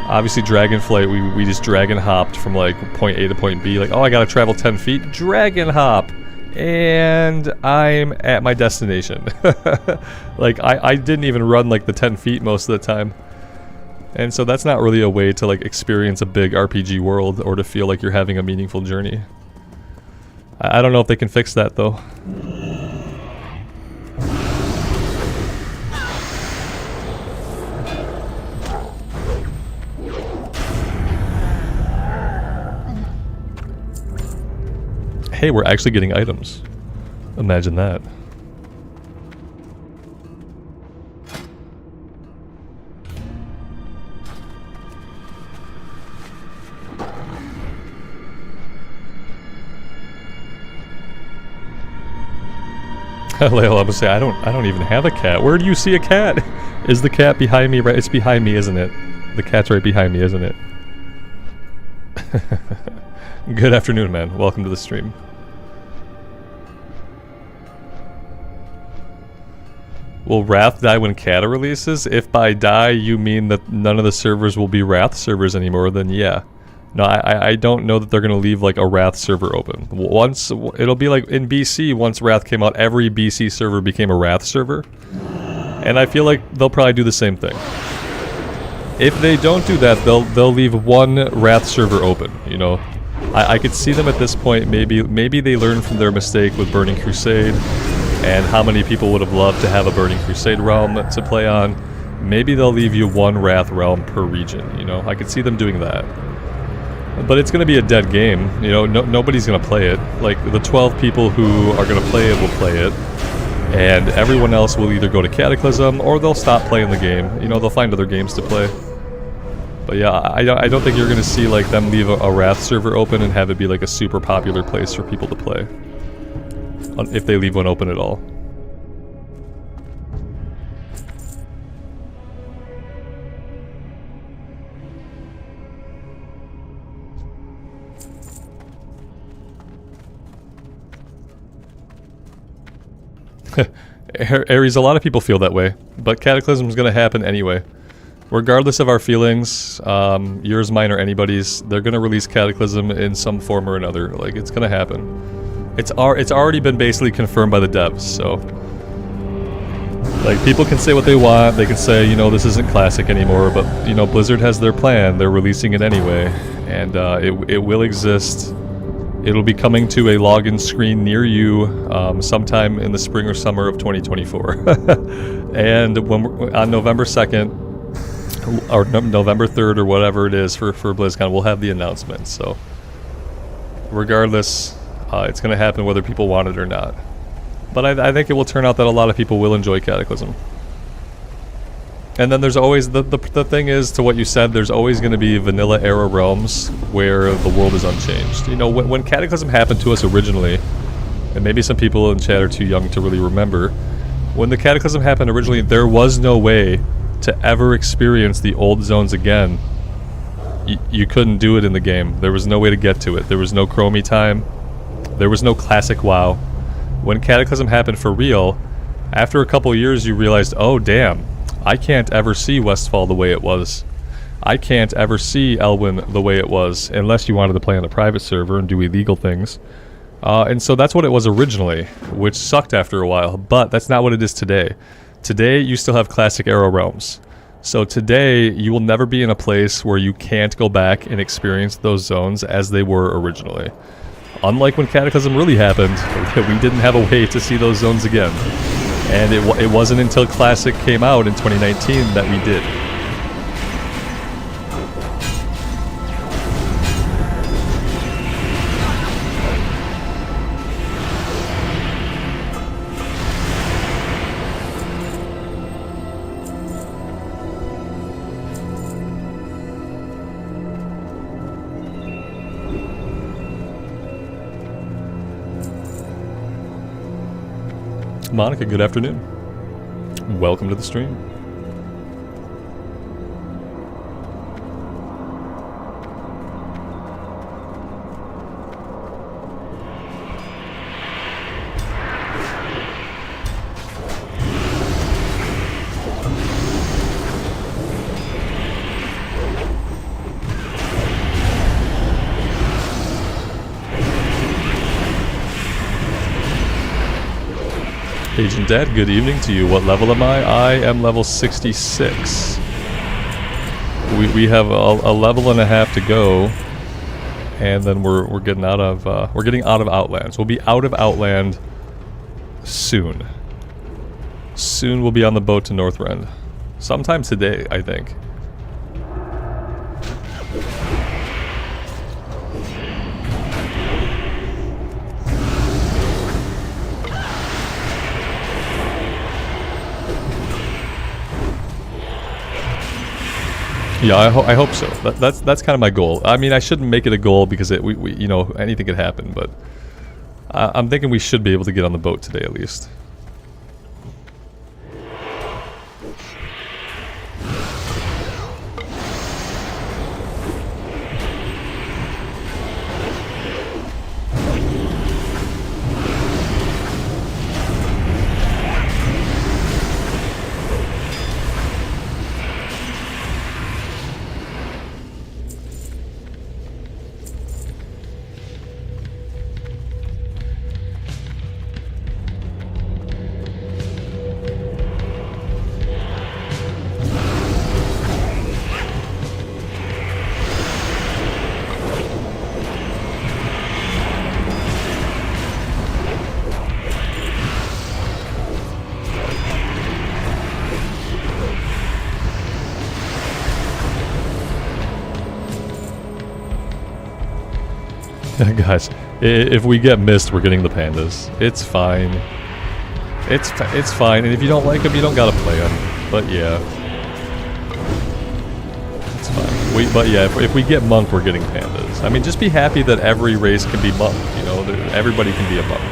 Obviously, Dragonflight, we just dragon hopped from, like, point A to point B, like, oh, I gotta travel 10 feet, dragon hop, and I'm at my destination. Like, I didn't even run, like, the 10 feet most of the time. And so that's not really a way to, like, experience a big RPG world or to feel like you're having a meaningful journey. I don't know if they can fix that, though. Hey, we're actually getting items. Imagine that. Lale, I'm gonna say I don't even have a cat. Where do you see a cat? Is the cat behind me? Right, it's behind me, isn't it? The cat's right behind me, isn't it? Good afternoon, man. Welcome to the stream. Will Wrath die when Cata releases? If by die you mean that none of the servers will be Wrath servers anymore, then yeah. No, I don't know that they're going to leave like a Wrath server open. Once, it'll be like in BC, once Wrath came out, every BC server became a Wrath server. And I feel like they'll probably do the same thing. If they don't do that, they'll leave one Wrath server open, you know. I could see them at this point, maybe they learned from their mistake with Burning Crusade, and how many people would have loved to have a Burning Crusade realm to play on. Maybe they'll leave you one Wrath realm per region, you know. I could see them doing that. But it's going to be a dead game, you know, nobody's going to play it. Like, the 12 people who are going to play it will play it, and everyone else will either go to Cataclysm, or they'll stop playing the game. You know, they'll find other games to play. But yeah, I don't think you're going to see, like, them leave a Wrath server open and have it be, like, a super popular place for people to play. If they leave one open at all. Ares, a lot of people feel that way, but Cataclysm is going to happen anyway. Regardless of our feelings, yours, mine, or anybody's, they're going to release Cataclysm in some form or another. Like, it's going to happen. It's already been basically confirmed by the devs, so... Like, people can say what they want, they can say, you know, this isn't Classic anymore, but, you know, Blizzard has their plan, they're releasing it anyway, and it will exist. It'll be coming to a login screen near you sometime in the spring or summer of 2024. And when on November 2nd, or November 3rd, or whatever it is for BlizzCon, we'll have the announcement. So, regardless, it's going to happen whether people want it or not. But I think it will turn out that a lot of people will enjoy Cataclysm. And then there's always, the thing is, to what you said, there's always going to be vanilla era realms where the world is unchanged. You know, when Cataclysm happened to us originally, and maybe some people in chat are too young to really remember, when the Cataclysm happened originally, there was no way to ever experience the old zones again. You couldn't do it in the game. There was no way to get to it. There was no chromie time. There was no classic WoW. When Cataclysm happened for real, after a couple years you realized, oh damn, I can't ever see Westfall the way it was. I can't ever see Elwyn the way it was, unless you wanted to play on a private server and do illegal things. And so that's what it was originally, which sucked after a while, but that's not what it is today. Today, you still have classic era realms. So today, you will never be in a place where you can't go back and experience those zones as they were originally. Unlike when Cataclysm really happened, we didn't have a way to see those zones again. And it wasn't until Classic came out in 2019 that we did. Monica, good afternoon. Welcome to the stream. Agent Dad, good evening to you. What level am I? I am level 66. We have a level and a half to go, and then we're getting out of Outlands. We'll be out of Outland soon. Soon we'll be on the boat to Northrend. Sometime today, I think. Yeah, I hope so. That's kind of my goal. I mean, I shouldn't make it a goal because we you know, anything could happen, but I'm thinking we should be able to get on the boat today at least. Guys, if we get missed, we're getting the pandas. It's fine. It's fine, and if you don't like them, you don't gotta play them. But yeah, it's fine. But yeah, if we get monk, we're getting pandas. I mean, just be happy that every race can be monk. You know, everybody can be a monk.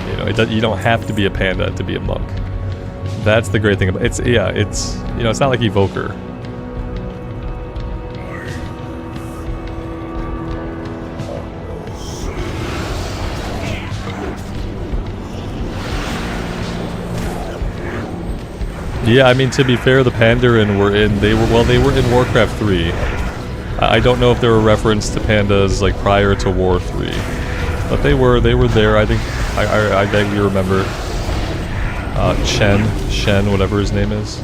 You know, you don't have to be a panda to be a monk. That's the great thing about it's. Yeah, it's, you know, it's not like Evoker. Yeah, I mean, to be fair, the Pandarin they were in Warcraft 3. I don't know if they were a reference to pandas like prior to War 3, but they were there. I think I vaguely remember Shen, whatever his name is.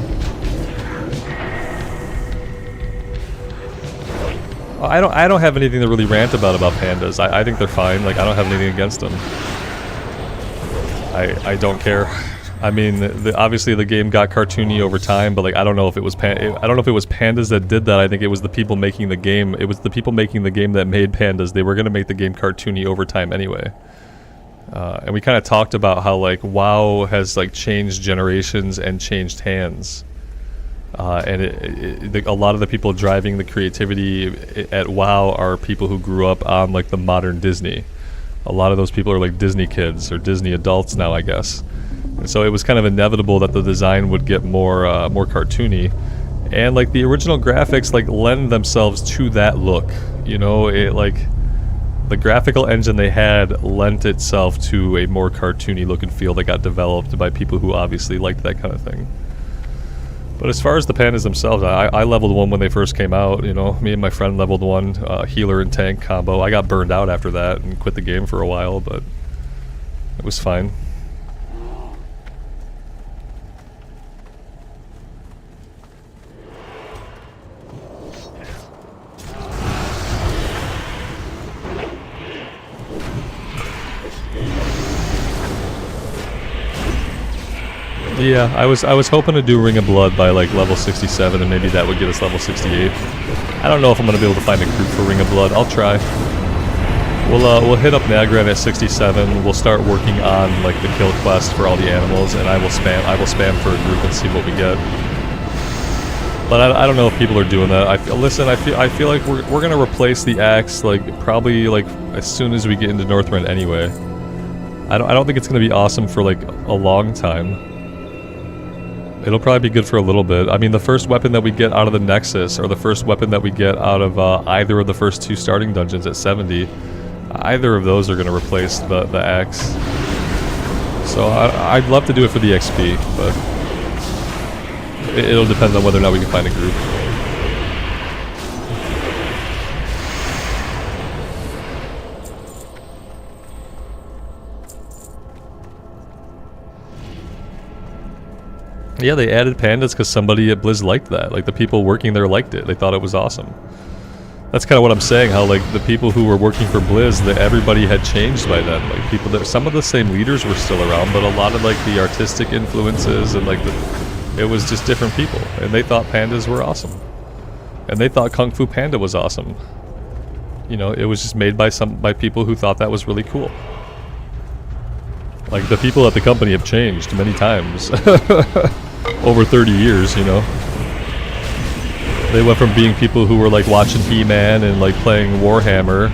I don't have anything to really rant about pandas. I think they're fine. Like, I don't have anything against them. I don't care. I mean, obviously the game got cartoony over time, but like, I don't know if it was pandas that did that. I think it was the people making the game. It was the people making the game that made pandas. They were gonna make the game cartoony over time anyway. And we kind of talked about how like WoW has like changed generations and changed hands. And a lot of the people driving the creativity at WoW are people who grew up on like the modern Disney. A lot of those people are like Disney kids or Disney adults now, I guess. And so it was kind of inevitable that the design would get more cartoony, and like the original graphics like lend themselves to that look. You know, it like the graphical engine they had lent itself to a more cartoony look and feel that got developed by people who obviously liked that kind of thing. But as far as the pandas themselves, I leveled one when they first came out. You know, me and my friend leveled one, healer and tank combo. I got burned out after that and quit the game for a while, but it was fine. Yeah, I was hoping to do Ring of Blood by like level 67, and maybe that would get us level 68. I don't know if I'm gonna be able to find a group for Ring of Blood. I'll try. We'll hit up Nagrand at 67. We'll start working on like the kill quest for all the animals, and I will spam for a group and see what we get. But I don't know if people are doing that. I feel like we're gonna replace the axe like probably like as soon as we get into Northrend anyway. I don't think it's gonna be awesome for like a long time. It'll probably be good for a little bit. I mean, the first weapon that we get out of the Nexus, or the first weapon that we get out of either of the first two starting dungeons at 70, either of those are going to replace the axe. So I'd love to do it for the XP, but it'll depend on whether or not we can find a group. Yeah, they added pandas because somebody at Blizz liked that. Like, the people working there liked it. They thought it was awesome. That's kind of what I'm saying, how, like, the people who were working for Blizz, everybody had changed by then. Like, some of the same leaders were still around, but a lot of, like, the artistic influences and, like, it was just different people. And they thought pandas were awesome. And they thought Kung Fu Panda was awesome. You know, it was just made by people who thought that was really cool. Like, the people at the company have changed many times. Over 30 years, you know. They went from being people who were like watching He-Man and like playing Warhammer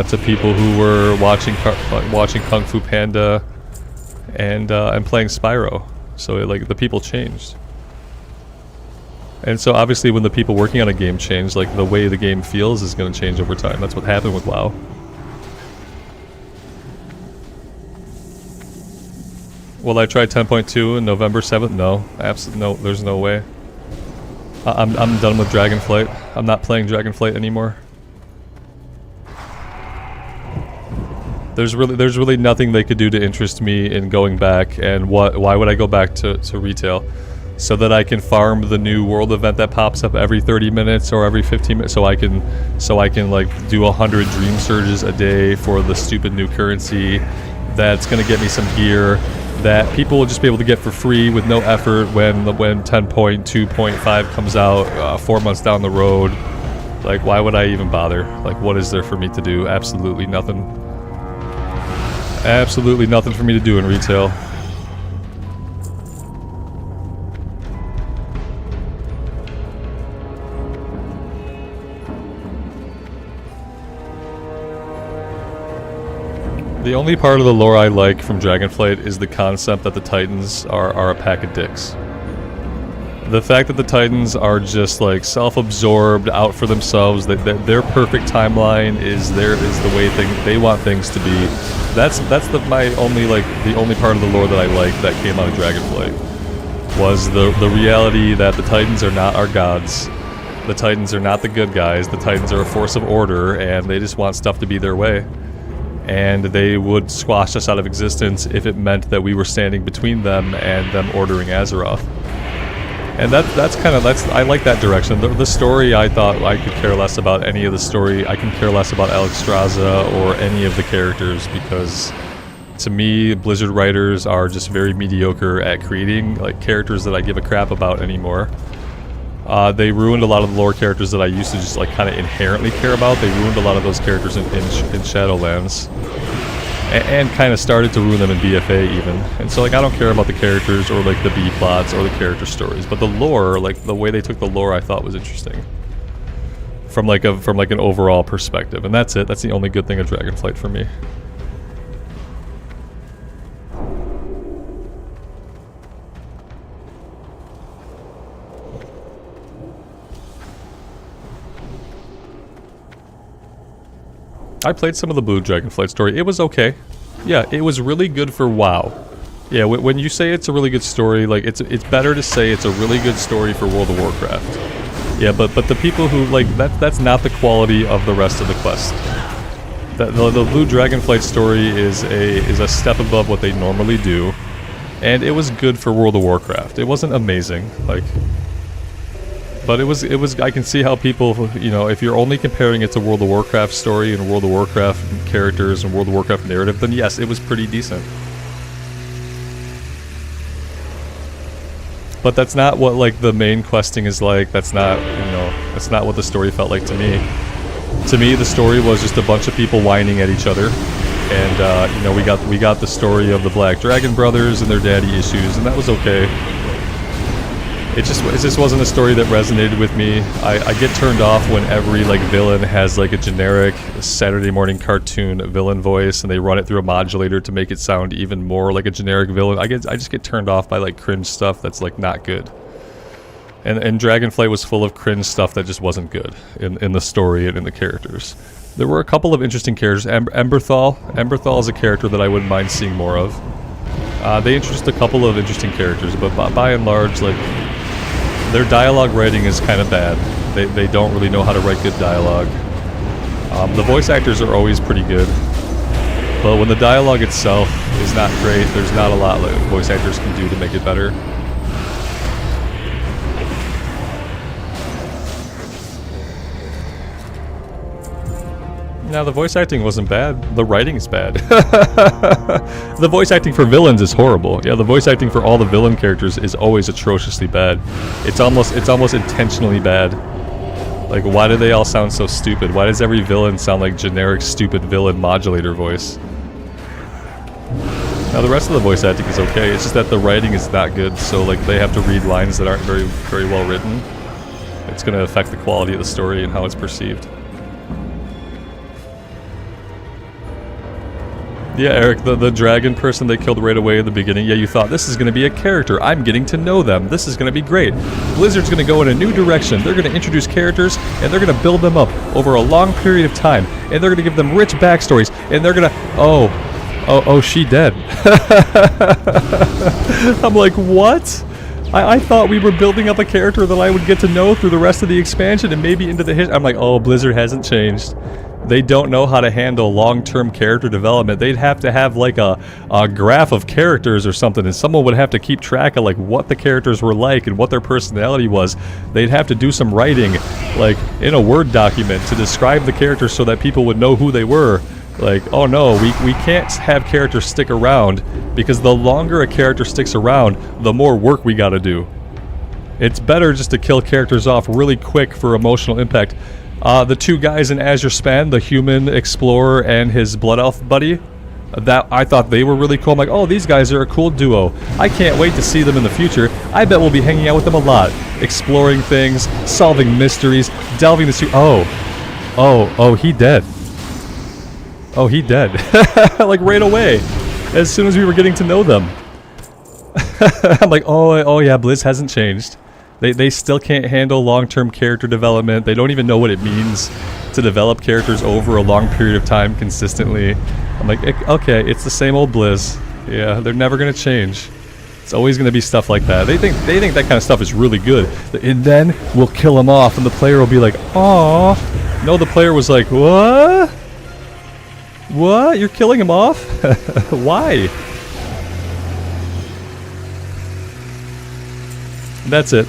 to people who were watching Kung Fu Panda and playing Spyro. So like the people changed. And so obviously when the people working on a game change, like the way the game feels is going to change over time. That's what happened with WoW. Will I try 10.2 in November 7th? No. Absolutely no. There's no way. I'm done with Dragonflight. I'm not playing Dragonflight anymore. There's really nothing they could do to interest me in going back. And why would I go back to retail? So that I can farm the new world event that pops up every 30 minutes or every 15 minutes, so I can like do 100 dream surges a day for the stupid new currency that's gonna get me some gear that people will just be able to get for free with no effort when 10.2.5 comes out 4 months down the road. Like, why would I even bother? Like, what is there for me to do? Absolutely nothing. Absolutely nothing for me to do in retail. The only part of the lore I like from Dragonflight is the concept that the Titans are a pack of dicks. The fact that the Titans are just like self-absorbed, out for themselves, that their perfect timeline is the way they want things to be. That's the only part of the lore that I like that came out of Dragonflight. Was the reality that the Titans are not our gods. The Titans are not the good guys. The Titans are a force of order, and they just want stuff to be their way. And they would squash us out of existence if it meant that we were standing between them and them ordering Azeroth. And I like that direction. The story, I thought I could care less about any of the story. I can care less about Alexstrasza or any of the characters, because to me, Blizzard writers are just very mediocre at creating like characters that I give a crap about anymore. They ruined a lot of the lore characters that I used to just like kind of inherently care about. They ruined a lot of those characters in Shadowlands. And kind of started to ruin them in BFA even. And so like I don't care about the characters or like the B plots or the character stories, but the lore, like the way they took the lore, I thought was interesting. From like an overall perspective. And that's it. That's the only good thing of Dragonflight for me. I played some of the Blue Dragonflight story. It was okay. Yeah, it was really good for WoW. Yeah, when you say it's a really good story, like it's better to say it's a really good story for World of Warcraft. Yeah, but the people who like that's not the quality of the rest of the quest. The Blue Dragonflight story is a step above what they normally do, and it was good for World of Warcraft. It wasn't amazing, like. But it was. I can see how people, you know, if you're only comparing it to World of Warcraft story and World of Warcraft characters and World of Warcraft narrative, then yes, it was pretty decent. But that's not what like the main questing is like. That's not, you know, that's not what the story felt like to me. To me, the story was just a bunch of people whining at each other, and you know, we got the story of the Black Dragon brothers and their daddy issues, and that was okay. It just wasn't a story that resonated with me. I get turned off when every like villain has like a generic Saturday morning cartoon villain voice and they run it through a modulator to make it sound even more like a generic villain. I just get turned off by like cringe stuff that's like not good. And Dragonflight was full of cringe stuff that just wasn't good in the story and in the characters. There were a couple of interesting characters. Emberthal is a character that I wouldn't mind seeing more of. They introduced a couple of interesting characters, but by and large, like, their dialogue writing is kind of bad. They don't really know how to write good dialogue. The voice actors are always pretty good, but when the dialogue itself is not great, there's not a lot that voice actors can do to make it better. Now, the voice acting wasn't bad. The writing is bad. The voice acting for villains is horrible. Yeah, the voice acting for all the villain characters is always atrociously bad. It's almost intentionally bad. Like, why do they all sound so stupid? Why does every villain sound like generic, stupid villain modulator voice? Now, the rest of the voice acting is okay. It's just that the writing is not good, so like they have to read lines that aren't very, very well written. It's going to affect the quality of the story and how it's perceived. Yeah, Eric, the dragon person they killed right away at the beginning, yeah, you thought, this is going to be a character. I'm getting to know them. This is going to be great. Blizzard's going to go in a new direction. They're going to introduce characters, and they're going to build them up over a long period of time. And they're going to give them rich backstories. And they're going to... Oh, she dead. I'm like, what? I thought we were building up a character that I would get to know through the rest of the expansion and maybe into the history. I'm like, oh, Blizzard hasn't changed. They don't know how to handle long-term character development. They'd have to have like a graph of characters or something, and someone would have to keep track of like what the characters were like and what their personality was. They'd have to do some writing, like in a Word document, to describe the characters so that people would know who they were. Like, oh no, we can't have characters stick around, because the longer a character sticks around, the more work we gotta do. It's better just to kill characters off really quick for emotional impact. The two guys in Azure Span, the human explorer and his blood elf buddy, that I thought they were really cool. I'm like, oh, these guys are a cool duo. I can't wait to see them in the future. I bet we'll be hanging out with them a lot, exploring things, solving mysteries, delving into. Oh, he dead. Oh, he dead. Like right away, as soon as we were getting to know them. I'm like, oh yeah, Blizz hasn't changed. They still can't handle long-term character development. They don't even know what it means to develop characters over a long period of time consistently. I'm like, okay, it's the same old Blizz. Yeah, they're never gonna change. It's always gonna be stuff like that. They think that kind of stuff is really good. And then we'll kill them off, and the player will be like, "Aw." No, the player was like, "What? What? You're killing him off? Why?" That's it.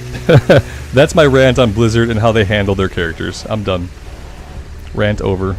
That's my rant on Blizzard and how they handle their characters. I'm done. Rant over.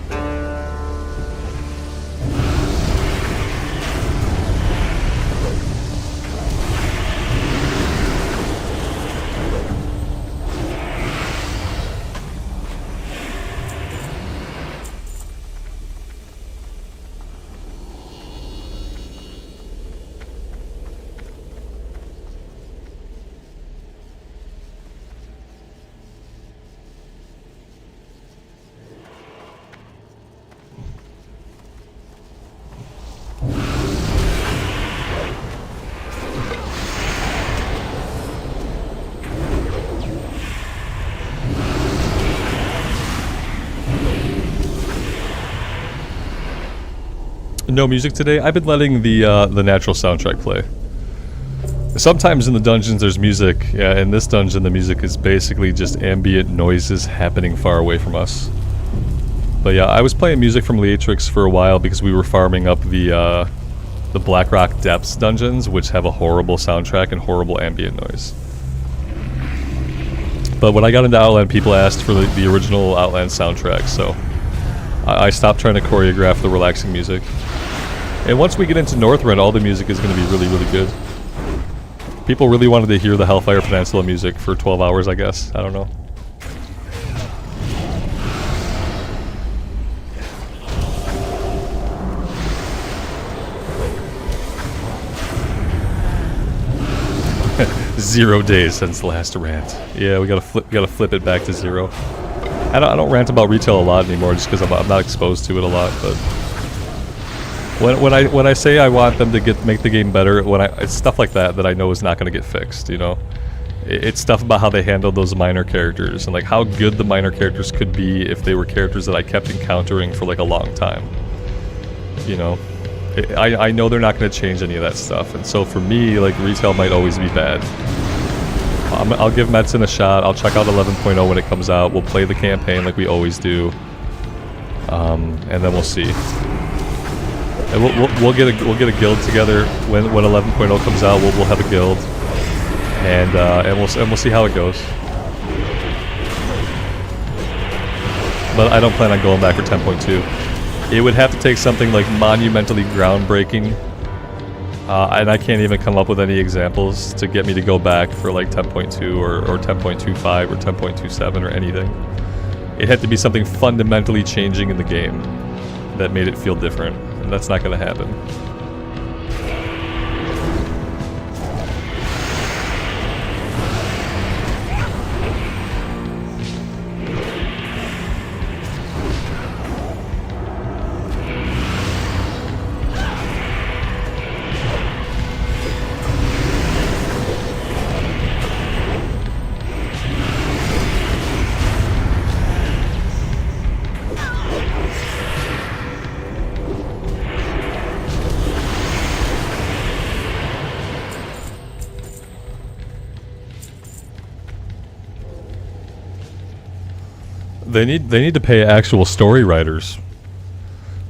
No music today. I've been letting the natural soundtrack play. Sometimes in the dungeons there's music. Yeah, in this dungeon the music is basically just ambient noises happening far away from us. But yeah, I was playing music from Leatrix for a while because we were farming up the Blackrock Depths dungeons, which have a horrible soundtrack and horrible ambient noise. But when I got into Outland, people asked for the original Outland soundtrack, so I stopped trying to choreograph the relaxing music. And once we get into Northrend, all the music is going to be really, really good. People really wanted to hear the Hellfire Peninsula music for 12 hours, I guess. I don't know. Zero days since the last rant. Yeah, we gotta flip it back to 0. I don't rant about retail a lot anymore, just because I'm not exposed to it a lot. But when I say I want them to make the game better, it's stuff like that I know is not going to get fixed. You know, it's stuff about how they handle those minor characters and like how good the minor characters could be if they were characters that I kept encountering for like a long time. You know, I know they're not going to change any of that stuff, and so for me, like retail might always be bad. I'll give Metzen a shot. I'll check out 11.0 when it comes out. We'll play the campaign like we always do, and then we'll see. And we'll get a guild together when 11.0 comes out. We'll have a guild, and we'll see how it goes. But I don't plan on going back for 10.2. It would have to take something like monumentally groundbreaking. And I can't even come up with any examples to get me to go back for like 10.2 or 10.25 or 10.27 or anything. It had to be something fundamentally changing in the game that made it feel different, and that's not going to happen. They need to pay actual story writers.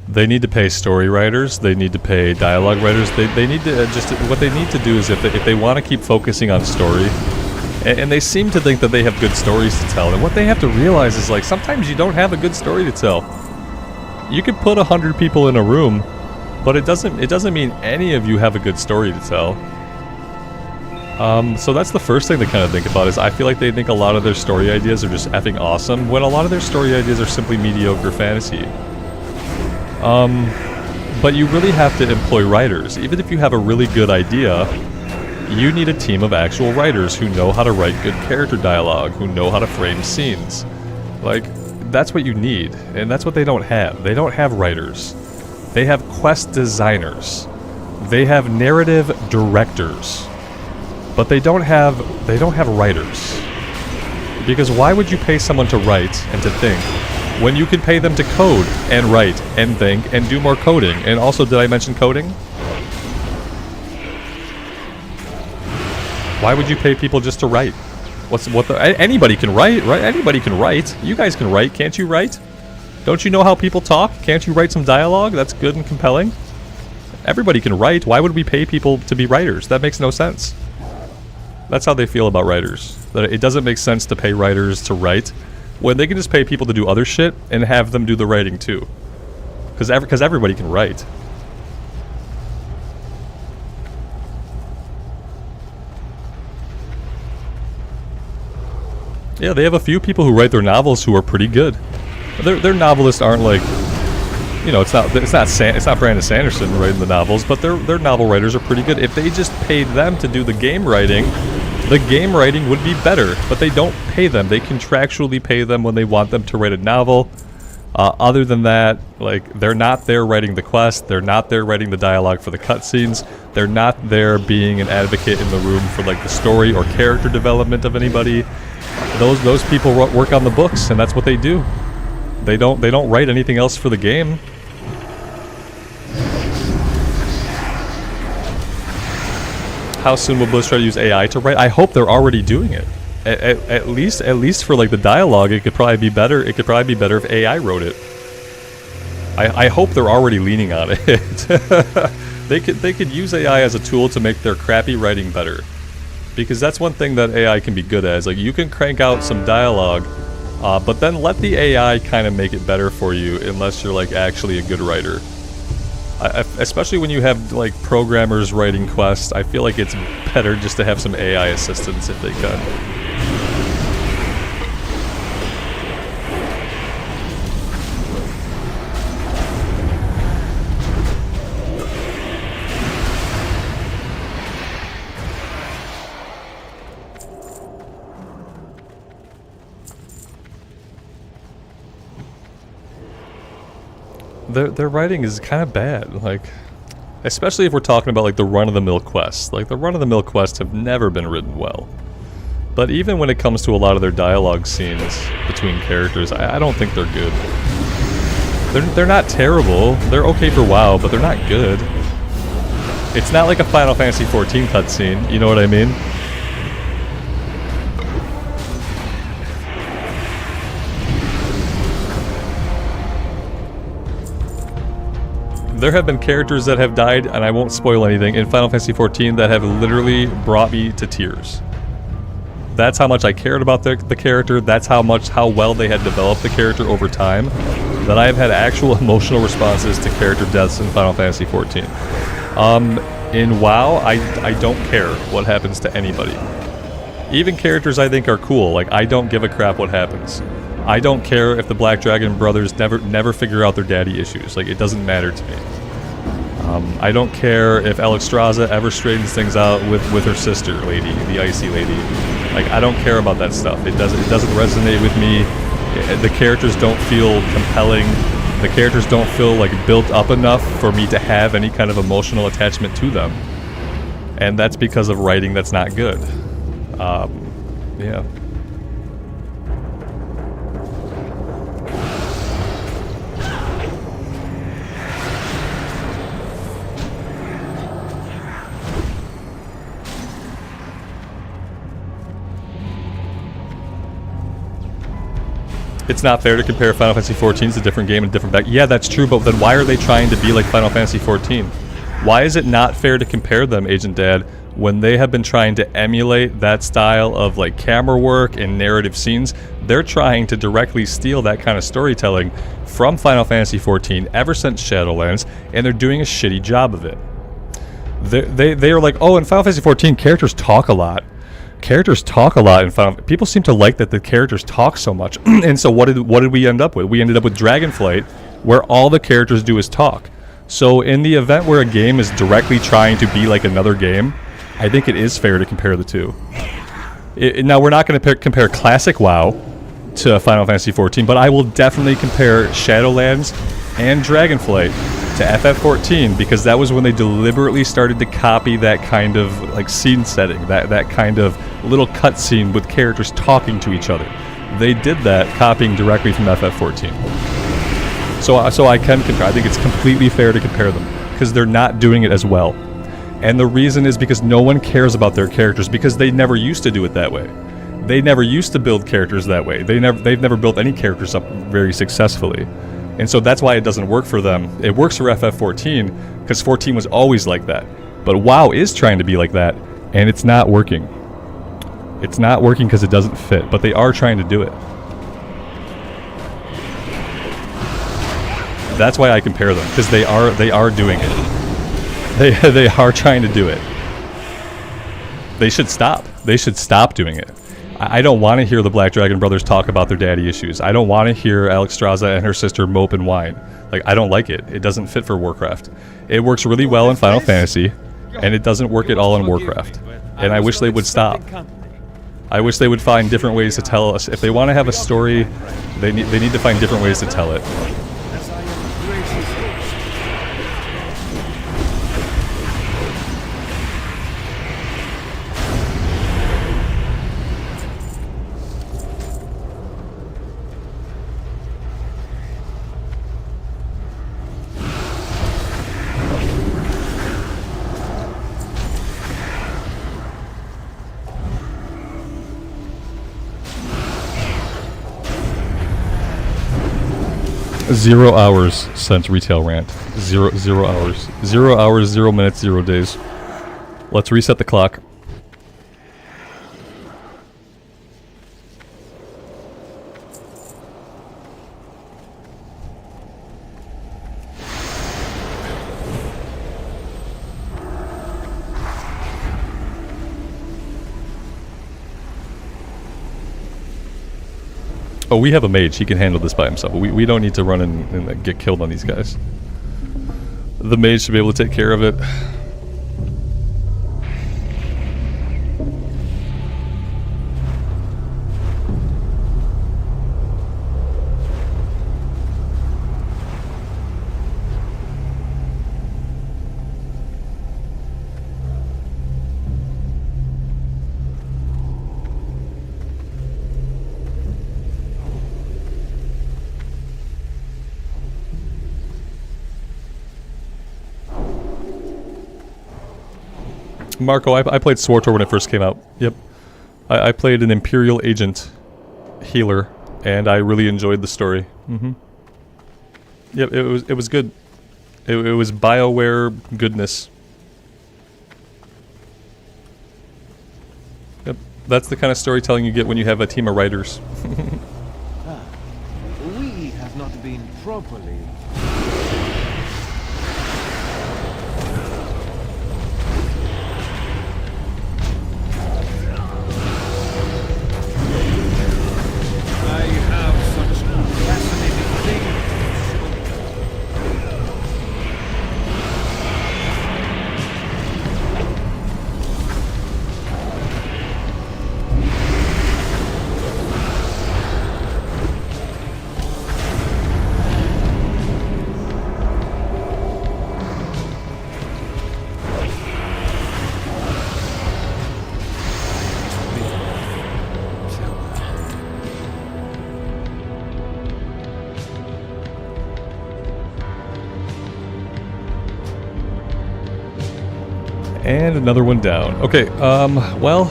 They need to pay story writers. They need to pay dialogue writers. They need to what they need to do is if they want to keep focusing on story, and they seem to think that they have good stories to tell. And what they have to realize is like sometimes you don't have a good story to tell. You could put 100 people in a room, but it doesn't mean any of you have a good story to tell. So that's the first thing to kind of think about is I feel like they think a lot of their story ideas are just effing awesome when a lot of their story ideas are simply mediocre fantasy. But you really have to employ writers. Even if you have a really good idea, you need a team of actual writers who know how to write good character dialogue, who know how to frame scenes. Like, that's what you need, and that's what they don't have. They don't have writers. They have quest designers. They have narrative directors. But they don't have writers. Because why would you pay someone to write and to think when you can pay them to code and write and think and do more coding? And also, did I mention coding? Why would you pay people just to write? Anybody can write, right? Anybody can write. You guys can write, can't you write? Don't you know how people talk? Can't you write some dialogue that's good and compelling? Everybody can write. Why would we pay people to be writers? That makes no sense. That's how they feel about writers. That it doesn't make sense to pay writers to write when they can just pay people to do other shit and have them do the writing too. Because everybody can write. Yeah, they have a few people who write their novels who are pretty good. Their novelists aren't like, you know, it's not Brandon Sanderson writing the novels, but their novel writers are pretty good. If they just paid them to do the game writing would be better. But they don't pay them. They contractually pay them when they want them to write a novel. Other than that, like, they're not there writing the quest. They're not there writing the dialogue for the cutscenes. They're not there being an advocate in the room for like the story or character development of anybody. Those people work on the books, and that's what they do. They don't write anything else for the game. How soon will Blizz try to use AI to write? I hope they're already doing it. At least for like the dialogue, it could probably be better. It could probably be better if AI wrote it. I hope they're already leaning on it. They could use AI as a tool to make their crappy writing better. Because that's one thing that AI can be good at, is like you can crank out some dialogue, but then let the AI kind of make it better for you unless you're like actually a good writer. Especially when you have like programmers writing quests, I feel like it's better just to have some AI assistance if they can. Their writing is kind of bad, like, especially if we're talking about like the run-of-the-mill quests. Like, the run-of-the-mill quests have never been written well. But even when it comes to a lot of their dialogue scenes between characters, I don't think they're good. They're not terrible. They're okay for WoW, but they're not good. It's not like a Final Fantasy XIV cutscene, you know what I mean? There have been characters that have died, and I won't spoil anything, in Final Fantasy XIV that have literally brought me to tears. That's how much I cared about the character, that's how well they had developed the character over time, that I have had actual emotional responses to character deaths in Final Fantasy XIV. In WoW, I don't care what happens to anybody. Even characters I think are cool, like, I don't give a crap what happens. I don't care if the Black Dragon brothers never figure out their daddy issues. Like, it doesn't matter to me. I don't care if Alexstrasza ever straightens things out with her sister lady, the icy lady. Like, I don't care about that stuff. It doesn't resonate with me. The characters don't feel compelling. The characters don't feel like built up enough for me to have any kind of emotional attachment to them. And that's because of writing that's not good. Yeah. It's not fair to compare Final Fantasy XIV to a different game and a different back. Yeah, that's true, but then why are they trying to be like Final Fantasy XIV? Why is it not fair to compare them, Agent Dad, when they have been trying to emulate that style of like camera work and narrative scenes? They're trying to directly steal that kind of storytelling from Final Fantasy XIV ever since Shadowlands, and they're doing a shitty job of it. They are like, oh, in Final Fantasy 14, characters talk a lot. Characters talk a lot in Final. People seem to like that the characters talk so much. And so what did we end up with? We ended up with Dragonflight, where all the characters do is talk. So in the event where a game is directly trying to be like another game, I think it is fair to compare the two. Now we're not going to compare Classic WoW to Final Fantasy 14, but I will definitely compare Shadowlands and Dragonflight to FF14, because that was when they deliberately started to copy that kind of like scene setting, that kind of little cutscene with characters talking to each other. They did that copying directly from FF14. So I can compare. I think it's completely fair to compare them because they're not doing it as well. And the reason is because no one cares about their characters, because they never used to do it that way. They never used to build characters that way. They've never built any characters up very successfully. And so that's why it doesn't work for them. It works for FF14 because 14 was always like that. But WoW is trying to be like that, and it's not working. It's not working because it doesn't fit, but they are trying to do it. That's why I compare them, because they are doing it. They are trying to do it. They should stop. They should stop doing it. I don't want to hear the Black Dragon brothers talk about their daddy issues. I don't want to hear Alexstrasza and her sister mope and whine. Like, I don't like it. It doesn't fit for Warcraft. It works really well in Final Fantasy, and it doesn't work at all in Warcraft. And I wish they would stop. I wish they would find different ways to tell us. If they want to have a story, they need to find different ways to tell it. Zero hours since retail rant. Zero hours. 0 hours, 0 minutes, 0 days. Let's reset the clock. Oh, we have a mage. He can handle this by himself. We don't need to run and get killed on these guys. The mage should be able to take care of it. Marco, I played SWTOR when it first came out. Yep. I played an Imperial Agent healer, and I really enjoyed the story. Yep, it was good. It was BioWare goodness. Yep, that's the kind of storytelling you get when you have a team of writers. We have not been properly... And another one down. Okay, well,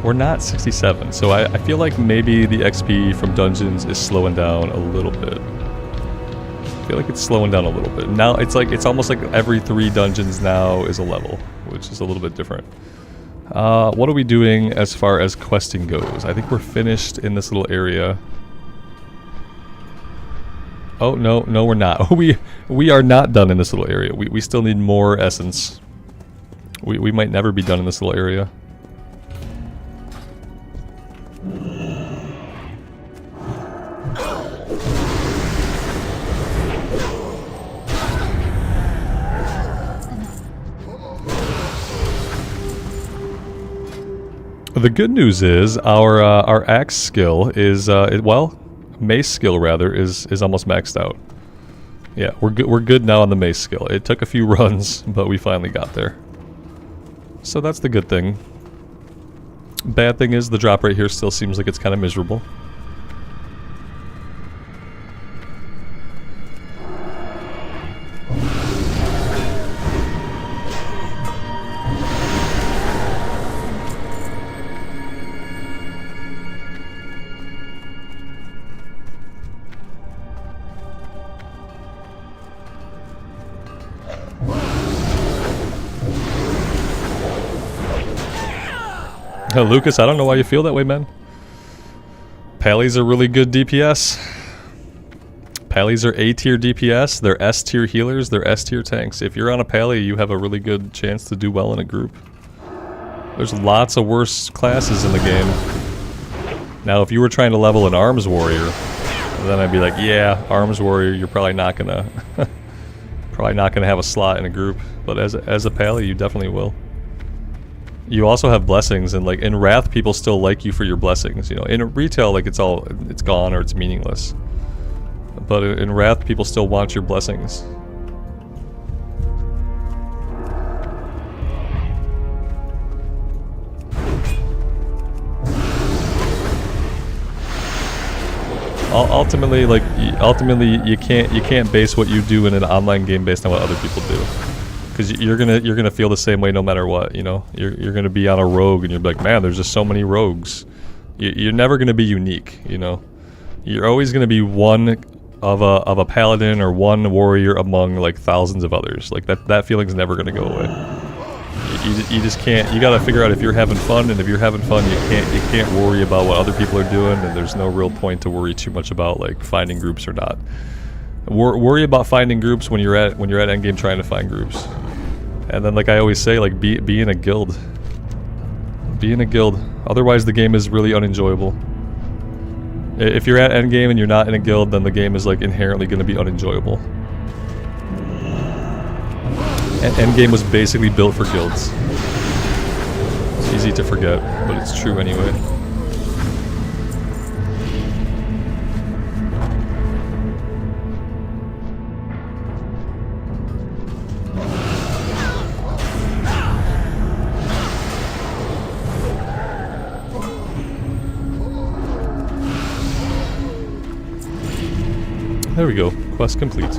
we're not 67, so I feel like maybe the XP from dungeons is slowing down a little bit. I feel like it's slowing down a little bit. Now, it's almost like every 3 dungeons now is a level, which is a little bit different. What are we doing as far as questing goes? I think we're finished in this little area. Oh, no, we're not. We are not done in this little area. We still need more essence. We might never be done in this little area. The good news is our axe skill is well, mace skill rather is almost maxed out. Yeah, we're good now on the mace skill. It took a few runs, but we finally got there. So that's the good thing. Bad thing is the drop rate here still seems like it's kind of miserable. Lucas, I don't know why you feel that way, man. Pallies are really good DPS. Pallies are A tier DPS, they're S tier healers, they're S tier tanks. If you're on a Pally, you have a really good chance to do well in a group. There's lots of worse classes in the game. Now, if you were trying to level an Arms Warrior, then I'd be like, yeah, Arms Warrior, you're probably not gonna have a slot in a group. But as a Pally, you definitely will. You also have blessings, and like in Wrath, people still like you for your blessings. You know, in retail, like it's gone or it's meaningless. But in Wrath, people still want your blessings. Ultimately, you can't base what you do in an online game based on what other people do. Because you're gonna feel the same way no matter what, you know. You're gonna be on a rogue and you're like, man, there's just so many rogues. You're never gonna be unique, you know. You're always gonna be one of a paladin or one warrior among like thousands of others. Like that feeling's never gonna go away. You just can't. You gotta figure out if you're having fun, and if you're having fun, you can't worry about what other people are doing, and there's no real point to worry too much about like finding groups or not. Worry about finding groups when you're at endgame trying to find groups. And then, like I always say, like be in a guild. Be in a guild. Otherwise, the game is really unenjoyable. If you're at endgame and you're not in a guild, then the game is like inherently going to be unenjoyable. And endgame was basically built for guilds. It's easy to forget, but it's true anyway. There we go. Quest complete.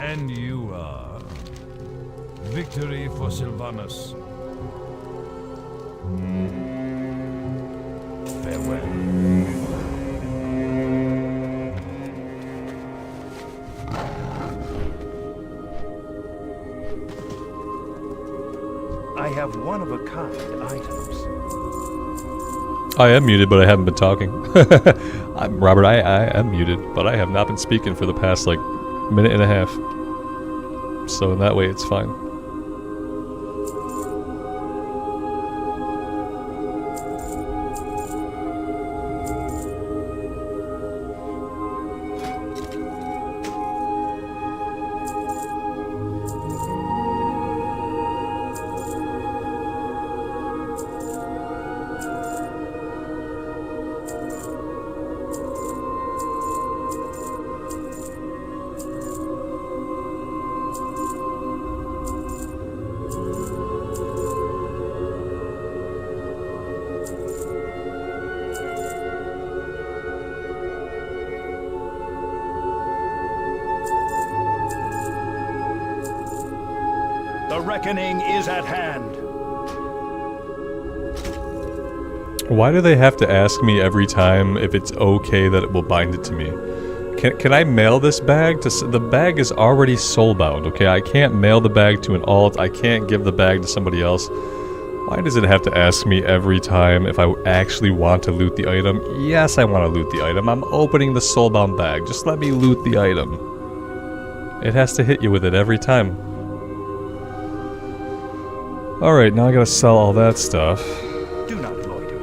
And you are... Victory for Sylvanas. Farewell. I have one-of-a-kind items. I am muted, but I haven't been talking. Robert, I am muted, but I have not been speaking for the past, like, minute and a half. So in that way, it's fine. The reckoning is at hand. Why do they have to ask me every time if it's okay that it will bind it to me? Can I mail this bag to the bag is already soulbound, okay? I can't mail the bag to an alt. I can't give the bag to somebody else. Why does it have to ask me every time if I actually want to loot the item? Yes, I want to loot the item. I'm opening the soulbound bag. Just let me loot the item. It has to hit you with it every time. Alright, now I gotta sell all that stuff. Do not loiter.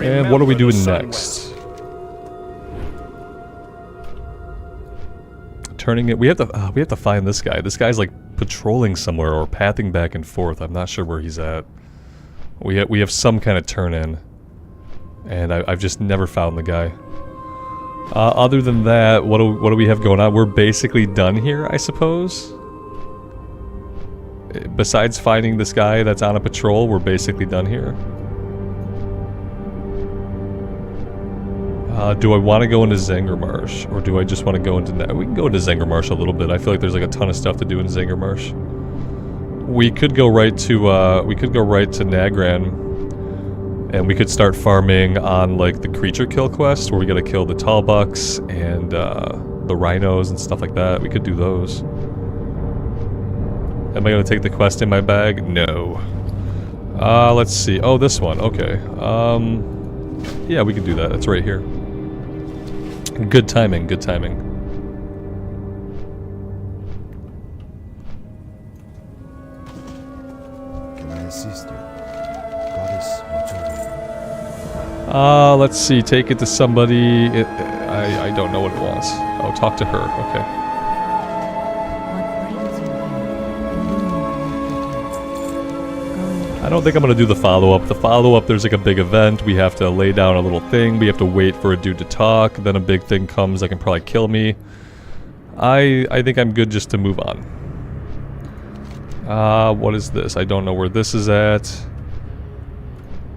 And what are we Remember doing the sun next? Turning it. We have to find this guy. This guy's like patrolling somewhere or pathing back and forth. I'm not sure where he's at. We have some kind of turn in, and I've just never found the guy. Other than that, what do we have going on? We're basically done here, I suppose. Besides finding this guy that's on a patrol, we're basically done here. Do I want to go into Zangarmarsh, or do I just want to go into... We can go into Zangarmarsh a little bit. I feel like there's like a ton of stuff to do in Zangarmarsh. We could go right to Nagrand, and we could start farming on like the creature kill quest, where we gotta kill the tallbucks and the rhinos and stuff like that. We could do those. Am I gonna take the quest in my bag? No. Let's see. Oh, this one. Okay. Yeah, we can do that. It's right here. Good timing, good timing. Can I assist you? Goddess, watch over you. Let's see. Take it to somebody. I don't know what it wants. Oh, talk to her. Okay. I don't think I'm gonna do the follow-up. The follow-up, there's like a big event. We have to lay down a little thing. We have to wait for a dude to talk. Then a big thing comes that can probably kill me. I think I'm good just to move on. What is this? I don't know where this is at.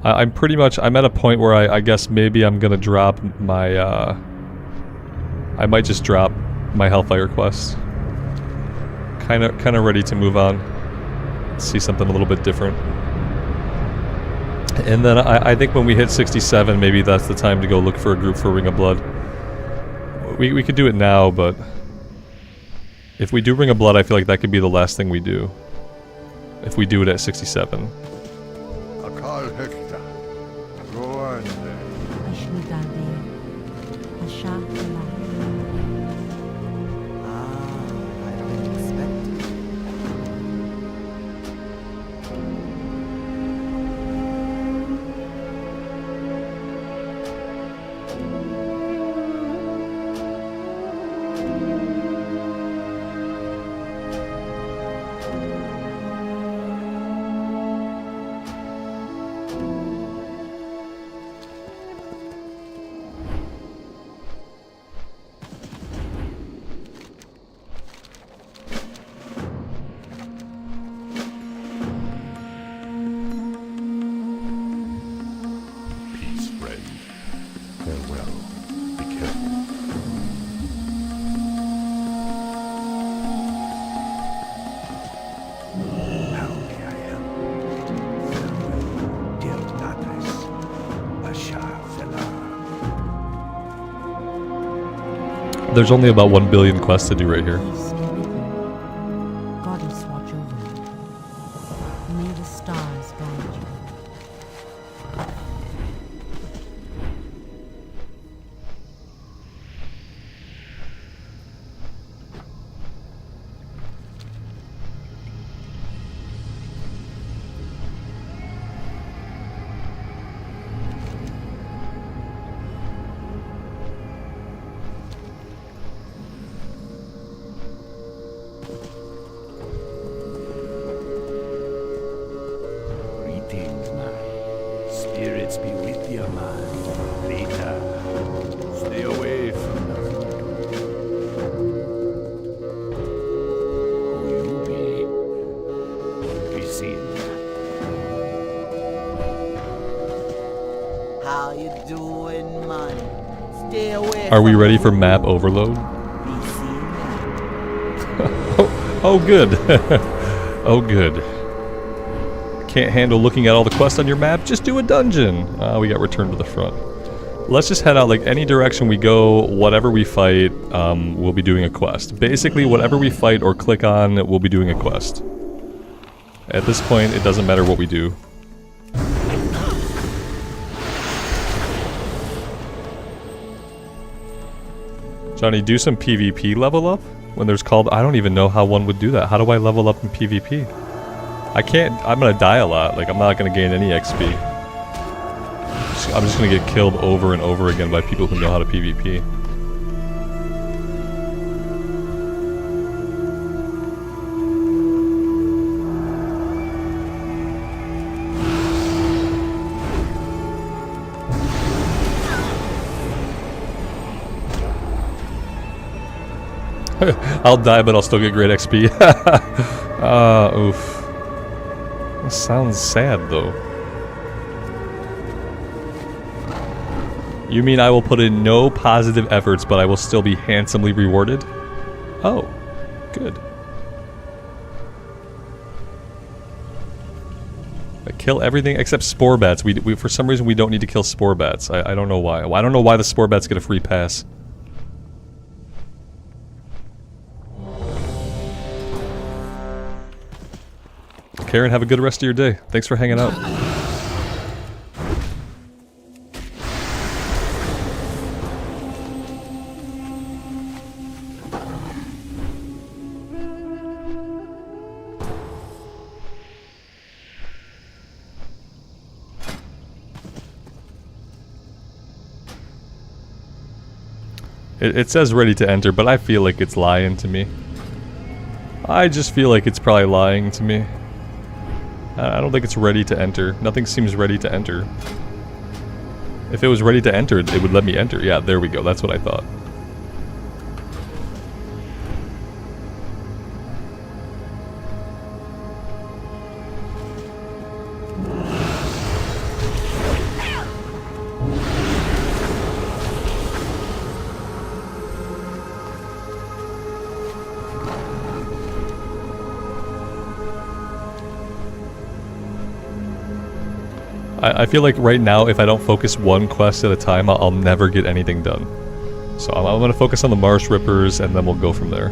I'm pretty much... I'm at a point where I guess maybe I'm gonna drop my... I might just drop my Hellfire quest. Kinda ready to move on. See something a little bit different. And then I think when we hit 67, maybe that's the time to go look for a group for Ring of Blood. We could do it now, but if we do Ring of Blood, I feel like that could be the last thing we do. If we do it at 67. Akal Hekta. Go on then. I didn't expect it. Peace, friend. Farewell. Be careful. How may I help? Dealt Natas. Bashar Felar. There's only about 1 billion quests to do right here. Peace be with you. Goddess watch over you. May the stars guide you. Greetings, man. Spirits be with you, man. Later. Stay away from the who you be seeing. How you doing, man? Stay away. Are we from ready the for map food. overload? Be Oh, good. Oh, good. Can't handle looking at all the quests on your map? Just do a dungeon. We got returned to the front. Let's just head out, like, any direction we go, whatever we fight, we'll be doing a quest. Basically, whatever we fight or click on, we'll be doing a quest. At this point, it doesn't matter what we do. Johnny, do some PvP level up? When there's called, I don't even know how one would do that. How do I level up in PvP? I can't, I'm gonna die a lot, like I'm not gonna gain any XP. I'm just gonna get killed over and over again by people who know how to PvP. I'll die, but I'll still get great XP. Oof. That sounds sad, though. You mean I will put in no positive efforts, but I will still be handsomely rewarded? Oh, good. I kill everything except spore bats. We for some reason we don't need to kill spore bats. I don't know why. I don't know why the spore bats get a free pass. Karen, have a good rest of your day. Thanks for hanging out. It says ready to enter, but I feel like it's lying to me. I just feel like it's probably lying to me. I don't think it's ready to enter. Nothing seems ready to enter. If it was ready to enter, it would let me enter. Yeah, there we go. That's what I thought. I feel like right now, if I don't focus one quest at a time, I'll never get anything done. So I'm going to focus on the Marsh Rippers, and then we'll go from there.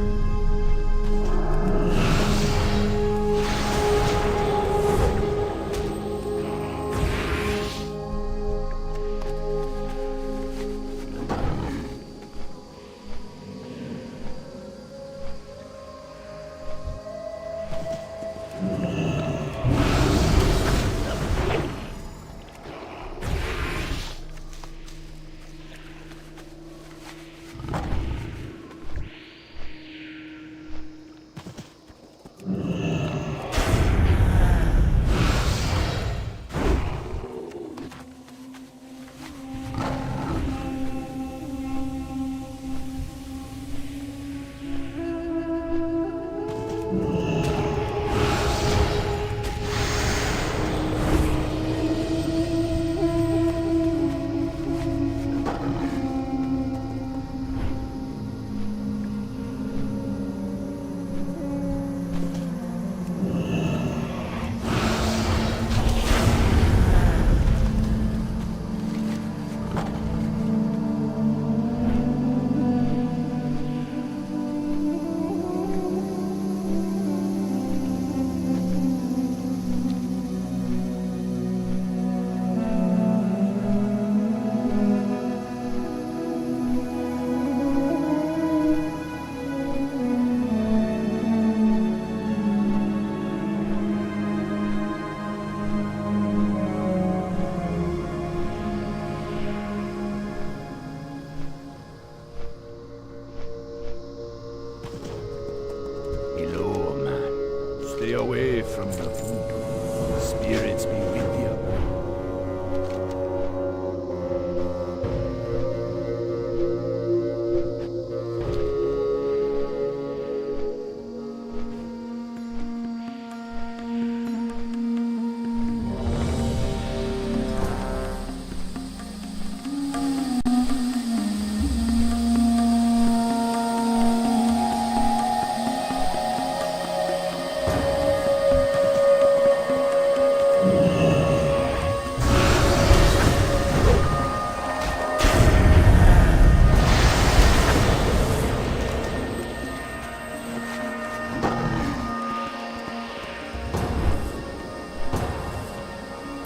Stay away from the food. Spirits be with you.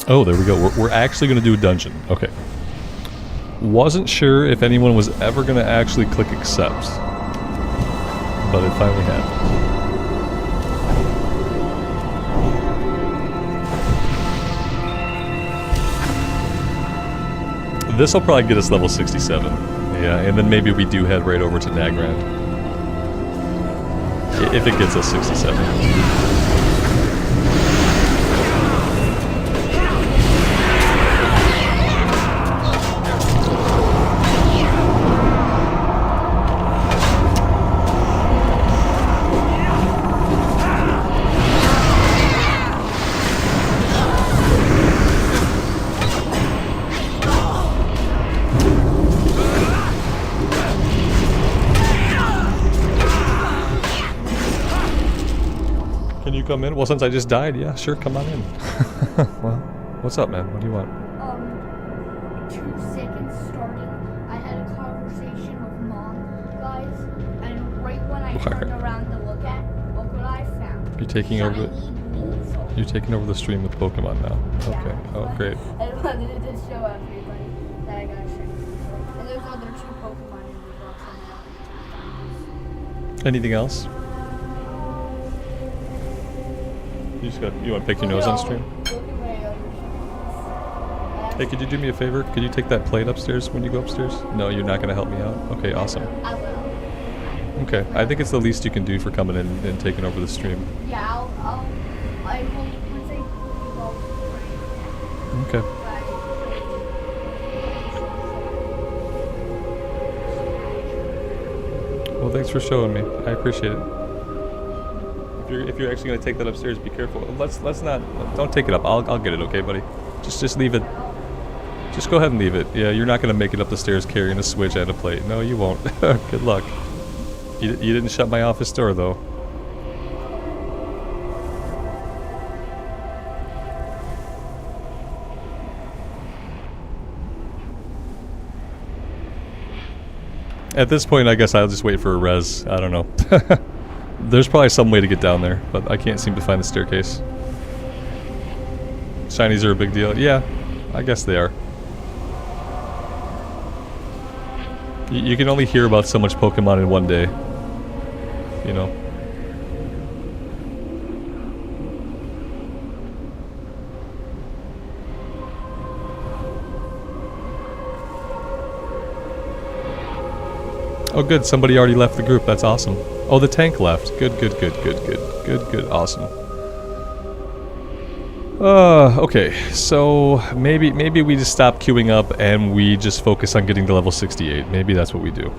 Oh, there we go. We're actually going to do a dungeon. Okay. Wasn't sure if anyone was ever going to actually click accept. But it finally happened. This will probably get us level 67. Yeah, and then maybe we do head right over to Nagrand. If it gets us 67. Come in? Well, since I just died, yeah, sure, come on in. Well, what's up, man? What do you want? 2 seconds starting, I had a conversation with Mom, guys, and right when I turned around to look what I found. You're taking over. You're taking over the stream with Pokemon now. Okay. Yeah. Oh, great. I wanted to show everybody that I got a shiny. And there's other 2 Pokemon in the box on Anything else? You want to pick your nose on stream? Hey, could you do me a favor? Could you take that plate upstairs when you go upstairs? No, you're not going to help me out? Okay, awesome. I will. Okay, I think it's the least you can do for coming in and taking over the stream. Yeah, I will once I go. Okay. Well, thanks for showing me. I appreciate it. If you're actually gonna take that upstairs, be careful. Let's not. Don't take it up. I'll get it. Okay, buddy. Just leave it. Just go ahead and leave it. Yeah, you're not gonna make it up the stairs carrying a switch and a plate. No, you won't. Good luck. You didn't shut my office door though. At this point, I guess I'll just wait for a res. I don't know. There's probably some way to get down there, but I can't seem to find the staircase. Shinies are a big deal. Yeah, I guess they are. You can only hear about so much Pokemon in one day. You know. Oh good, somebody already left the group. That's awesome. Oh, the tank left. Good, awesome. Okay, so maybe we just stop queuing up and we just focus on getting to level 68. Maybe that's what we do.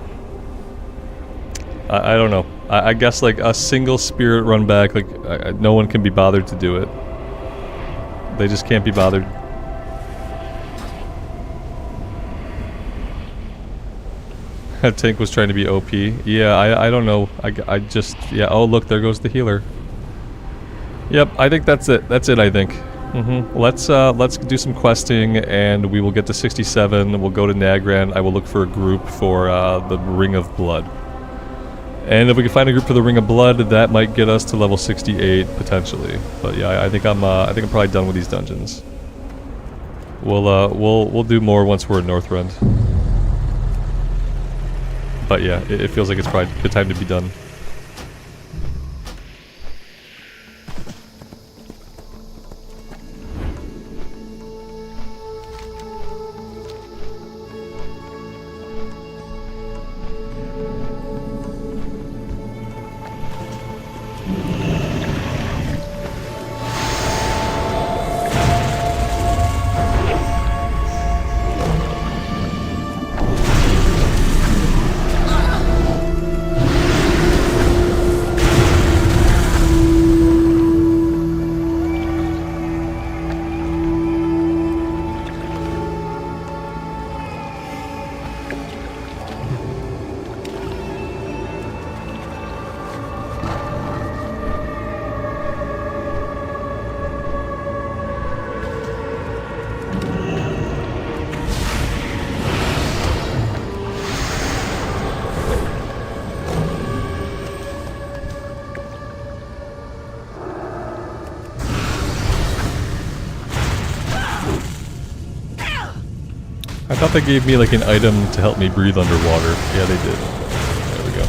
I don't know. I guess like a single spirit run back, like no one can be bothered to do it. They just can't be bothered. That tank was trying to be OP. Yeah, I don't know. I just, yeah, oh look, there goes the healer. Yep, I think that's it. That's it, I think. Let's do some questing and we will get to 67. We'll go to Nagrand. I will look for a group for the Ring of Blood. And if we can find a group for the Ring of Blood, that might get us to level 68 potentially. But yeah, I think I'm probably done with these dungeons. We'll do more once we're in Northrend. But yeah, it feels like it's probably the time to be done. thought they gave me like an item to help me breathe underwater. Yeah, they did. There we go.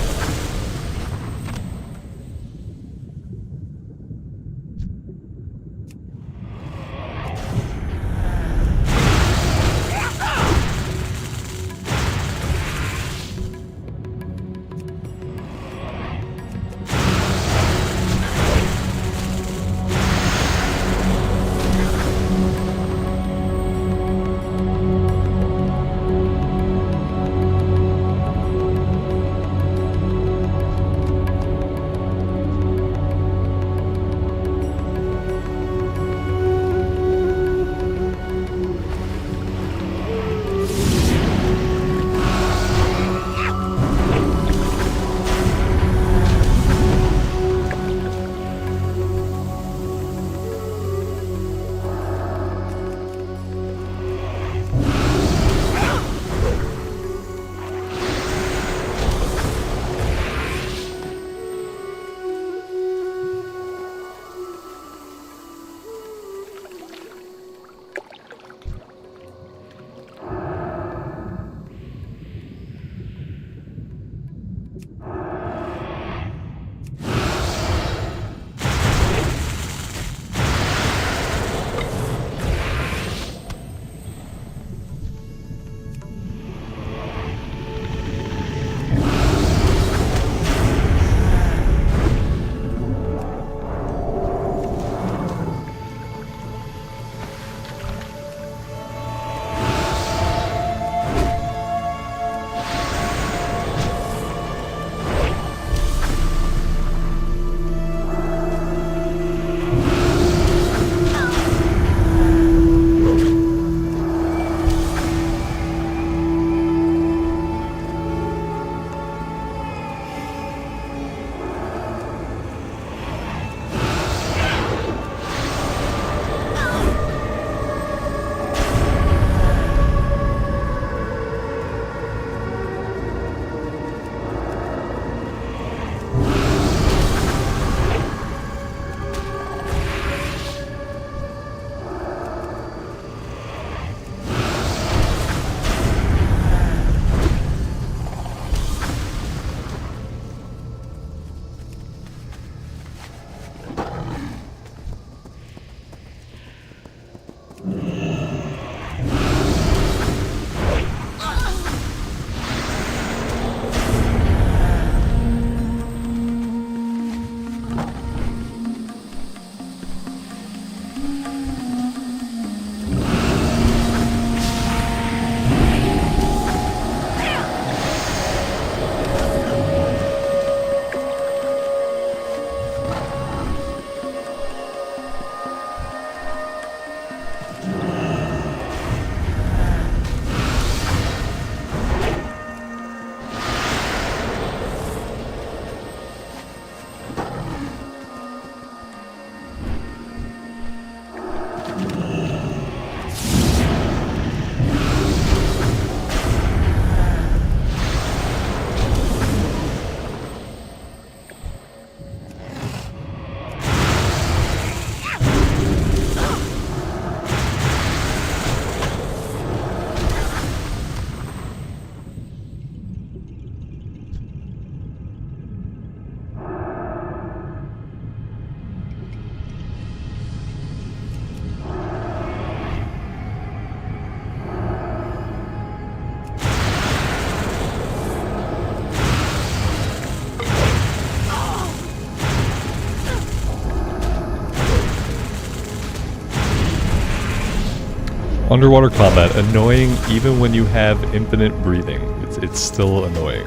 Underwater combat, annoying even when you have infinite breathing. It's still annoying.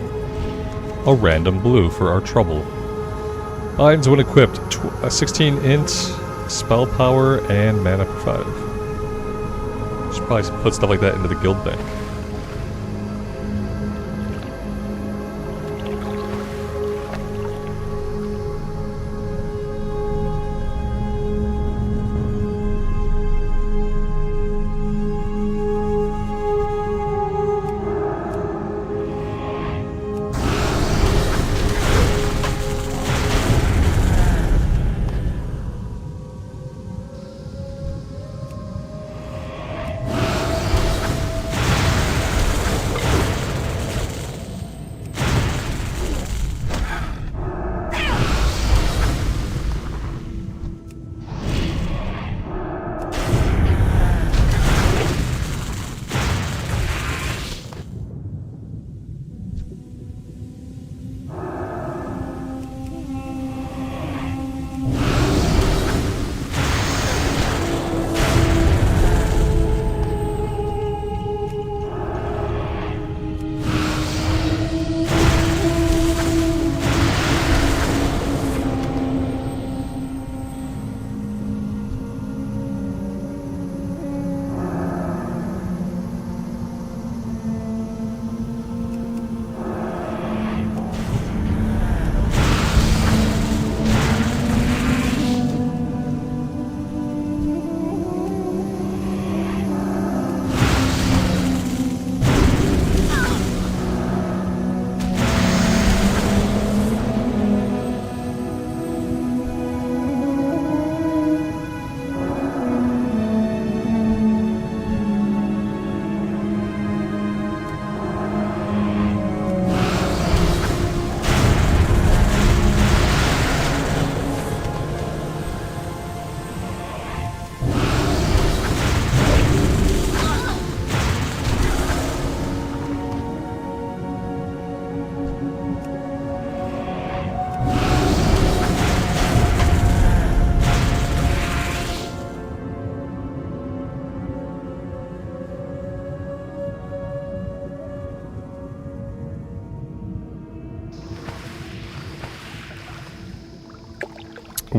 A random blue for our trouble. Lines when equipped, 16 int, spell power, and mana per 5. Should probably put stuff like that into the guild bank.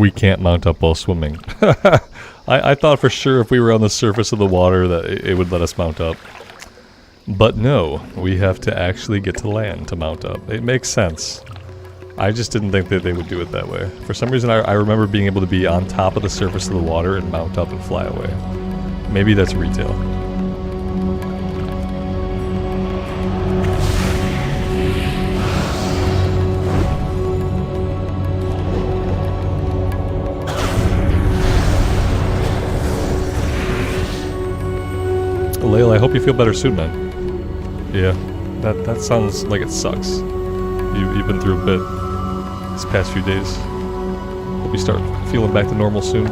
we can't mount up while swimming. I thought for sure if we were on the surface of the water that it would let us mount up. But no, we have to actually get to land to mount up. It makes sense. I just didn't think that they would do it that way. For some reason I remember being able to be on top of the surface of the water and mount up and fly away. Maybe that's retail. Layla, I hope you feel better soon, man. Yeah, that sounds like it sucks. You've been through a bit these past few days. Hope you start feeling back to normal soon.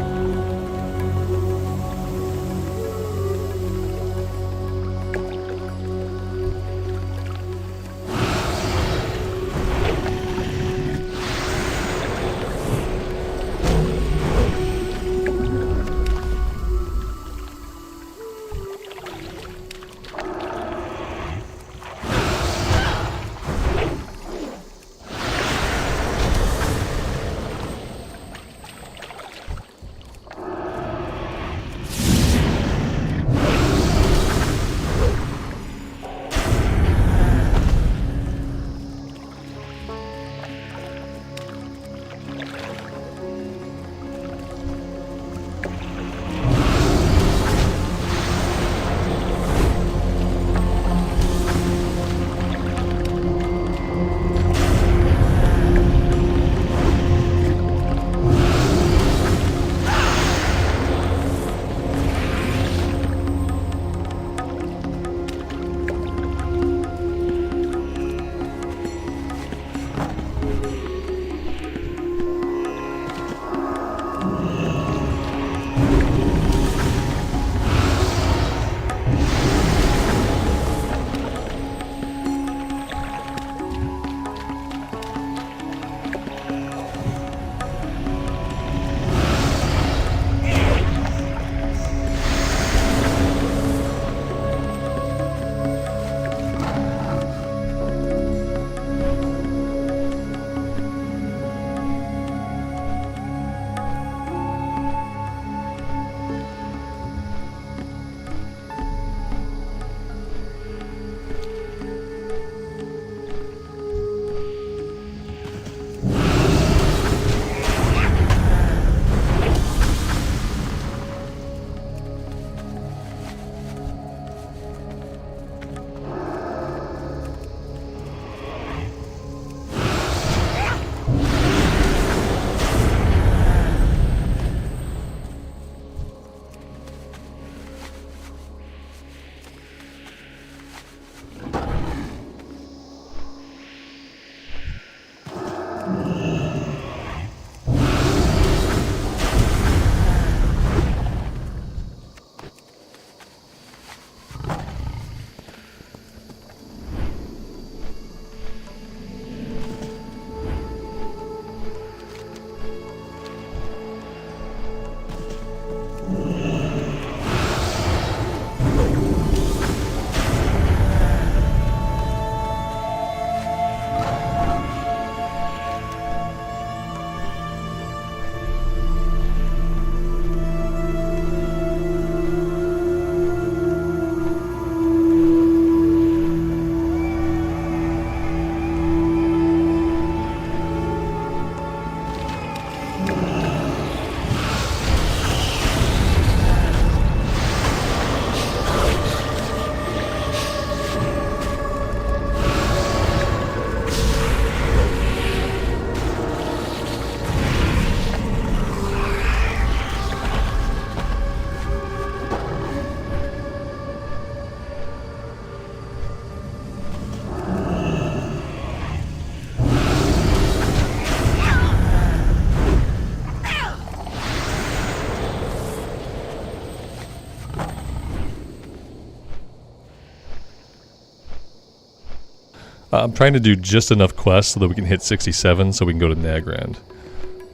I'm trying to do just enough quests so that we can hit 67 so we can go to Nagrand.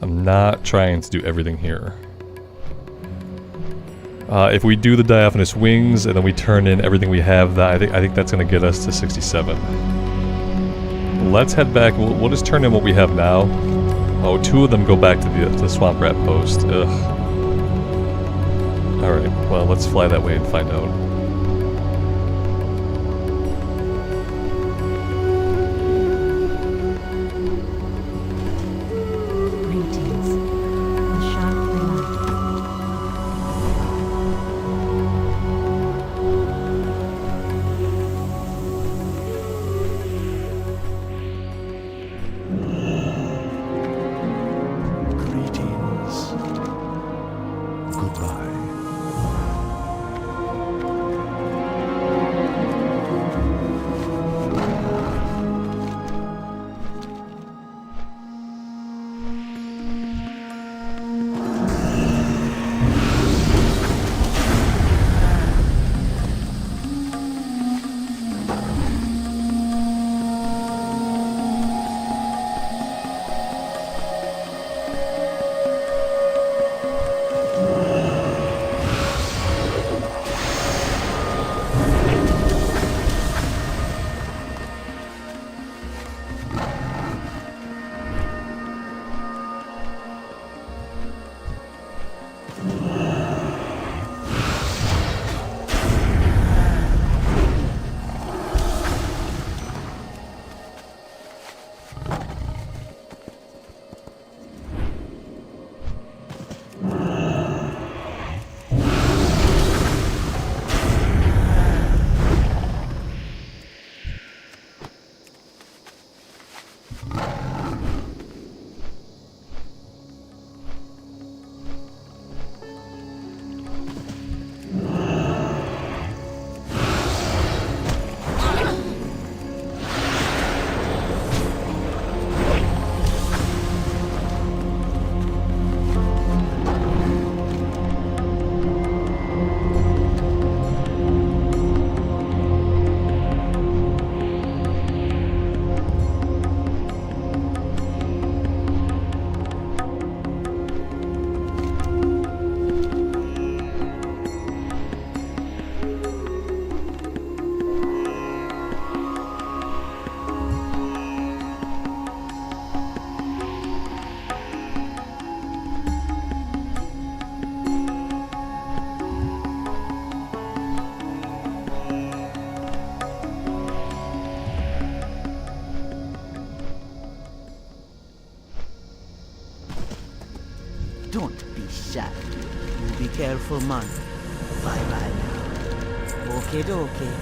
I'm not trying to do everything here. If we do the Diaphanous Wings and then we turn in everything we have, I think that's going to get us to 67. Let's head back. We'll just turn in what we have now. Oh, 2 of them go back to the Swamp Rat post. Ugh. Alright, well, let's fly that way and find out. Greetings. The sharp delight. Greetings. Goodbye. Don't be shy. You be careful, man. Bye-bye now. Okay, dokie.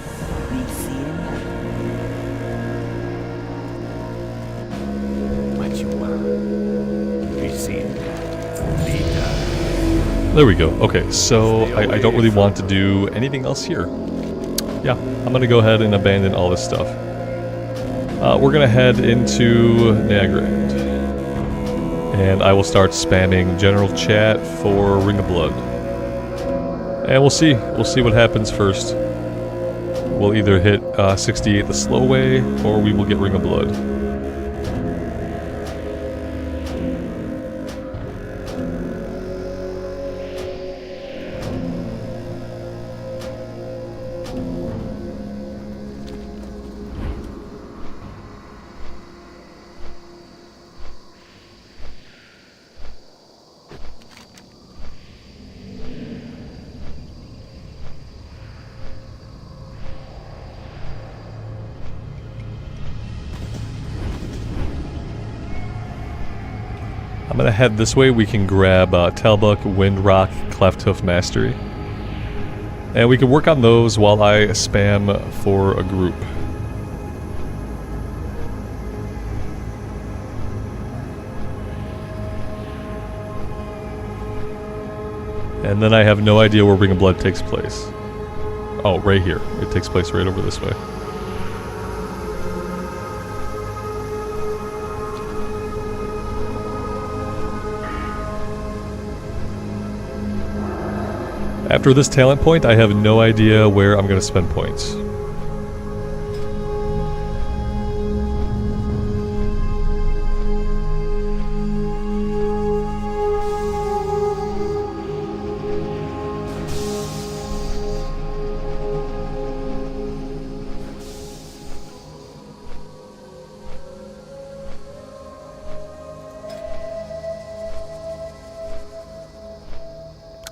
We see you now. What you want? We see it. Later. There we go. Okay, so I don't really want to do anything else here. Yeah, I'm gonna go ahead and abandon all this stuff. We're gonna head into Nagrand. And I will start spamming general chat for Ring of Blood. And we'll see. We'll see what happens first. We'll either hit 68 the slow way, or we will get Ring of Blood. I'm gonna head this way. We can grab Talbuck, Windrock, Clefthoof Mastery. And we can work on those while I spam for a group. And then I have no idea where Ring of Blood takes place. Oh, right here. It takes place right over this way. After this talent point, I have no idea where I'm going to spend points.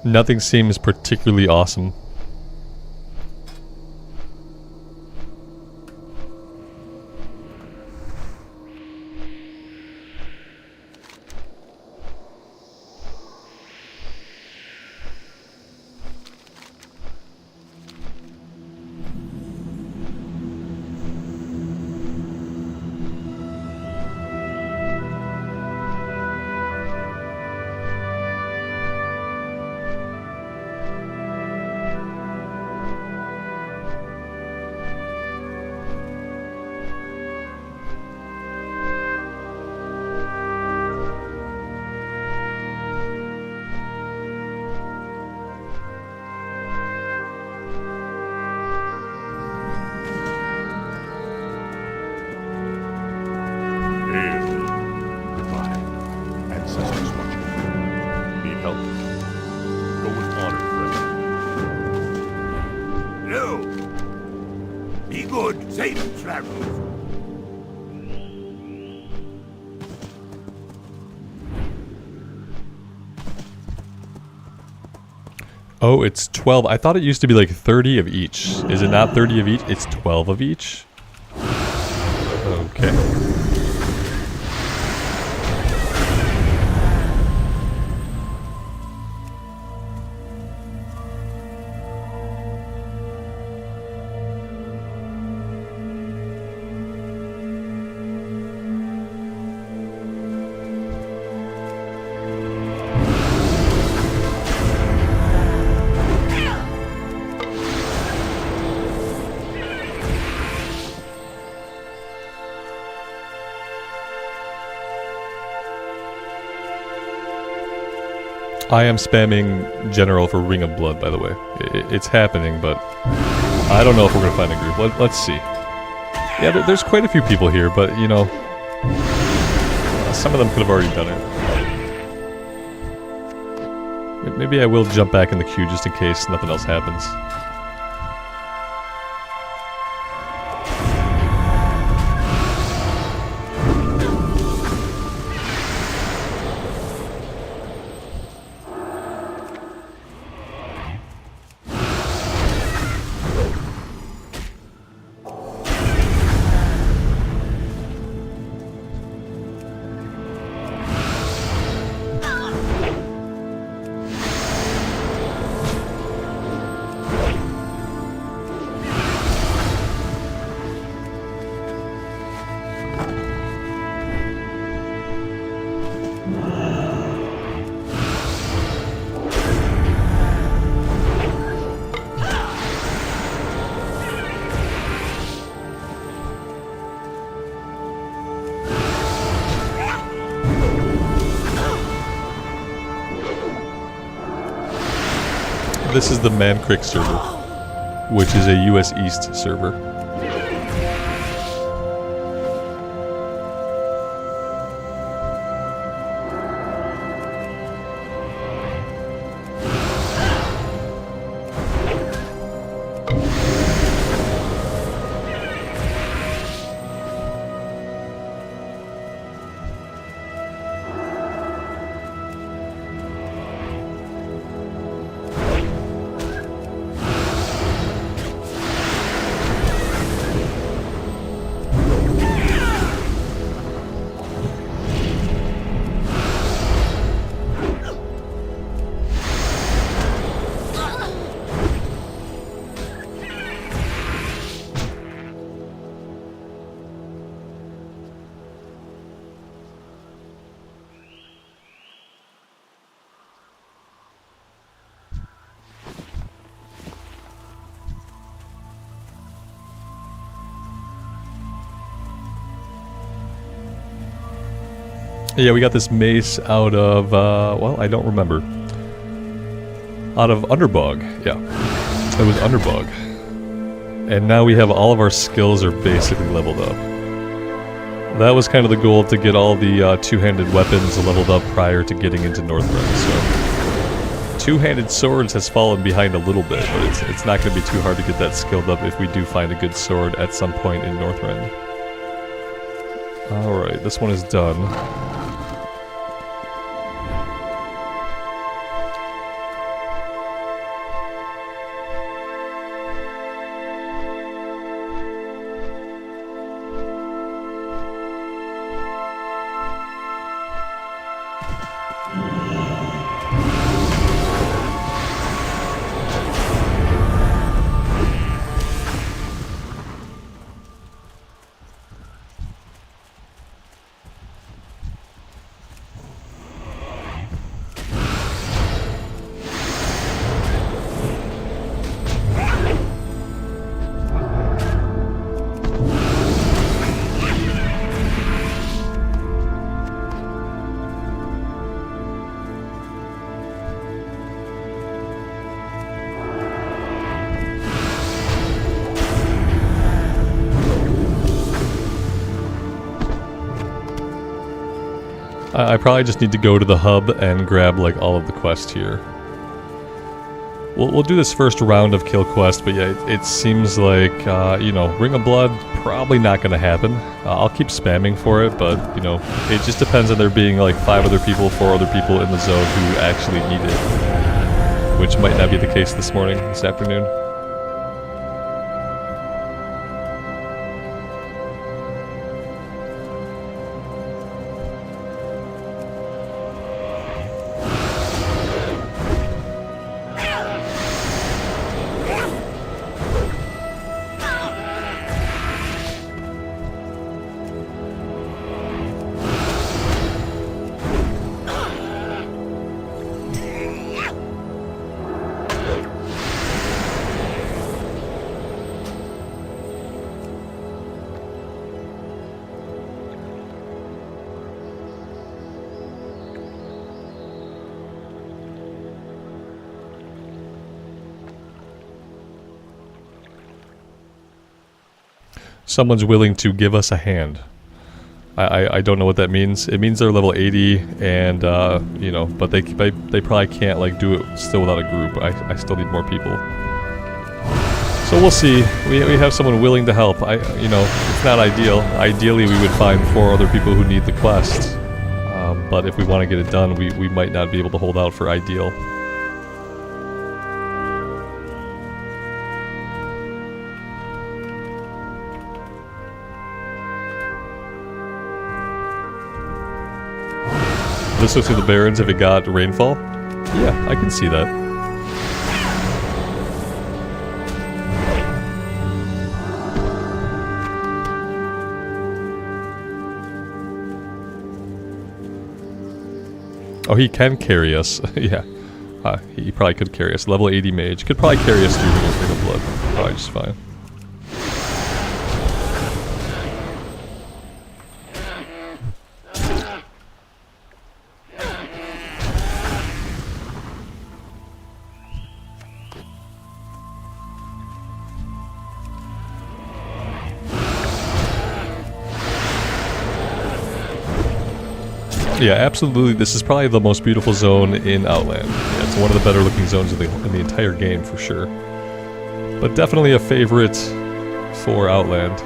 Nothing seems particularly awesome. Oh, it's 12. I thought it used to be like 30 of each. Is it not 30 of each? It's 12 of each? Okay. I am spamming General for Ring of Blood, by the way. It's happening, but I don't know if we're going to find a group. Let's see. Yeah, there's quite a few people here, but, you know, some of them could have already done it. Maybe I will jump back in the queue just in case nothing else happens. This is the Man Creek server, which is a US East server. Yeah, we got this mace out of, well, I don't remember. Out of Underbog, yeah. It was Underbog. And now we have all of our skills are basically leveled up. That was kind of the goal, to get all the two-handed weapons leveled up prior to getting into Northrend, so... Two-handed swords has fallen behind a little bit, but it's not going to be too hard to get that skilled up if we do find a good sword at some point in Northrend. Alright, this one is done. I probably just need to go to the hub and grab like all of the quests here. We'll do this first round of kill quest, but yeah, it seems like, you know, Ring of Blood, probably not going to happen. I'll keep spamming for it, but, you know, it just depends on there being like 5 other people, 4 other people in the zone who actually need it. Which might not be the case this afternoon. Someone's willing to give us a hand. I don't know what that means. It means they're level 80 and, you know, but they probably can't, like, do it still without a group. I still need more people. So we'll see. We have someone willing to help. You know, it's not ideal. Ideally, we would find 4 other people who need the quest. But if we want to get it done, we might not be able to hold out for ideal. This looks like the Barrens if it got rainfall. Yeah, I can see that. Oh, he can carry us. Yeah. He probably could carry us. Level 80 mage. Could probably carry us through Ring of Blood. Probably just fine. Yeah, absolutely. This is probably the most beautiful zone in Outland. Yeah, it's one of the better looking zones in the entire game for sure. But definitely a favorite for Outland.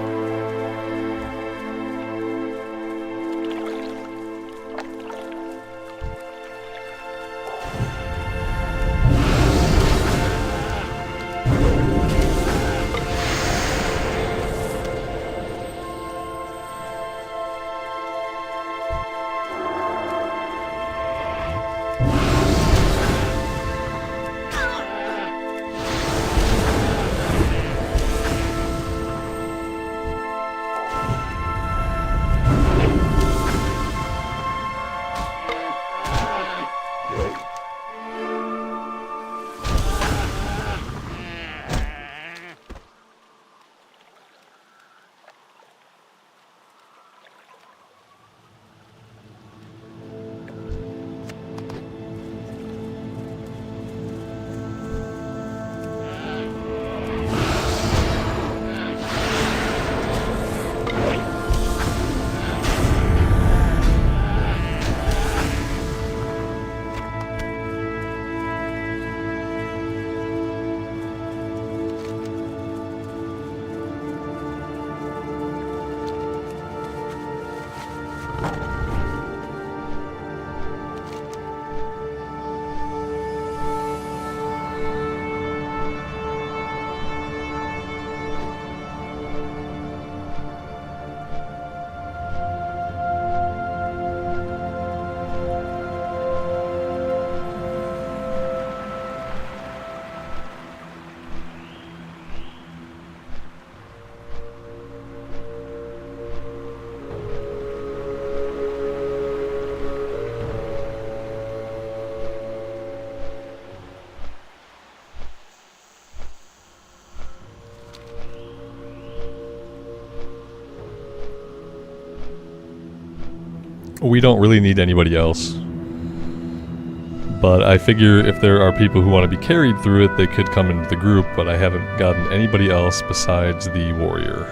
We don't really need anybody else. But I figure if there are people who want to be carried through it, they could come into the group, but I haven't gotten anybody else besides the warrior.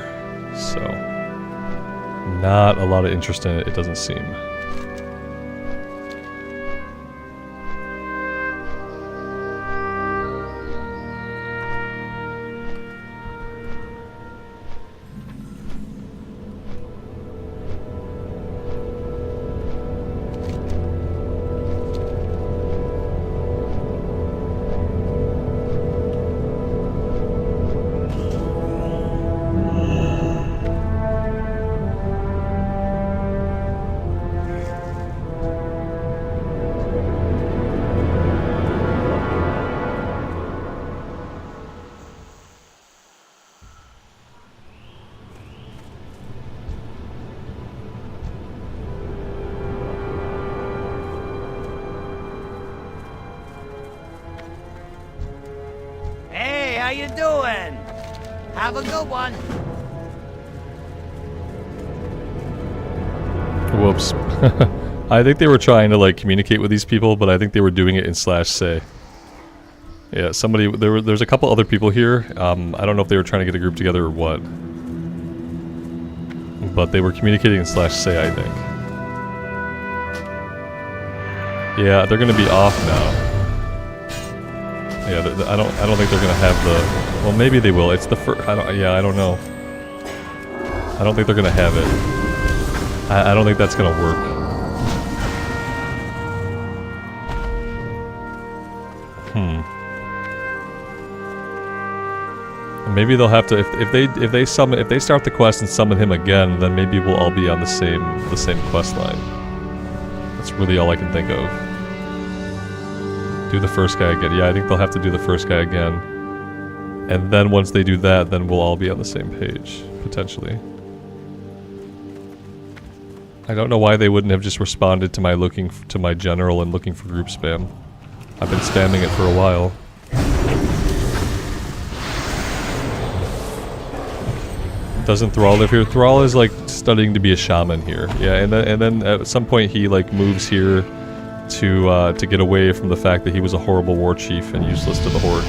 So, not a lot of interest in it, it doesn't seem. you doing? Have a good one. Whoops. I think they were trying to like communicate with these people, but I think they were doing it in /say. Yeah, somebody there's a couple other people here. I don't know if they were trying to get a group together or what. But they were communicating in /say, I think. Yeah, they're gonna be off now. Yeah, I don't think they're gonna have the. Well, maybe they will. It's the first. I don't know. I don't think they're gonna have it. I don't think that's gonna work. Maybe they'll have to if they start the quest and summon him again, then maybe we'll all be on the same quest line. That's really all I can think of. Do the first guy again. Yeah, I think they'll have to do the first guy again. And then once they do that, then we'll all be on the same page, potentially. I don't know why they wouldn't have just responded to my looking to my general and looking for group spam. I've been spamming it for a while. Doesn't Thrall live here? Thrall is like studying to be a shaman here. Yeah, and then at some point he like moves here to get away from the fact that he was a horrible war chief and useless to the Horde.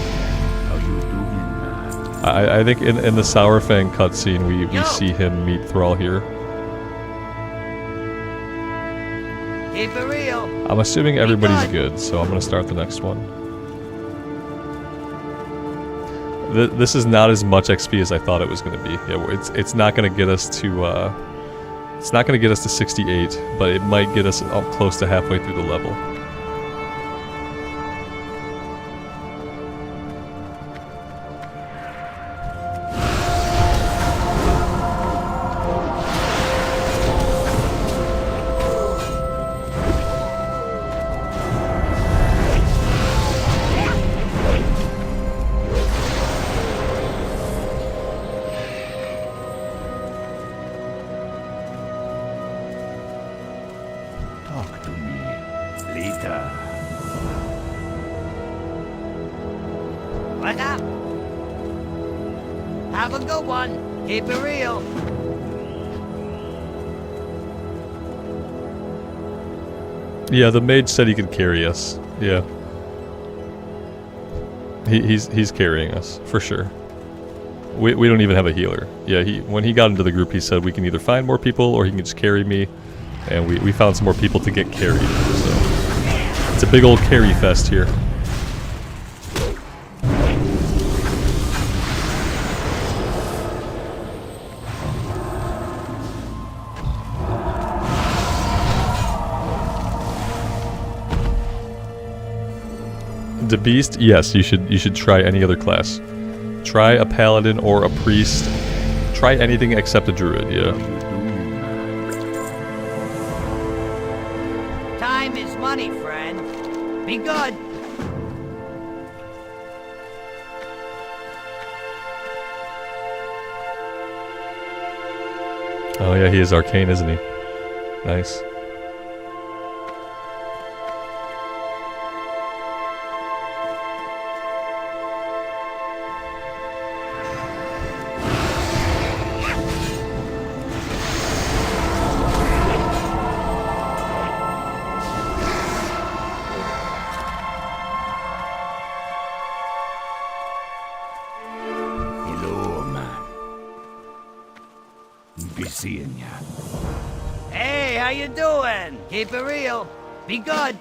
I think in the Sourfang cutscene we see him meet Thrall here. Keep it real. I'm assuming everybody's good, so I'm gonna start the next one. This is not as much XP as I thought it was gonna be. Yeah, it's not gonna get us to 68, but it might get us up close to halfway through the level. What's up? Have a good one. Keep it real. Yeah, the mage said he could carry us. Yeah. He's carrying us, for sure. We don't even have a healer. Yeah, when he got into the group he said we can either find more people or he can just carry me. And we found some more people to get carried, so it's a big old carry fest here. The beast, yes, you should try any other class. Try a paladin or a priest. Try anything except a druid, yeah. Time is money, friend. Be good. Oh yeah, he is arcane, isn't he? Nice. Seeing ya. Hey, how you doing? Keep it real. Be good.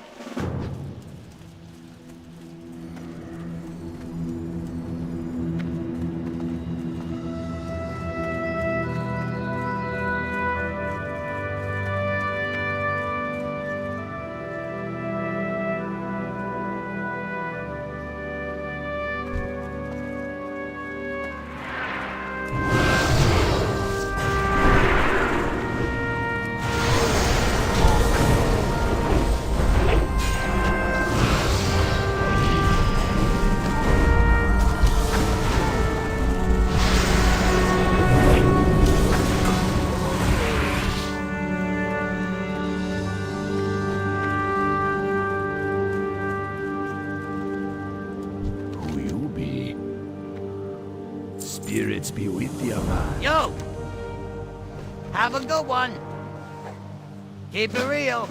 Spirits be with you, man. Yo! Have a good one. Keep it real.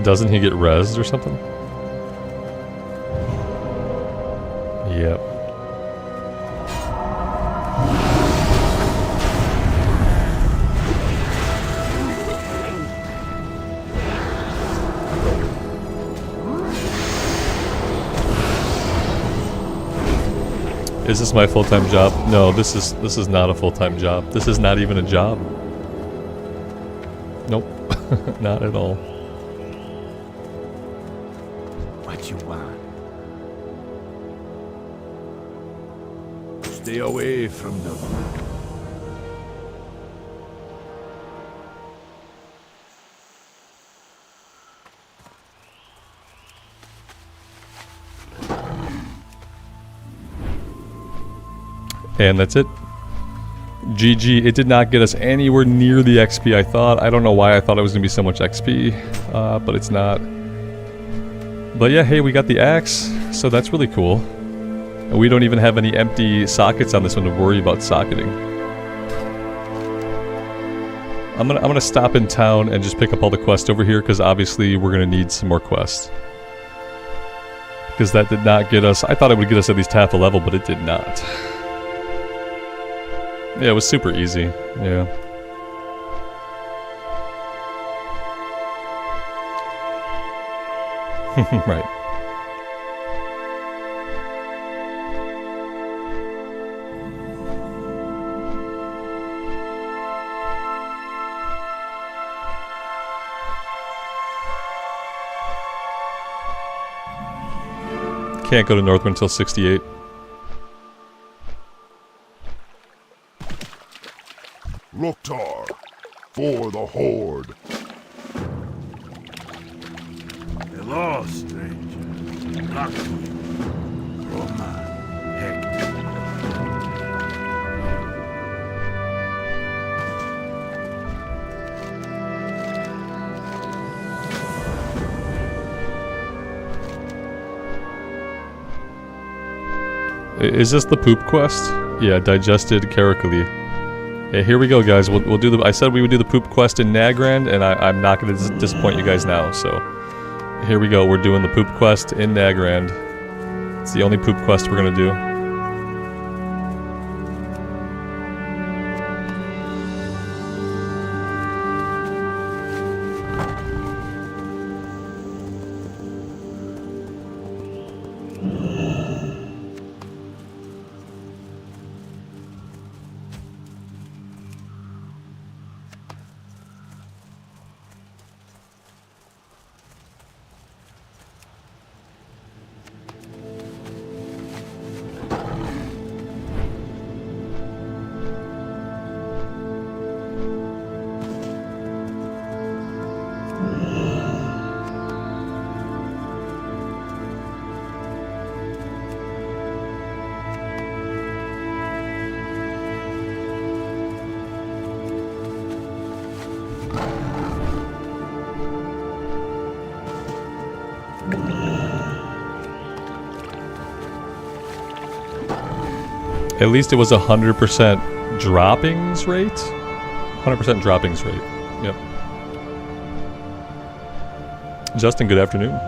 Doesn't he get rezzed or something? Yep. Is this my full-time job? No, this is not a full-time job. This is not even a job. Nope. Not at all. What you want? Stay away from the... And that's it. GG. It did not get us anywhere near the XP I thought. I don't know why I thought it was going to be so much XP, but it's not. But yeah, hey, we got the axe, so that's really cool. And we don't even have any empty sockets on this one to worry about socketing. I'm gonna stop in town and just pick up all the quests over here, because obviously we're gonna need some more quests. Because that did not get us... I thought it would get us at least half a level, but it did not. Yeah, it was super easy. Yeah. Right. Can't go to Northwind until 68. Loktar, for the Horde. Hello, stranger. Lucky. Roman. Hector. Is this the poop quest? Yeah, digested Caracally. Yeah, here we go, guys. We'll do the... I said we would do the poop quest in Nagrand, and I'm not going to disappoint you guys now, so... Here we go. We're doing the poop quest in Nagrand. It's the only poop quest we're going to do. At least it was 100% droppings rate? 100% droppings rate. Yep. Justin, good afternoon.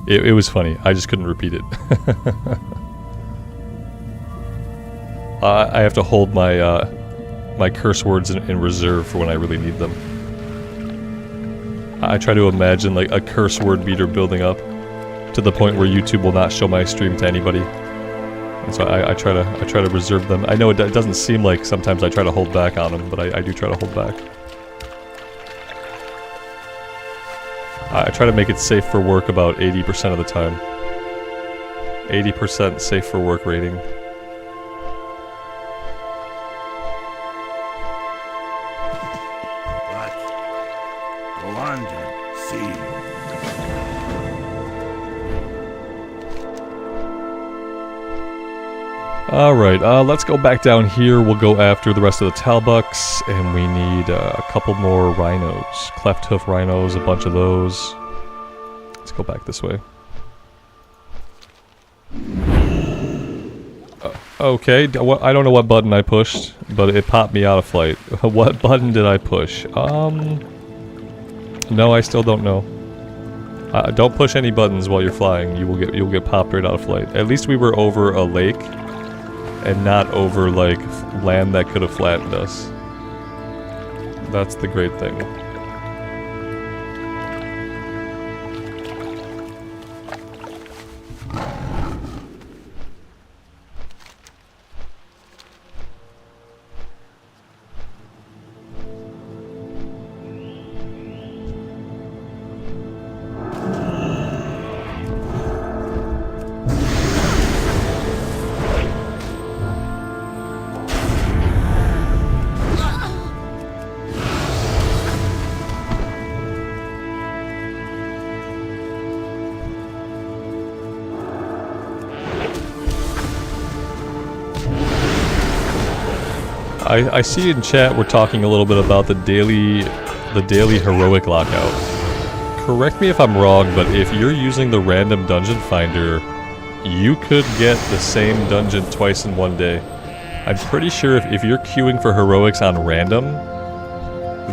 It was funny. I just couldn't repeat it. I have to hold my my curse words in reserve for when I really need them. I try to imagine like a curse word meter building up to the point where YouTube will not show my stream to anybody. And so I try to reserve them. I know it doesn't seem like sometimes I try to hold back on them, but I do try to hold back. I try to make it safe for work about 80% of the time. 80% safe for work rating. What? Go on then. See. Alright, let's go back down here. We'll go after the rest of the Talbucks, and we need a couple more rhinos. Cleft hoof rhinos, a bunch of those. Let's go back this way. Okay, I don't know what button I pushed, but it popped me out of flight. What button did I push? No, I still don't know. Don't push any buttons while you're flying. You'll get popped right out of flight. At least we were over a lake. And not over, like, land that could have flattened us. That's the great thing. I see in chat we're talking a little bit about the daily heroic lockout. Correct me if I'm wrong, but if you're using the random dungeon finder, you could get the same dungeon twice in one day. I'm pretty sure if you're queuing for heroics on random,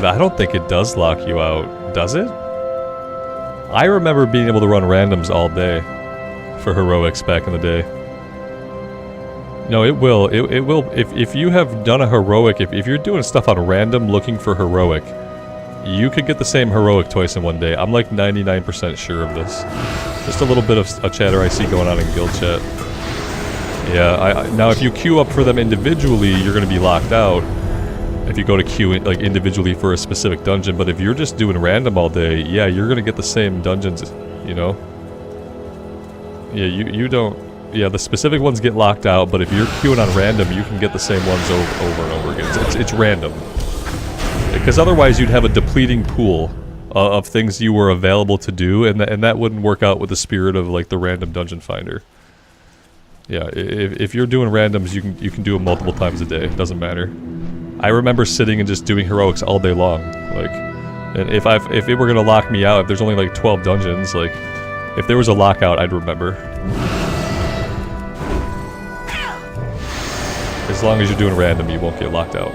I don't think it does lock you out, does it? I remember being able to run randoms all day for heroics back in the day. No, it will. It will. If you have done a heroic, if you're doing stuff on random looking for heroic, you could get the same heroic twice in one day. I'm like 99% sure of this. Just a little bit of a chatter I see going on in guild chat. Yeah, now if you queue up for them individually, you're going to be locked out. If you go to queue like individually for a specific dungeon, but if you're just doing random all day, yeah, you're going to get the same dungeons, you know? Yeah, you don't... Yeah, the specific ones get locked out, but if you're queuing on random, you can get the same ones over and over again. It's random. Because otherwise you'd have a depleting pool of things you were available to do, and that wouldn't work out with the spirit of like the random dungeon finder. Yeah, if you're doing randoms, you can do them multiple times a day. It doesn't matter. I remember sitting and just doing heroics all day long. Like, and if it were gonna lock me out, if there's only like 12 dungeons, like, if there was a lockout, I'd remember. As long as you're doing random, you won't get locked out.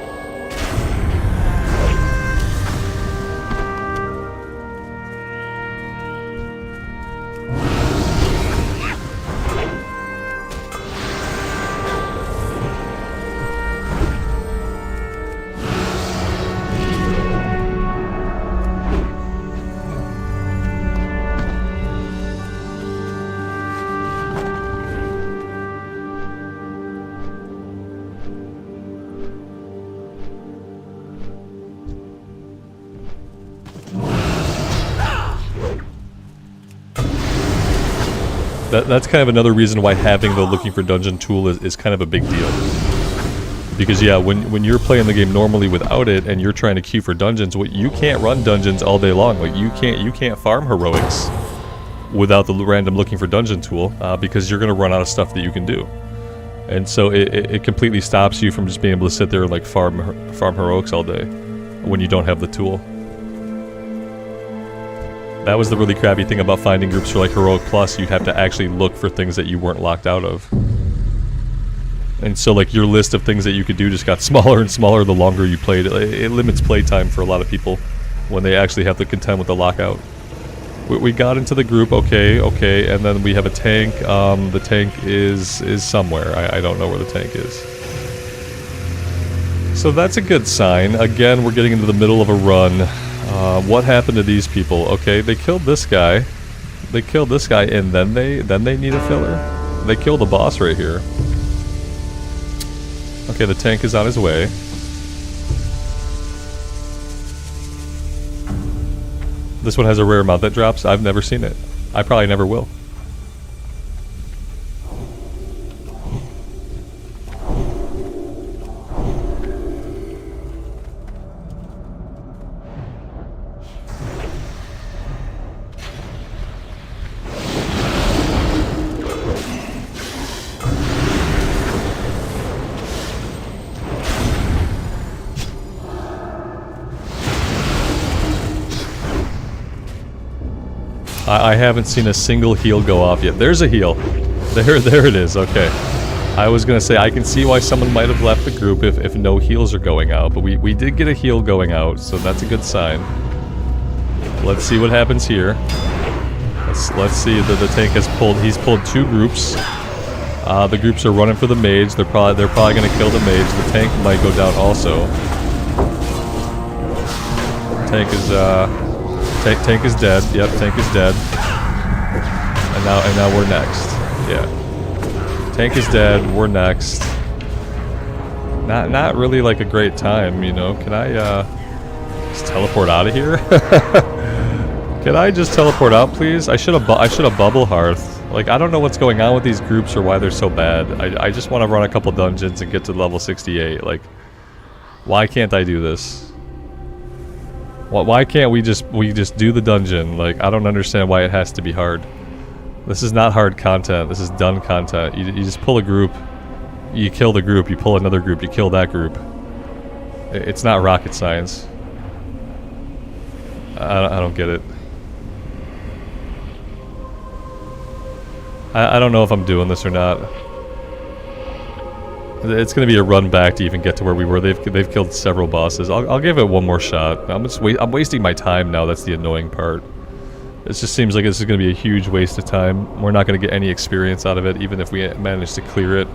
That's kind of another reason why having the looking for dungeon tool is kind of a big deal. Because yeah, when you're playing the game normally without it and you're trying to queue for dungeons, you can't run dungeons all day long. Like you can't farm heroics without the random looking for dungeon tool because you're gonna run out of stuff that you can do. And so it completely stops you from just being able to sit there and like farm heroics all day when you don't have the tool. That was the really crappy thing about finding groups for like Heroic Plus. You'd have to actually look for things that you weren't locked out of. And so like your list of things that you could do just got smaller and smaller the longer you played. It limits playtime for a lot of people when they actually have to contend with the lockout. We got into the group, okay, and then we have a tank. The tank is somewhere. I don't know where the tank is. So that's a good sign. Again, we're getting into the middle of a run. What happened to these people? Okay, they killed this guy. They killed this guy, and then they need a filler. They killed the boss right here. Okay, the tank is on his way. This one has a rare mount that drops. I've never seen it. I probably never will. I haven't seen a single heal go off yet. There's a heal. There it is. Okay. I was gonna say, I can see why someone might have left the group if no heals are going out, but we did get a heal going out, so that's a good sign. Let's see what happens here. Let's see that the tank has pulled. He's pulled 2 groups. The groups are running for the mage. They're probably gonna kill the mage. The tank might go down also. Tank is dead. Yep, tank is dead. And now we're next. Yeah. Tank is dead. We're next. Not really like a great time, you know. Can I just teleport out of here? Can I just teleport out, please? I should have bubble hearth. Like, I don't know what's going on with these groups or why they're so bad. I just want to run a couple dungeons and get to level 68. Like, why can't I do this? Why can't we just do the dungeon? Like, I don't understand why it has to be hard. This is not hard content. This is done content. You just pull a group, you kill the group, you pull another group, you kill that group. It's not rocket science. I don't get it. I don't know if I'm doing this or not. It's going to be a run back to even get to where we were. They've killed several bosses. I'll give it one more shot. I'm wasting my time now. That's the annoying part. It just seems like this is going to be a huge waste of time. We're not going to get any experience out of it, even if we manage to clear it.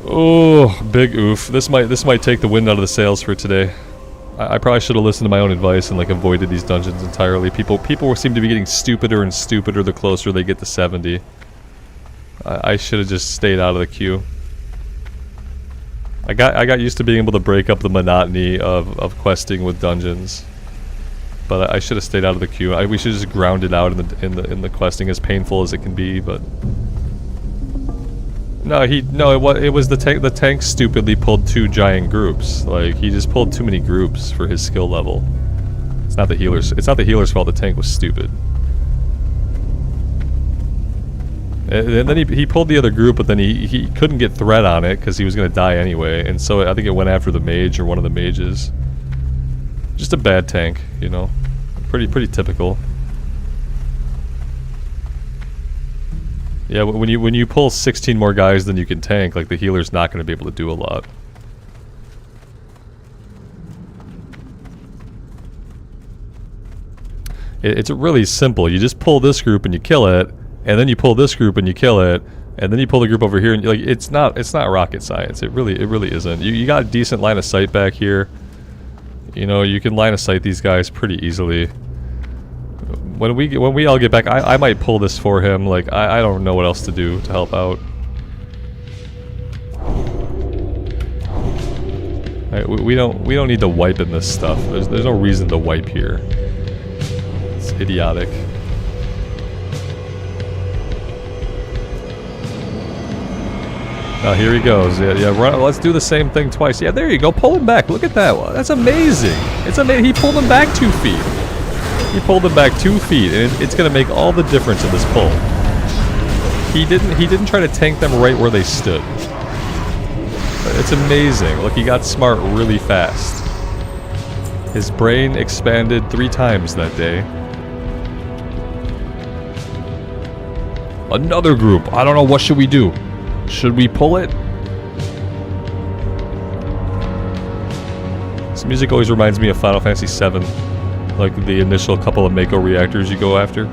Oh, big oof. This might take the wind out of the sails for today. I probably should have listened to my own advice and like avoided these dungeons entirely. People seem to be getting stupider and stupider the closer they get to 70. I should have just stayed out of the queue. I got used to being able to break up the monotony of questing with dungeons, but I should have stayed out of the queue. We should just ground it out in the questing, as painful as it can be. But no, it was the tank. The tank stupidly pulled 2 giant groups. Like, he just pulled too many groups for his skill level. It's not the healers. It's not the healer's fault. The tank was stupid. And then he pulled the other group, but then he couldn't get threat on it because he was going to die anyway. And so I think it went after the mage or one of the mages. Just a bad tank, you know. Pretty typical. Yeah, when you pull 16 more guys than you can tank, like, the healer's not going to be able to do a lot. It's really simple. You just pull this group and you kill it. And then you pull this group and you kill it, and then you pull the group over here, and like, it's not rocket science. It really isn't. You got a decent line of sight back here. You know, you can line of sight these guys pretty easily. When we all get back, I might pull this for him. Like, I don't know what else to do to help out. Right, we don't need to wipe in this stuff. There's no reason to wipe here. It's idiotic. Now here he goes. Yeah. Let's do the same thing twice. Yeah, there you go. Pull him back. Look at that. That's amazing. It's amazing. He pulled him back 2 feet. He pulled him back 2 feet, and it's gonna make all the difference in this pull. He didn't try to tank them right where they stood. It's amazing. Look, he got smart really fast. His brain expanded 3 times that day. Another group. I don't know. What should we do? Should we pull it? This music always reminds me of Final Fantasy VII. Like the initial couple of Mako reactors you go after.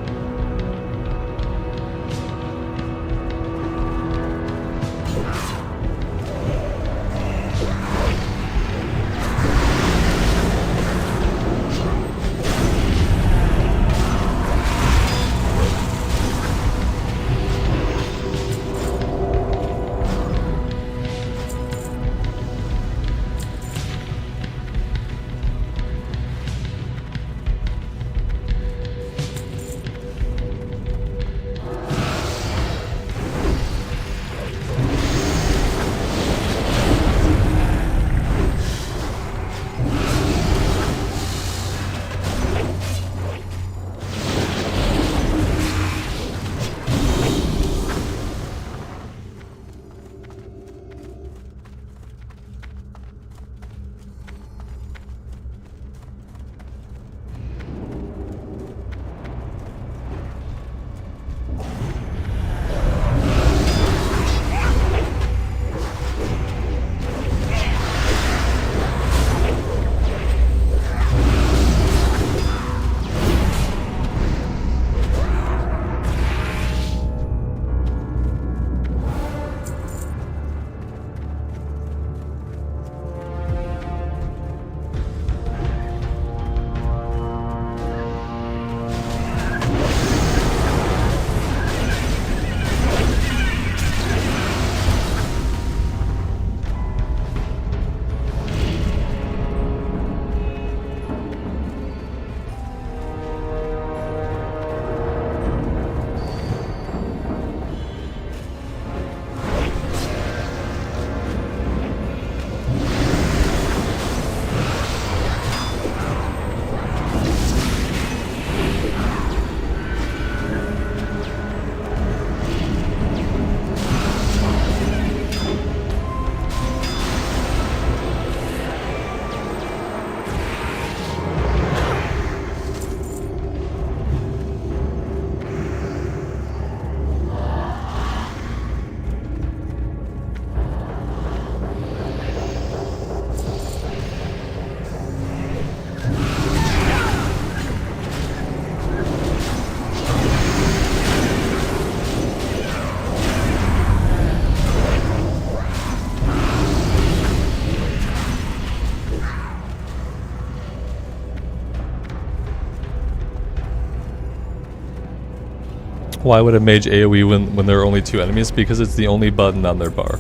Why would a mage AoE when there are only 2 enemies? Because it's the only button on their bar.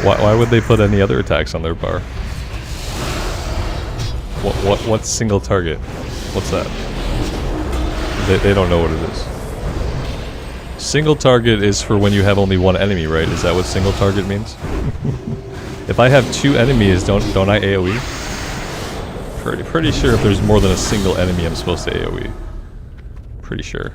Why would they put any other attacks on their bar? What's single target? What's that? They don't know what it is. Single target is for when you have only 1 enemy, right? Is that what single target means? If I have 2 enemies, don't I AoE? Pretty sure if there's more than a single enemy, I'm supposed to AoE. Pretty sure.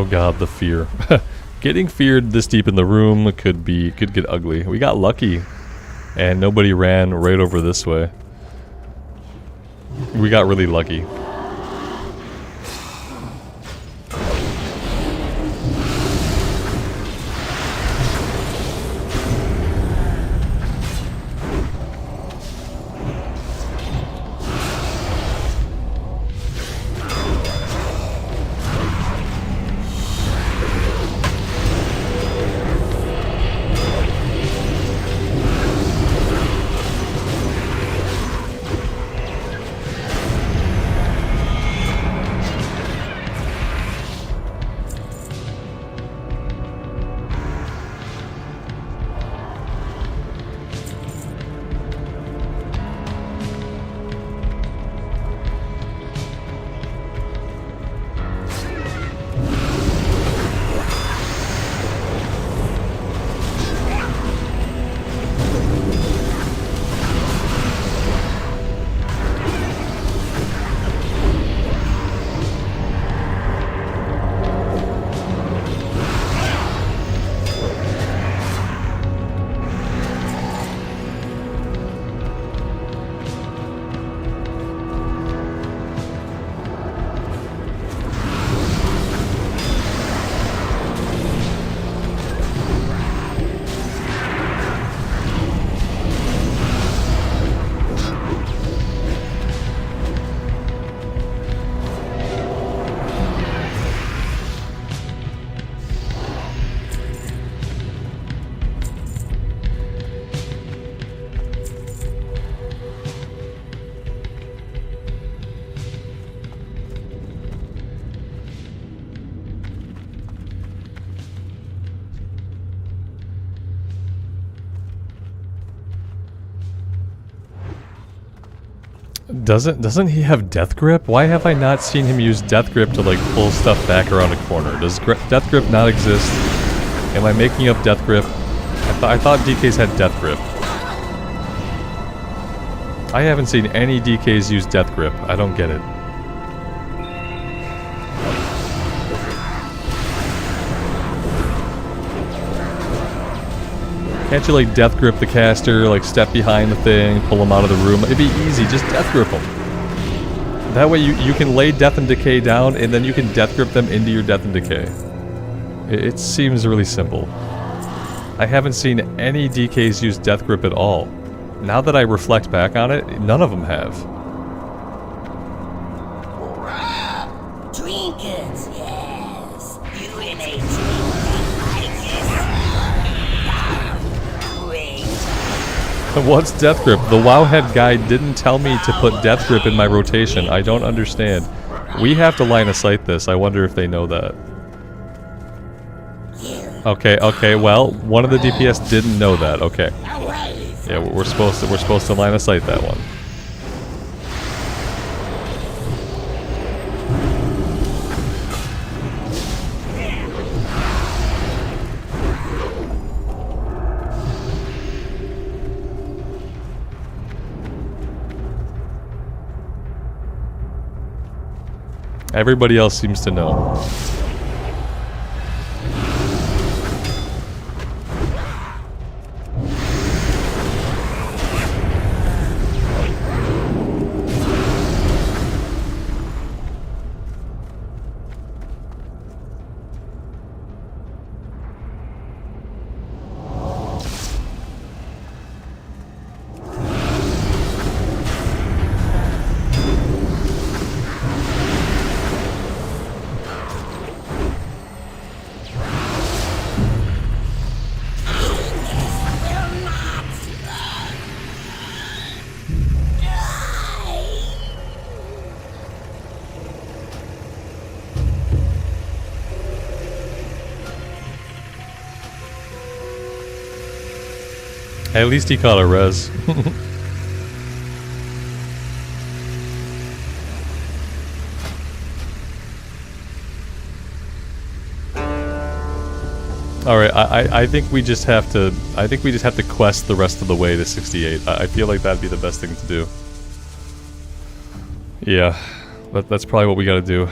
god, the fear. Getting feared this deep in the room could get ugly. We got lucky, and nobody ran right over this way. We got really lucky. Doesn't he have Death Grip? Why have I not seen him use Death Grip to like pull stuff back around a corner? Does Death Grip not exist? Am I making up Death Grip? I thought DKs had Death Grip. I haven't seen any DKs use Death Grip. I don't get it. Can't you like Death Grip the caster, like step behind the thing, pull him out of the room? It'd be easy, just Death Grip him. That way you can lay Death and Decay down and then you can Death Grip them into your Death and Decay. It seems really simple. I haven't seen any DKs use Death Grip at all. Now that I reflect back on it, none of them have. Trinkets, yes. You in a What's Death Grip? The Wowhead guy didn't tell me to put Death Grip in my rotation. I don't understand. We have to line of sight this. I wonder if they know that. Okay, well, one of the DPS didn't know that. Okay. Yeah, we're supposed to line of sight that one. Everybody else seems to know. At least he caught a res. Alright, I think we just have to quest the rest of the way to 68. I feel like that'd be the best thing to do. Yeah, that's probably what we gotta do.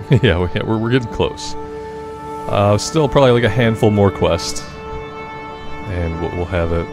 Yeah, we're getting close. Still probably like a handful more quests. And we'll have it.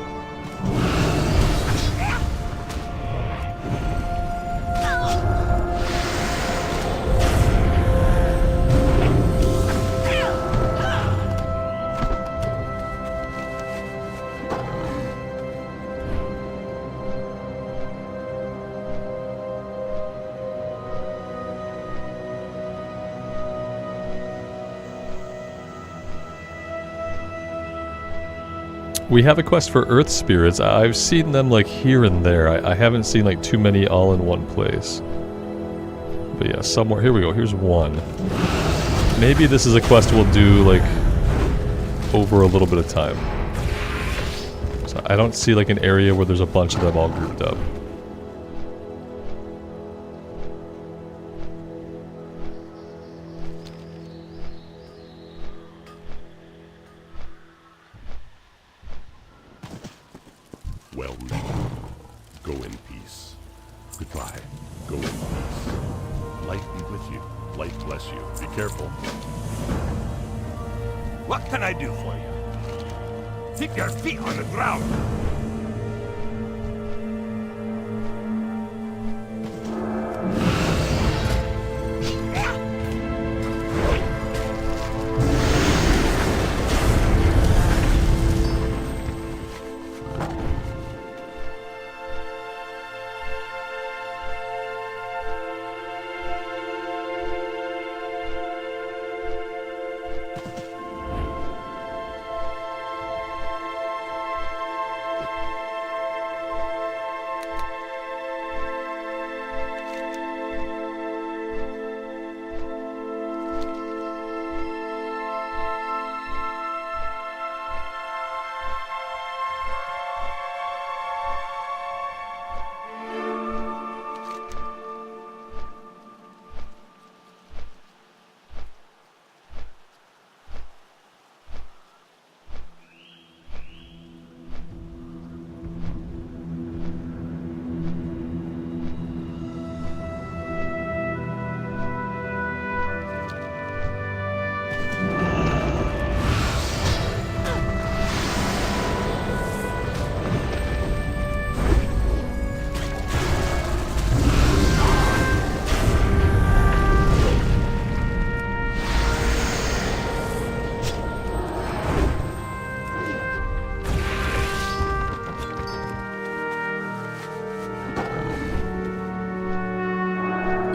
We have a quest for Earth Spirits. I've seen them like here and there. I haven't seen like too many all in one place. But yeah, somewhere. Here we go. Here's one. Maybe this is a quest we'll do like over a little bit of time. So I don't see like an area where there's a bunch of them all grouped up. Well met. Go in peace. Goodbye. Go in peace. Light be with you. Light bless you. Be careful. What can I do for you? Keep your feet on the ground.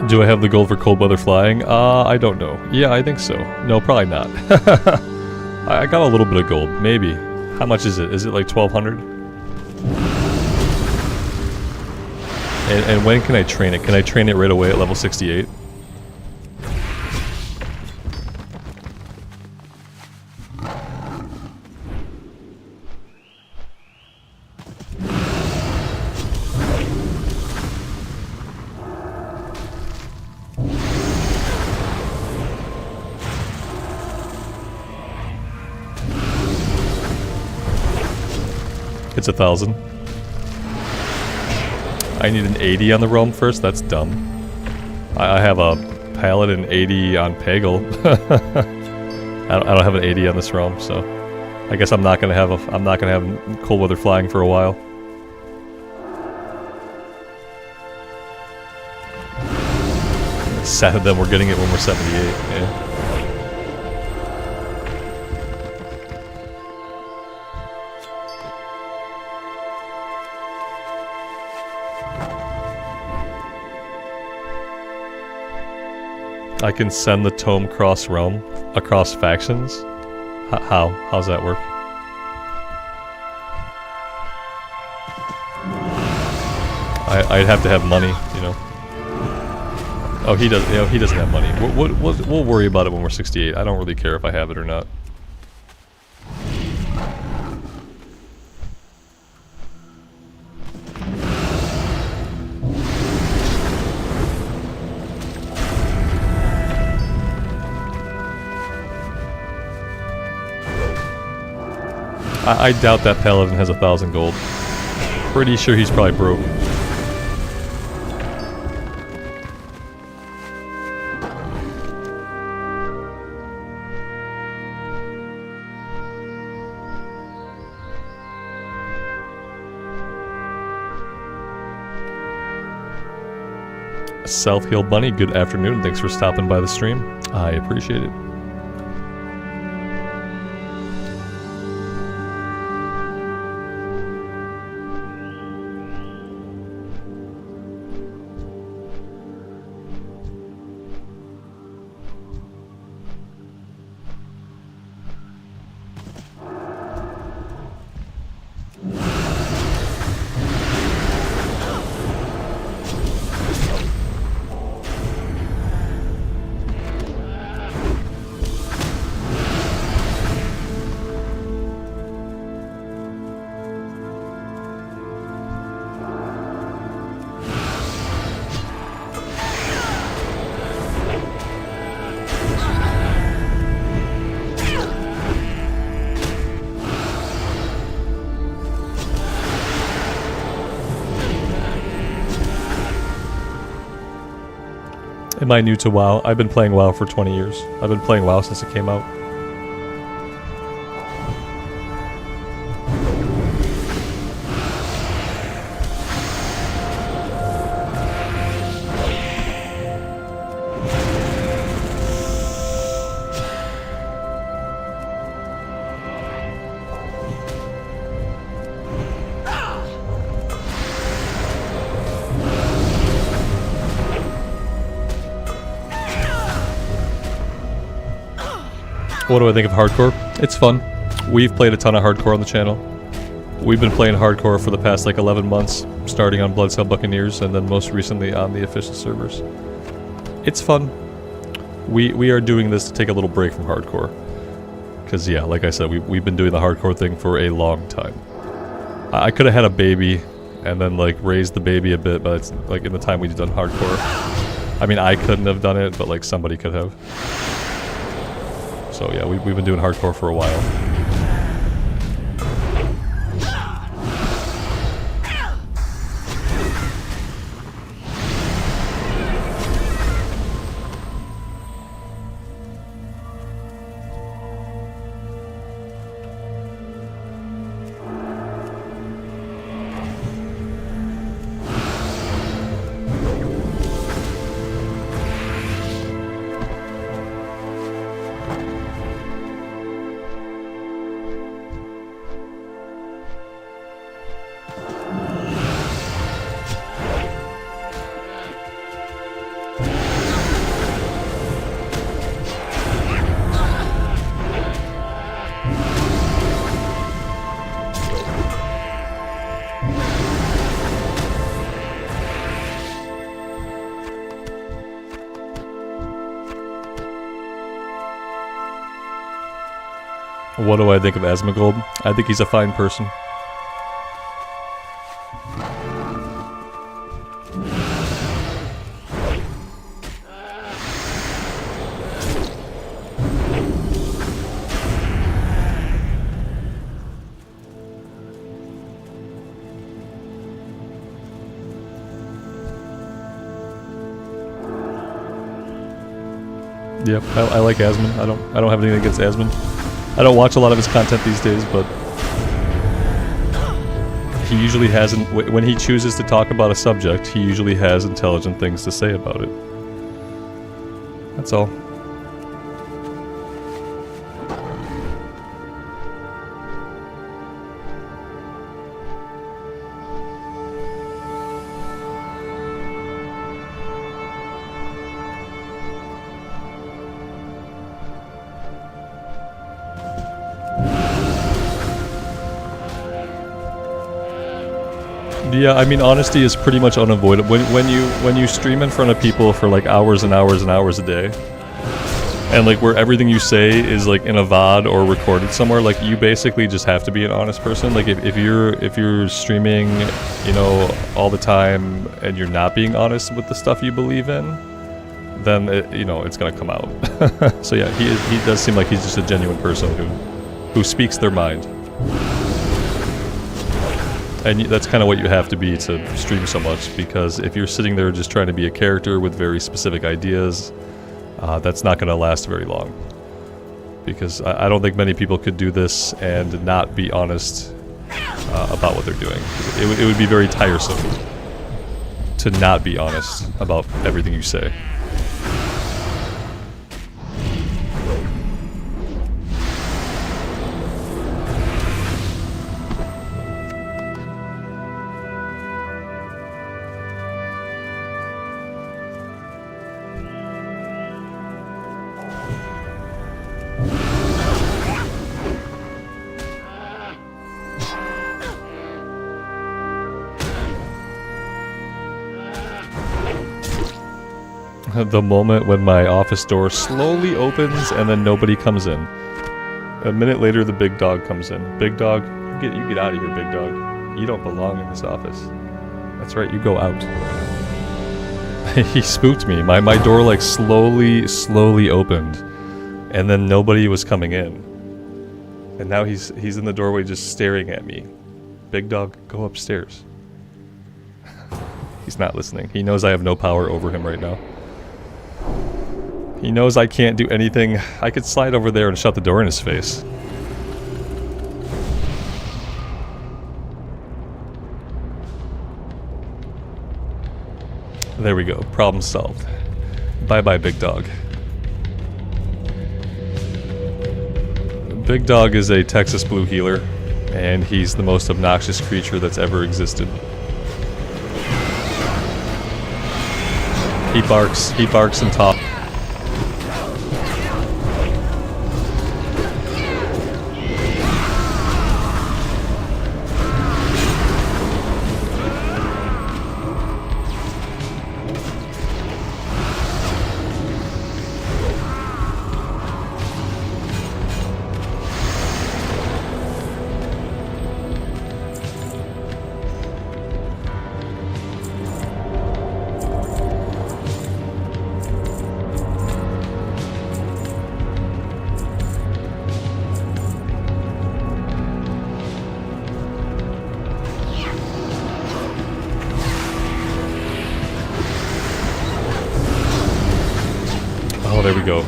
Do I have the gold for cold weather flying? I don't know. Yeah, I think so. No, probably not. I got a little bit of gold, maybe. How much is it? Is it like 1,200? And when can I train it? Can I train it right away at level 68? It's 1,000. I need an 80 on the realm first? That's dumb. I have a Paladin 80 on Pagel. I don't have an 80 on this realm, so I guess I'm not gonna have cold weather flying for a while. Sad that we're getting it when we're 78. Yeah. I can send the tome cross-realm, across factions? How? How's that work? I'd have to have money, you know. Oh, he does. You know, he doesn't have money. We'll worry about it when we're 68. I don't really care if I have it or not. I doubt that Paladin has 1,000 gold. Pretty sure he's probably broke. Self-Heal Bunny, good afternoon. Thanks for stopping by the stream. I appreciate it. Am I new to WoW? I've been playing WoW for 20 years. I've been playing WoW since it came out. What do I think of hardcore? It's fun. We've played a ton of hardcore on the channel. We've been playing hardcore for the past like 11 months, starting on Blood Elf Buccaneers and then most recently on the official servers. It's fun. We are doing this to take a little break from hardcore. Because yeah, like I said, we've been doing the hardcore thing for a long time. I could have had a baby and then like raised the baby a bit, but it's like in the time we've done hardcore. I mean, I couldn't have done it, but like somebody could have. So yeah, we've been doing hardcore for a while. What do I think of Asmongold? I think he's a fine person. Yep, I like Asmon. I don't have anything against Asmon. I don't watch a lot of his content these days, but he usually hasn't. When he chooses to talk about a subject, he usually has intelligent things to say about it. That's all. Yeah, I mean, honesty is pretty much unavoidable. When you stream in front of people for like hours and hours and hours a day, and like where everything you say is like in a VOD or recorded somewhere, like you basically just have to be an honest person. Like if you're streaming, you know, all the time and you're not being honest with the stuff you believe in, then you know it's gonna come out. So yeah, he does seem like he's just a genuine person who speaks their mind. And that's kind of what you have to be to stream so much, because if you're sitting there just trying to be a character with very specific ideas, that's not going to last very long. Because I don't think many people could do this and not be honest about what they're doing. It would be very tiresome. to not be honest about everything you say. The moment when my office door slowly opens and then nobody comes in. A minute later, the big dog comes in. Big dog, you get out of here, big dog. You don't belong in this office. That's right, you go out. He spooked me. My door like slowly opened, and then nobody was coming in. And now he's in the doorway just staring at me. Big dog, go upstairs. He's not listening. He knows I have no power over him right now. He knows I can't do anything. I could slide over there and shut the door in his face. There we go. Problem solved. Bye-bye, big dog. Big dog is a Texas blue healer, and he's the most obnoxious creature that's ever existed. He barks and talks. Oh, there we go.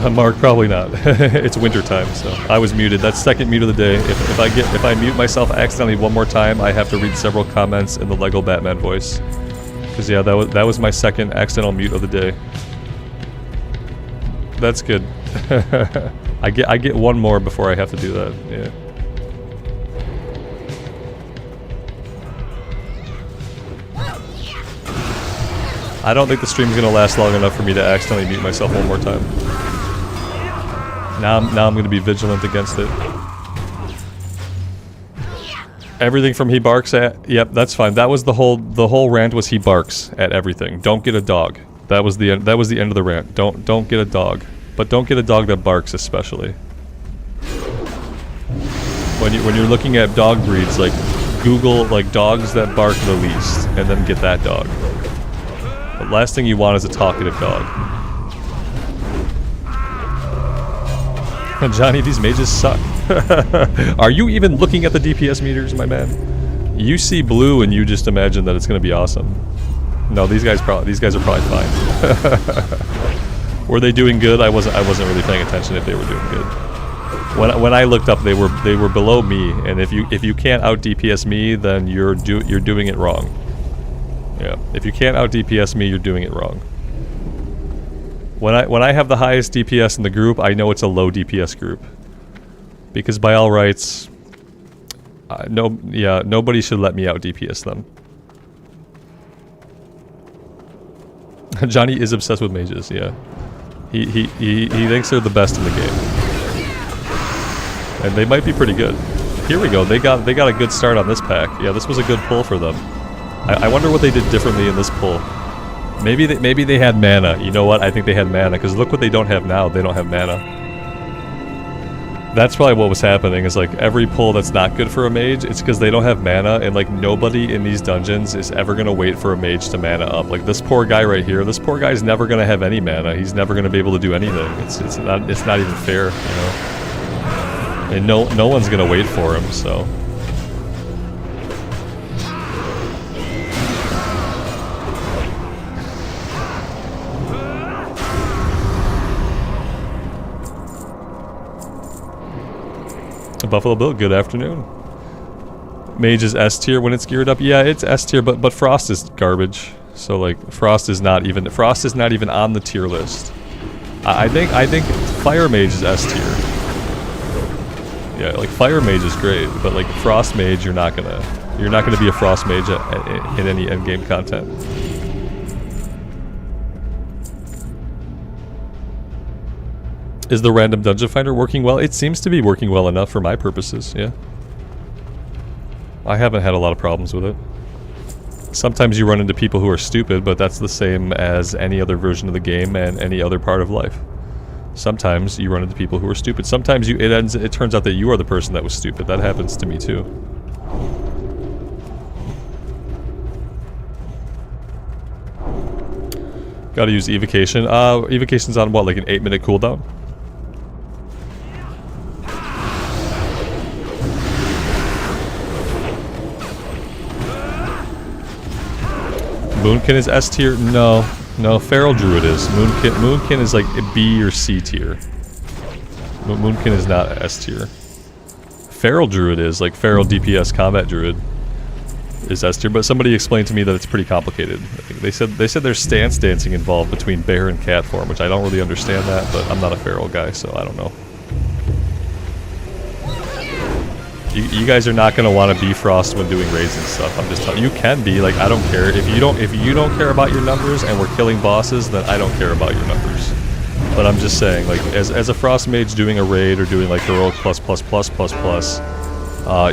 Mark, probably not. It's winter time, so I was muted. That's second mute of the day. If I mute myself accidentally one more time, I have to read several comments in the Lego Batman voice. Cause yeah, that was my second accidental mute of the day. That's good. I get one more before I have to do that. Yeah. I don't think the stream's gonna last long enough for me to accidentally mute myself one more time. Now I'm gonna be vigilant against it. Everything from he barks at. Yep, that's fine. That was the whole rant was he barks at everything. Don't get a dog. That was the end of the rant. Don't get a dog. But don't get a dog that barks especially. When you're looking at dog breeds, like Google like dogs that bark the least and then get that dog. The last thing you want is a talkative dog. Johnny, these mages suck. Are you even looking at the DPS meters, my man? You see blue and you just imagine that it's going to be awesome. No, these guys are probably fine. Were they doing good? I wasn't really paying attention if they were doing good. When I looked up, they were below me, and if you can't out DPS me, then you're doing it wrong. Yeah, if you can't out DPS me, you're doing it wrong. When I have the highest DPS in the group, I know it's a low DPS group. Because by all rights, nobody should let me out DPS them. Johnny is obsessed with mages, yeah. He thinks they're the best in the game. And they might be pretty good. Here we go, they got a good start on this pack. Yeah, this was a good pull for them. I wonder what they did differently in this pull. Maybe they had mana. You know what? I think they had mana, because look what they don't have now. They don't have mana. That's probably what was happening, is like every pull that's not good for a mage, it's because they don't have mana, and like nobody in these dungeons is ever going to wait for a mage to mana up. Like this poor guy right here, this poor guy's never going to have any mana. He's never going to be able to do anything. It's not even fair, you know? And no one's going to wait for him, so... Buffalo Bill, good afternoon. Mage is S tier when it's geared up. Yeah, it's S tier, but Frost is garbage. So like Frost is not even on the tier list. I think Fire Mage is S tier. Yeah, like Fire Mage is great, but like Frost Mage, you're not gonna be a Frost Mage in any endgame content. Is the random dungeon finder working well? It seems to be working well enough for my purposes. Yeah. I haven't had a lot of problems with it. Sometimes you run into people who are stupid, but that's the same as any other version of the game and any other part of life. Sometimes you run into people who are stupid. Sometimes it turns out that you are the person that was stupid. That happens to me too. Gotta use evocation. Evocation's on what, like an 8-minute cooldown? Moonkin is S tier? No. No, Feral Druid is. Moonkin is like B or C tier. Moonkin is not S tier. Feral Druid is, like Feral DPS Combat Druid is S tier, but somebody explained to me that it's pretty complicated. They said there's stance dancing involved between bear and cat form, which I don't really understand that, but I'm not a feral guy, so I don't know. You guys are not gonna want to be Frost when doing raids and stuff. I'm just telling you, can be. Like, I don't care if you don't care about your numbers and we're killing bosses, then I don't care about your numbers. But I'm just saying, like, as a Frost Mage doing a raid or doing like heroic plus,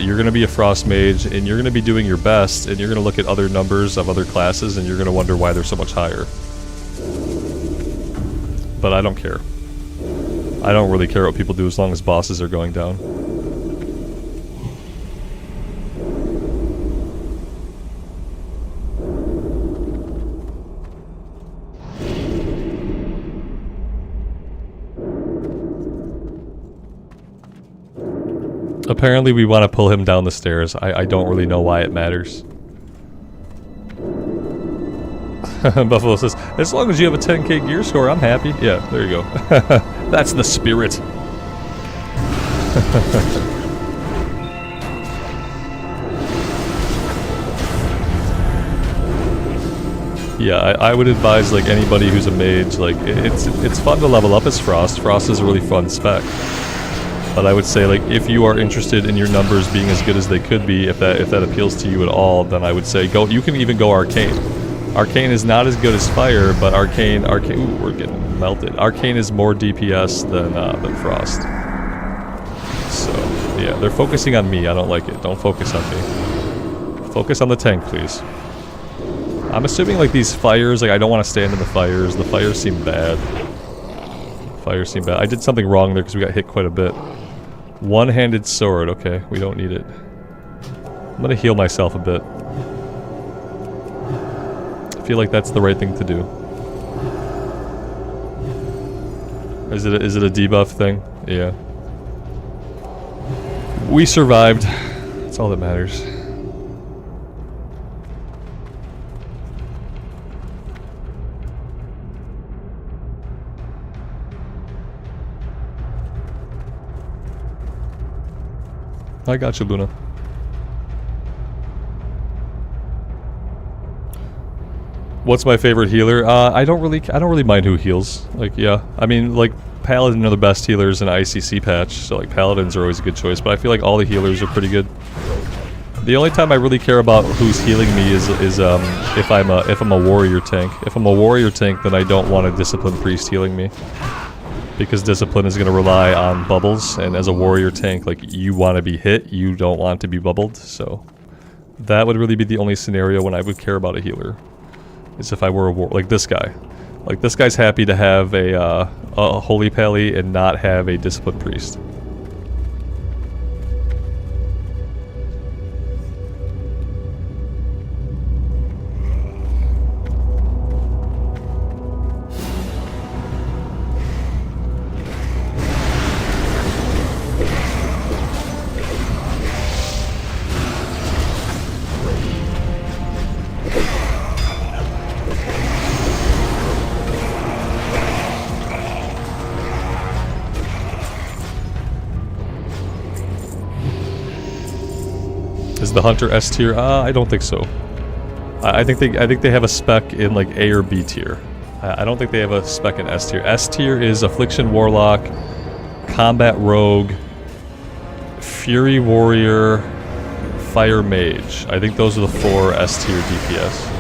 you're gonna be a Frost Mage and you're gonna be doing your best, and you're gonna look at other numbers of other classes and you're gonna wonder why they're so much higher. But I don't care. I don't really care what people do as long as bosses are going down. Apparently we want to pull him down the stairs. I don't really know why it matters. Buffalo says, as long as you have a 10k gear score, I'm happy. Yeah, there you go. That's the spirit. Yeah, I would advise, like, anybody who's a mage, like, it's fun to level up as Frost. Frost is a really fun spec. But I would say, like, if you are interested in your numbers being as good as they could be, if that appeals to you at all, then I would say go. You can even go Arcane. Arcane is not as good as Fire, but Arcane. Ooh, we're getting melted. Arcane is more DPS than Frost. So yeah, they're focusing on me. I don't like it. Don't focus on me. Focus on the tank, please. I'm assuming, like, these fires. Like, I don't want to stand in the fires. The fires seem bad. Fires seem bad. I did something wrong there because we got hit quite a bit. One-handed sword. Okay, we don't need it. I'm gonna heal myself a bit. I feel like that's the right thing to do. Is it a debuff thing? Yeah. We survived. That's all that matters. I got you, Luna. What's my favorite healer? I don't really mind who heals. Like, yeah, I mean, like, Paladin are the best healers in an ICC patch, so like Paladins are always a good choice. But I feel like all the healers are pretty good. The only time I really care about who's healing me is if I'm a warrior tank. If I'm a warrior tank, then I don't want a disciplined priest healing me. Because discipline is going to rely on bubbles, and as a warrior tank, like, you want to be hit, you don't want to be bubbled, so that would really be the only scenario when I would care about a healer, is if I were a like this guy. Like, this guy's happy to have a holy pally and not have a disciplined priest. Is the hunter S tier? I don't think so. I think they have a spec in like A or B tier. I don't think they have a spec in S tier. S tier is Affliction Warlock, Combat Rogue, Fury Warrior, Fire Mage. I think those are the 4 S tier DPS.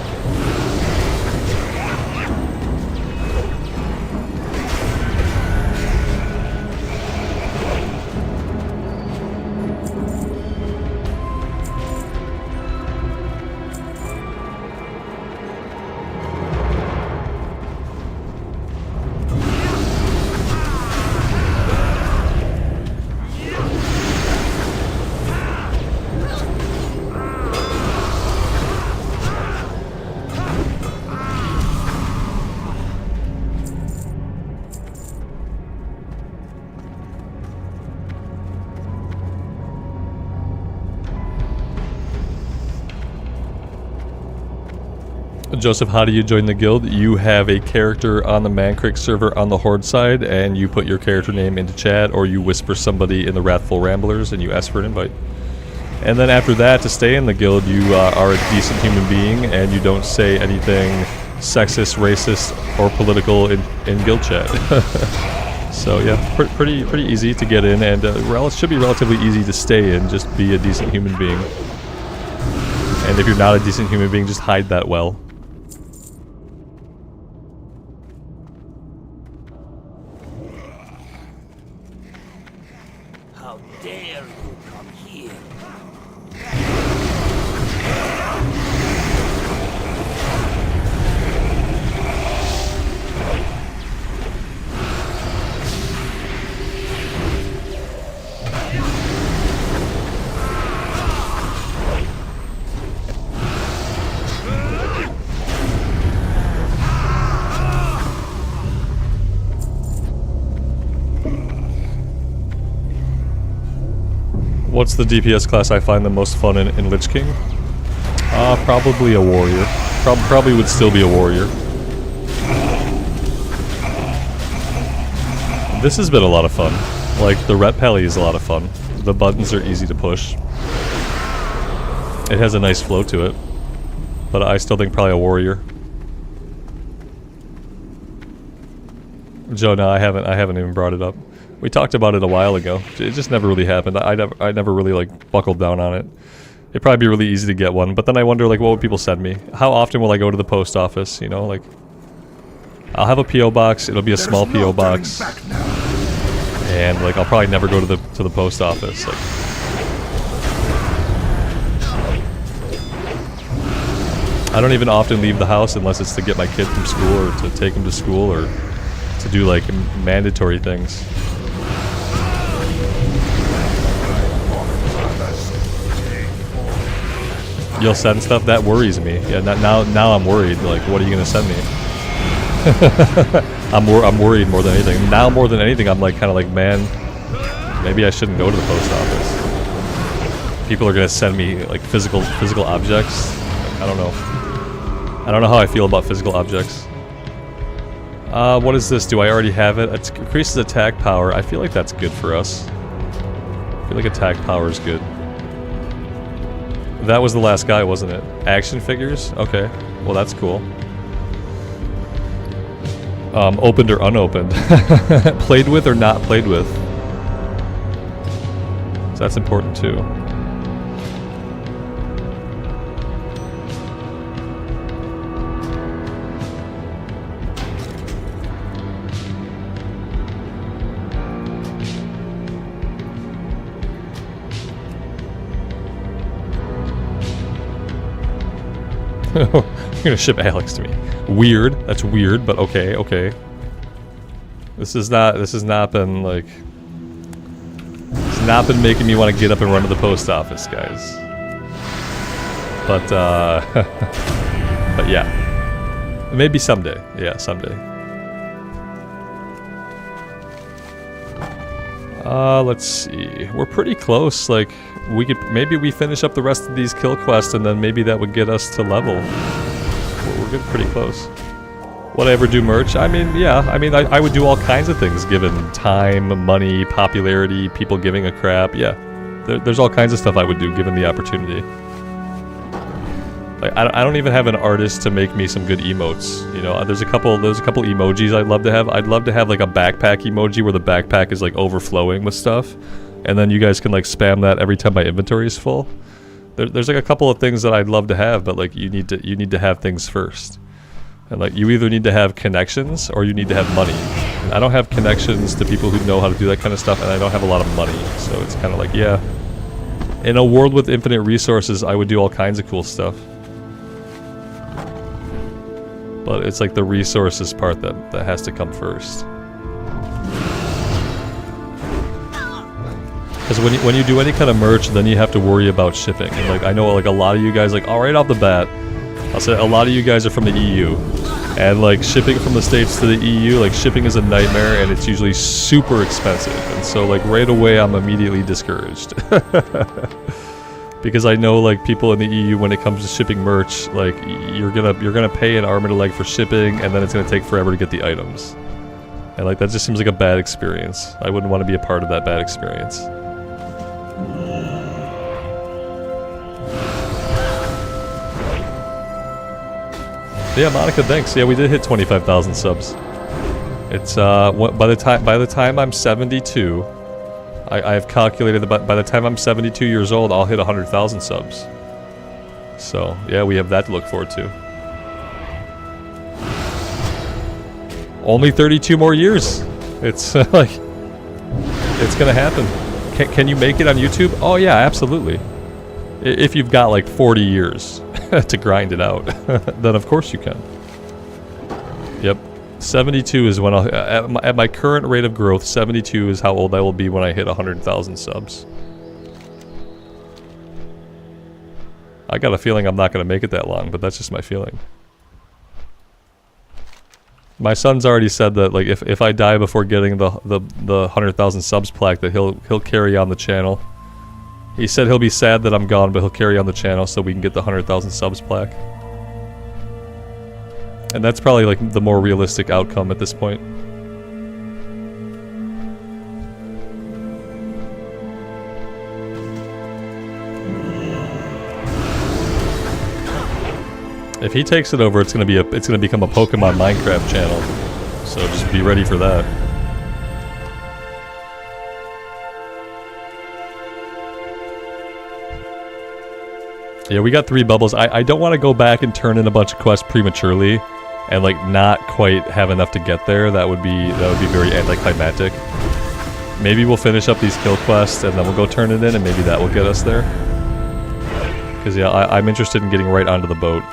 Joseph, how do you join the guild? You have a character on the Mancrick server on the Horde side, and you put your character name into chat, or you whisper somebody in the Wrathful Ramblers, and you ask for an invite. And then after that, to stay in the guild, you are a decent human being, and you don't say anything sexist, racist, or political in guild chat. So yeah, pretty easy to get in, and it should be relatively easy to stay in. Just be a decent human being. And if you're not a decent human being, just hide that well. How dare you come here? What's the DPS class I find the most fun in Lich King? Probably a warrior. Probably would still be a warrior. This has been a lot of fun. Like, the Ret Pally is a lot of fun. The buttons are easy to push. It has a nice flow to it. But I still think probably a warrior. Joe, no, I haven't even brought it up. We talked about it a while ago. It just never really happened. I never really like buckled down on it. It'd probably be really easy to get one, but then I wonder like what would people send me? How often will I go to the post office, you know, like I'll have a PO box, it'll be a small PO box. And like I'll probably never go to the post office. Like I don't even often leave the house unless it's to get my kid from school or to take him to school or to do like mandatory things. You'll send stuff? That worries me. Yeah, now I'm worried. Like, what are you gonna send me? I'm worried more than anything. Now more than anything, I'm like kind of like, man, maybe I shouldn't go to the post office. People are gonna send me like physical objects. I don't know. I don't know how I feel about physical objects. What is this? Do I already have it? It increases attack power. I feel like that's good for us. I feel like attack power is good. That was the last guy, wasn't it? Action figures? Okay. Well, that's cool. Opened or unopened? Played with or not played with? So that's important too. You're gonna ship Alex to me. Weird. That's weird, but okay. This has not been like... It's not been making me want to get up and run to the post office, guys. But, but yeah. Maybe someday. Yeah, someday. Let's see. We're pretty close, like... Maybe we finish up the rest of these kill quests and then maybe that would get us to level. We're getting pretty close. Would I ever do merch? I mean, yeah. I mean, I would do all kinds of things given time, money, popularity, people giving a crap. Yeah. there's all kinds of stuff I would do given the opportunity. Like I don't even have an artist to make me some good emotes. You know, there's a couple emojis I'd love to have. I'd love to have like a backpack emoji where the backpack is like overflowing with stuff, and then you guys can like spam that every time my inventory is full. There's like a couple of things that I'd love to have, but like you need to have things first. And like you either need to have connections or you need to have money. And I don't have connections to people who know how to do that kind of stuff, and I don't have a lot of money. So it's kind of like, yeah. In a world with infinite resources, I would do all kinds of cool stuff. But it's like the resources part that has to come first. Because when you do any kind of merch, then you have to worry about shipping. And like I know like a lot of you guys, like right off the bat, I'll say a lot of you guys are from the EU. And like shipping from the States to the EU, like shipping is a nightmare and it's usually super expensive. And so like right away I'm immediately discouraged. Because I know like people in the EU, when it comes to shipping merch, like you're gonna pay an arm and a leg for shipping, and then it's gonna take forever to get the items. And like that just seems like a bad experience. I wouldn't want to be a part of that bad experience. Yeah, Monica, thanks. Yeah, we did hit 25,000 subs. It's by the time I'm 72, I have calculated that by the time I'm 72 years old, I'll hit 100,000 subs. So yeah, we have that to look forward to. Only 32 more years. It's like it's gonna happen. Can you make it on YouTube? Oh yeah, absolutely. If you've got like 40 years to grind it out, then of course you can. Yep, 72 is when I'll, at my current rate of growth, 72 is how old I will be when I hit 100,000 subs. I got a feeling I'm not going to make it that long, but that's just my feeling. My son's already said that like if I die before getting the 100,000 subs plaque, that he'll carry on the channel. He said he'll be sad that I'm gone, but he'll carry on the channel so we can get the 100,000 subs plaque. And that's probably like the more realistic outcome at this point. If he takes it over, it's gonna become a Pokemon Minecraft channel. So just be ready for that. Yeah, we got 3 bubbles. I don't want to go back and turn in a bunch of quests prematurely and like not quite have enough to get there. That would be very anticlimactic. Maybe we'll finish up these kill quests and then we'll go turn it in, and maybe that will get us there. Because yeah, I'm interested in getting right onto the boat,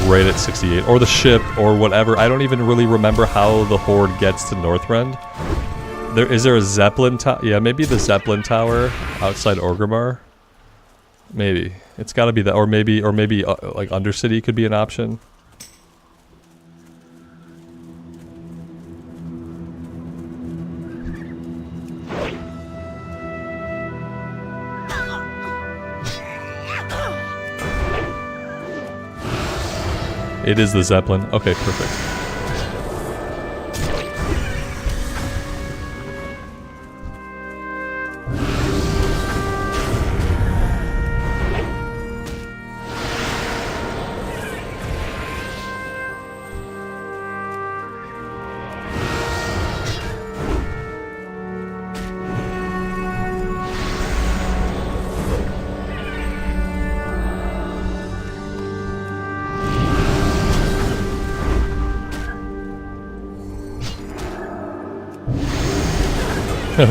right at 68, or the ship, or whatever. I don't even really remember how the Horde gets to Northrend. Is there a Zeppelin tower? Yeah, maybe the Zeppelin tower outside Orgrimmar. Maybe it's got to be that, or maybe like Undercity could be an option. It is the Zeppelin. Okay, perfect.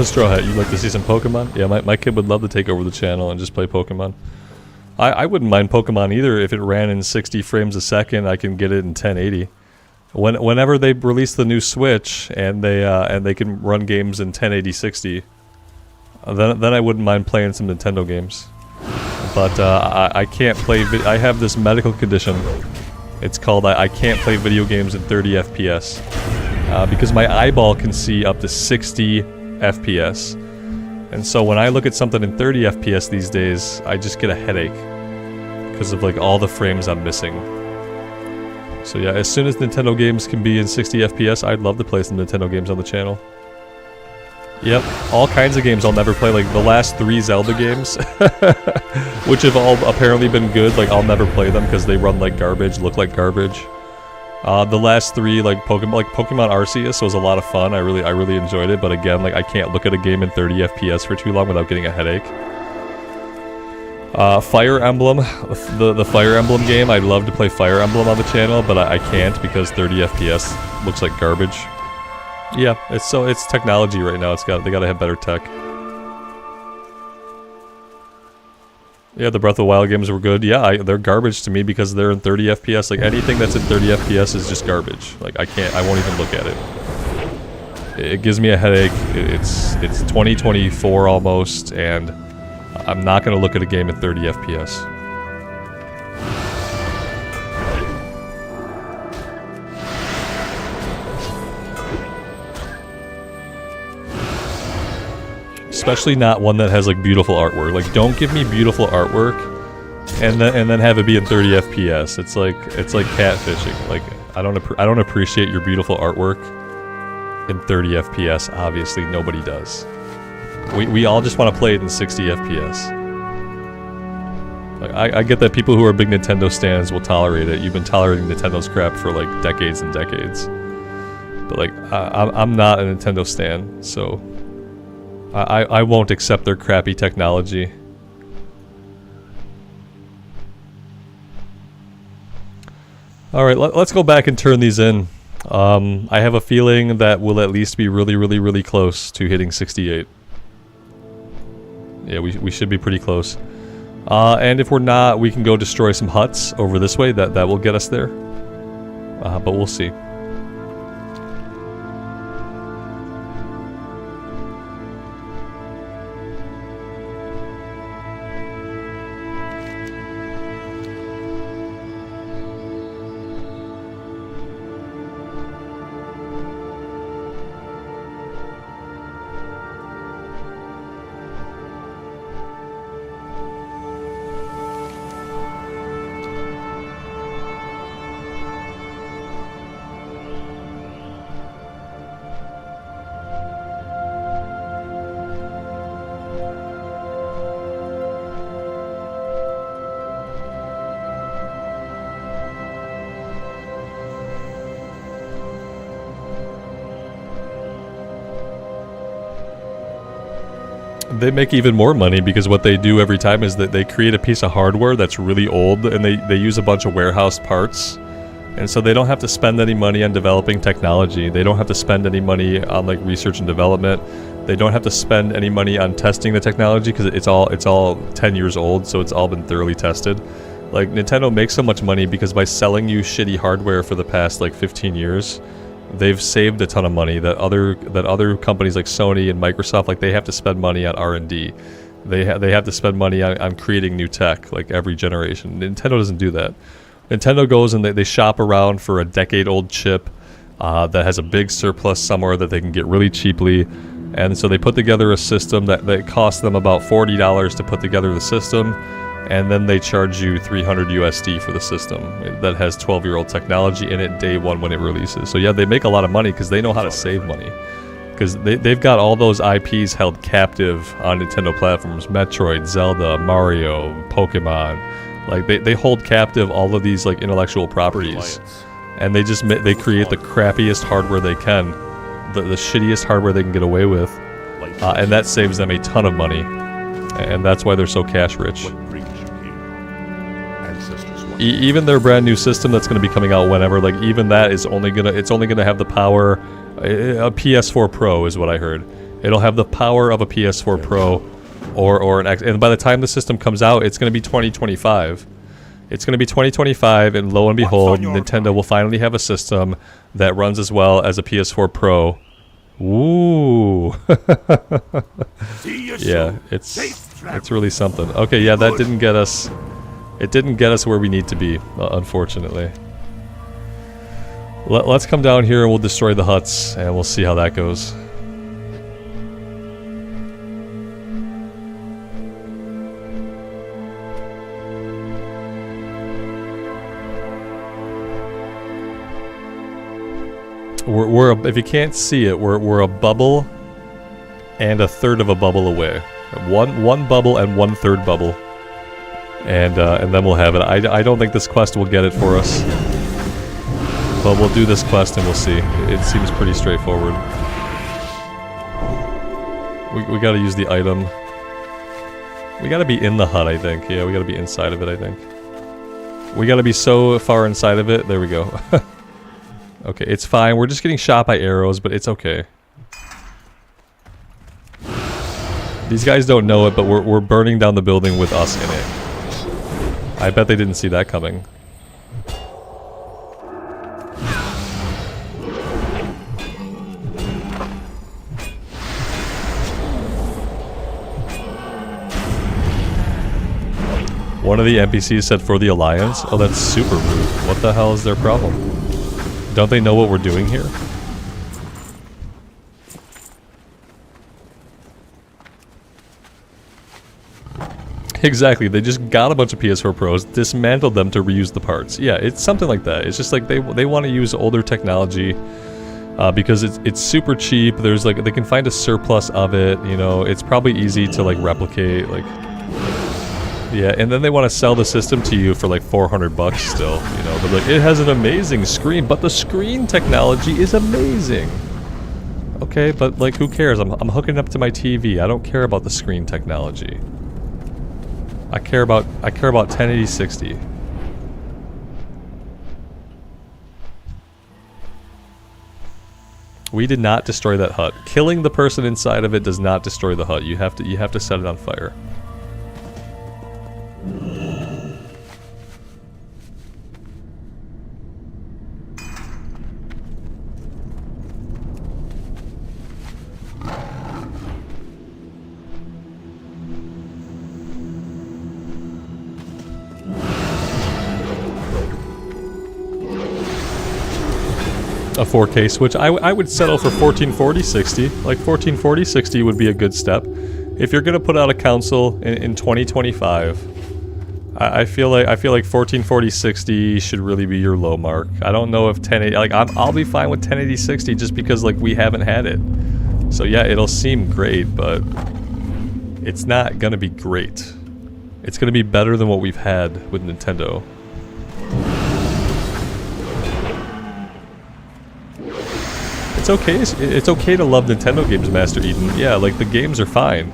Straw Hat, you'd like to see some Pokemon? Yeah, my kid would love to take over the channel and just play Pokemon. I wouldn't mind Pokemon either if it ran in 60 frames a second. I can get it in 1080. Whenever they release the new Switch and they can run games in 1080 60, then I wouldn't mind playing some Nintendo games. But I can't play. I have this medical condition. It's called I can't play video games in 30 FPS because my eyeball can see up to 60 FPS. And so when I look at something in 30 FPS these days, I just get a headache because of like all the frames I'm missing. So yeah, as soon as Nintendo games can be in 60 FPS, I'd love to play some Nintendo games on the channel. Yep, all kinds of games I'll never play, like the last 3 Zelda games, which have all apparently been good, like I'll never play them because they run like garbage, look like garbage. The last 3, like Pokemon Arceus was a lot of fun, I really enjoyed it, but again, like I can't look at a game in 30 FPS for too long without getting a headache. Fire Emblem, the Fire Emblem game, I'd love to play Fire Emblem on the channel, but I can't because 30 FPS looks like garbage. Yeah, it's technology right now. They gotta have better tech. Yeah, the Breath of the Wild games were good. Yeah, they're garbage to me because they're in 30 FPS. Like anything that's in 30 FPS is just garbage. Like I won't even look at it. It gives me a headache. It's 2024 almost, and I'm not gonna look at a game at 30 FPS. Especially not one that has like beautiful artwork. Like don't give me beautiful artwork and then have it be in 30 FPS. It's like catfishing. Like I don't appreciate your beautiful artwork in 30 FPS. Obviously nobody does. We all just want to play it in 60 FPS. Like I get that people who are big Nintendo stans will tolerate it. You've been tolerating Nintendo's crap for like decades and decades. But like I'm not a Nintendo stan, so I won't accept their crappy technology. Alright, let's go back and turn these in. I have a feeling that we'll at least be really close to hitting 68. Yeah, we should be pretty close. And if we're not, we can go destroy some huts over this way. That will get us there. But we'll see. They make even more money because what they do every time is that they create a piece of hardware that's really old and they use a bunch of warehouse parts. And so they don't have to spend any money on developing technology. They don't have to spend any money on like research and development. They don't have to spend any money on testing the technology because it's all 10 years old, so it's all been thoroughly tested. Like Nintendo makes so much money because by selling you shitty hardware for the past like 15 years, they've saved a ton of money that other companies like Sony and Microsoft, like they have to spend money on R&D. They have to spend money on creating new tech like every generation. Nintendo doesn't do that. Nintendo goes and they shop around for a decade-old chip that has a big surplus somewhere that they can get really cheaply. And so they put together a system that costs them about $40 to put together the system. And then they charge you 300 USD for the system that has 12-year-old technology in it day one when it releases. So yeah, they make a lot of money because they know how to save money. Because they've got all those IPs held captive on Nintendo platforms. Metroid, Zelda, Mario, Pokemon. Like they hold captive all of these like intellectual properties. And they create the crappiest hardware they can. The shittiest hardware they can get away with. And that saves them a ton of money. And that's why they're so cash rich. Even their brand new system that's going to be coming out whenever, like even that is only gonna have the power. A PS4 Pro is what I heard. It'll have the power of a PS4 Pro, or an X. And by the time the system comes out, it's going to be 2025. It's going to be 2025, and lo and behold, Nintendo will finally have a system that runs as well as a PS4 Pro. Ooh. Yeah, it's really something. Okay, yeah, that didn't get us. It didn't get us where we need to be, unfortunately. Let's come down here and we'll destroy the huts, and we'll see how that goes. If you can't see it, we're a bubble and a third of a bubble away. One bubble and 1/3 bubble. And then we'll have it. I don't think this quest will get it for us. But we'll do this quest and we'll see. It seems pretty straightforward. We gotta use the item. We gotta be in the hut, I think. Yeah, we gotta be inside of it, I think. We gotta be so far inside of it. There we go. Okay, it's fine. We're just getting shot by arrows, but it's okay. These guys don't know it, but we're burning down the building with us in it. I bet they didn't see that coming. One of the NPCs said for the Alliance. Oh, that's super rude. What the hell is their problem? Don't they know what we're doing here? Exactly, they just got a bunch of PS4 Pros, dismantled them to reuse the parts. Yeah, it's something like that. It's just like they want to use older technology because it's super cheap. There's like, they can find a surplus of it, you know, it's probably easy to like replicate, like... Yeah, and then they want to sell the system to you for like 400 bucks still, you know. They're like, it has an amazing screen, but the screen technology is amazing. Okay, but like, who cares? I'm hooking up to my TV. I don't care about the screen technology. I care about 1080 60. We did not destroy that hut. Killing the person inside of it does not destroy the hut. You have to set it on fire. A 4K switch. I would settle for 1440/60. Like 1440/60 would be a good step. If you're gonna put out a console in 2025, I feel like 1440/60 should really be your low mark. I don't know if 1080. Like I'll be fine with 1080/60 just because like we haven't had it. So yeah, it'll seem great, but it's not gonna be great. It's gonna be better than what we've had with Nintendo. It's okay to love Nintendo games, Master Eden. Yeah, like the games are fine.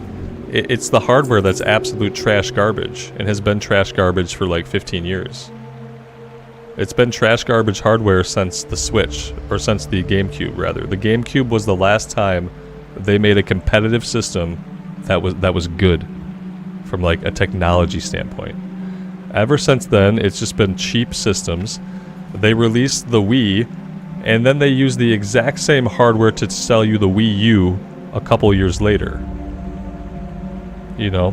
It's the hardware that's absolute trash garbage and has been trash garbage for like 15 years. It's been trash garbage hardware since the Switch, or since the GameCube rather. The GameCube was the last time they made a competitive system that was good from like a technology standpoint. Ever since then, it's just been cheap systems. They released the Wii, and then they used the exact same hardware to sell you the Wii U a couple years later. You know?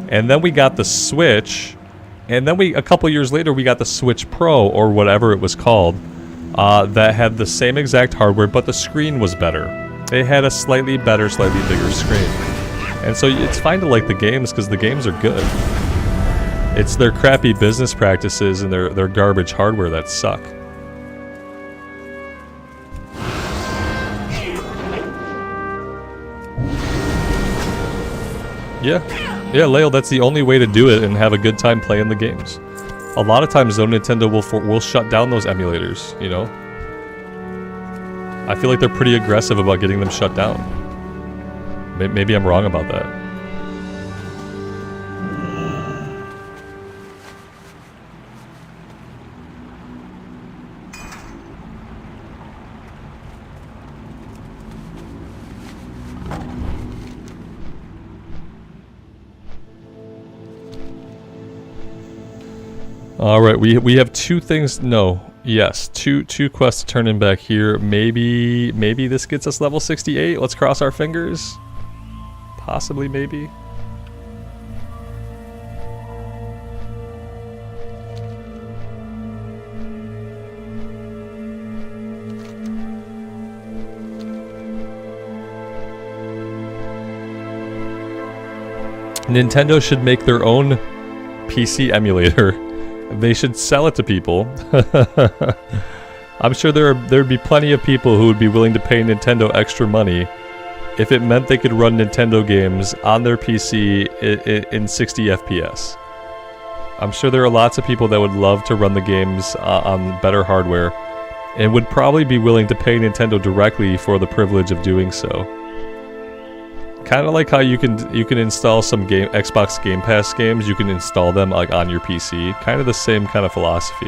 And then we got the Switch, and then a couple years later we got the Switch Pro, or whatever it was called, that had the same exact hardware, but the screen was better. It had a slightly better, slightly bigger screen. And so it's fine to like the games, because the games are good. It's their crappy business practices and their garbage hardware that suck. Yeah, Lael, that's the only way to do it and have a good time playing the games. A lot of times, though, Nintendo will shut down those emulators, you know? I feel like they're pretty aggressive about getting them shut down. Maybe I'm wrong about that. Alright, we have two things, two quests to turn in back here. Maybe this gets us level 68, let's cross our fingers. Possibly, maybe. Nintendo should make their own PC emulator. They should sell it to people. I'm sure there'd be plenty of people who would be willing to pay Nintendo extra money if it meant they could run Nintendo games on their PC in 60 FPS. I'm sure there are lots of people that would love to run the games on better hardware and would probably be willing to pay Nintendo directly for the privilege of doing so. Kind of like how you can install some Xbox Game Pass games, you can install them like on your PC. Kind of the same kind of philosophy.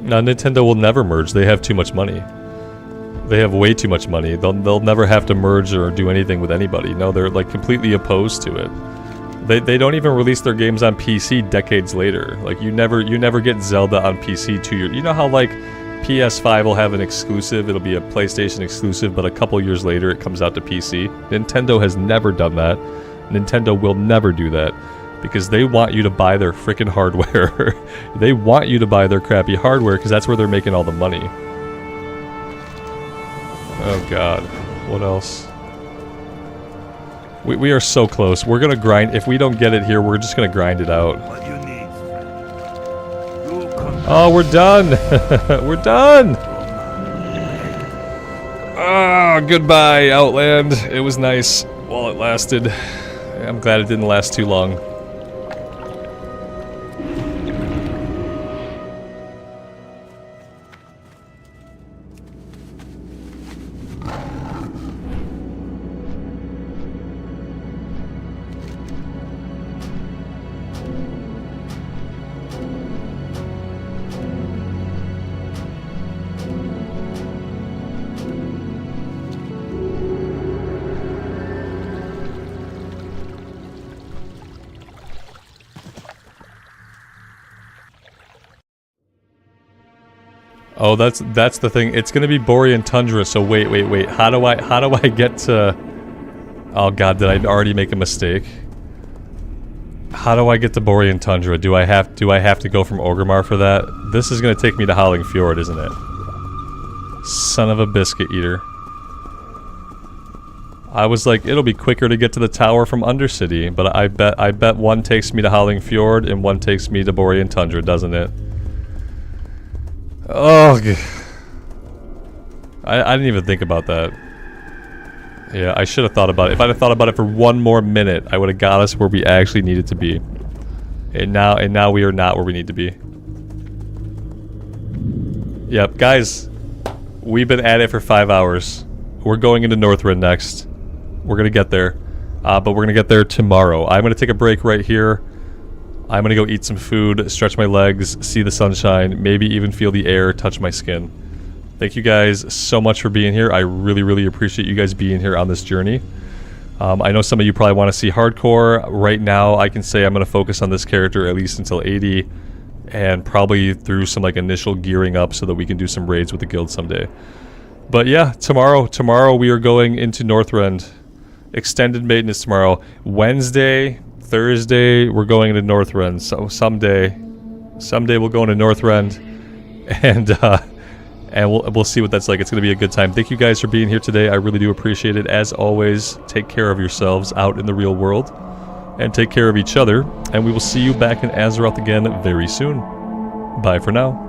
Now Nintendo will never merge, they have too much money. They have way too much money. They'll never have to merge or do anything with anybody. No, they're like completely opposed to it. They don't even release their games on PC decades later. Like you never get Zelda on PC 2 years. You know how like PS5 will have an exclusive, it'll be a PlayStation exclusive, but a couple years later it comes out to PC. Nintendo has never done that. Nintendo will never do that. Because they want you to buy their frickin' hardware. They want you to buy their crappy hardware because that's where they're making all the money. Oh god. What else? We are so close. We're gonna grind. If we don't get it here, we're just gonna grind it out. What you need, friend? You come Oh, we're done! We're done! Ah, goodbye, Outland. It was nice while it lasted. I'm glad it didn't last too long. Oh, that's the thing. It's gonna be Borean Tundra. So wait. How do I get to? Oh god, did I already make a mistake? How do I get to Borean Tundra? Do I have to go from Orgrimmar for that? This is gonna take me to Howling Fjord, isn't it? Son of a biscuit eater. I was like, it'll be quicker to get to the tower from Undercity, but I bet one takes me to Howling Fjord and one takes me to Borean Tundra, doesn't it? Oh, I didn't even think about that. Yeah, I should have thought about it. If I'd have thought about it for one more minute, I would have got us where we actually needed to be. And now we are not where we need to be. Yep, guys, we've been at it for 5 hours. We're going into Northrend next. We're gonna get there, but we're gonna get there tomorrow. I'm gonna take a break right here. I'm gonna go eat some food, stretch my legs, see the sunshine, maybe even feel the air touch my skin. Thank you guys so much for being here. I really appreciate you guys being here on this journey. I know some of you probably want to see hardcore. Right now, I can say I'm gonna focus on this character at least until 80, and probably through some like initial gearing up so that we can do some raids with the guild someday. But yeah, tomorrow we are going into Northrend. Extended maintenance tomorrow. Wednesday, Thursday, we're going into Northrend. So someday we'll go into Northrend, and we'll see what that's like. It's gonna be a good time. Thank you guys for being here today. I really do appreciate it. As always, take care of yourselves out in the real world, and take care of each other. And we will see you back in Azeroth again very soon. Bye for now.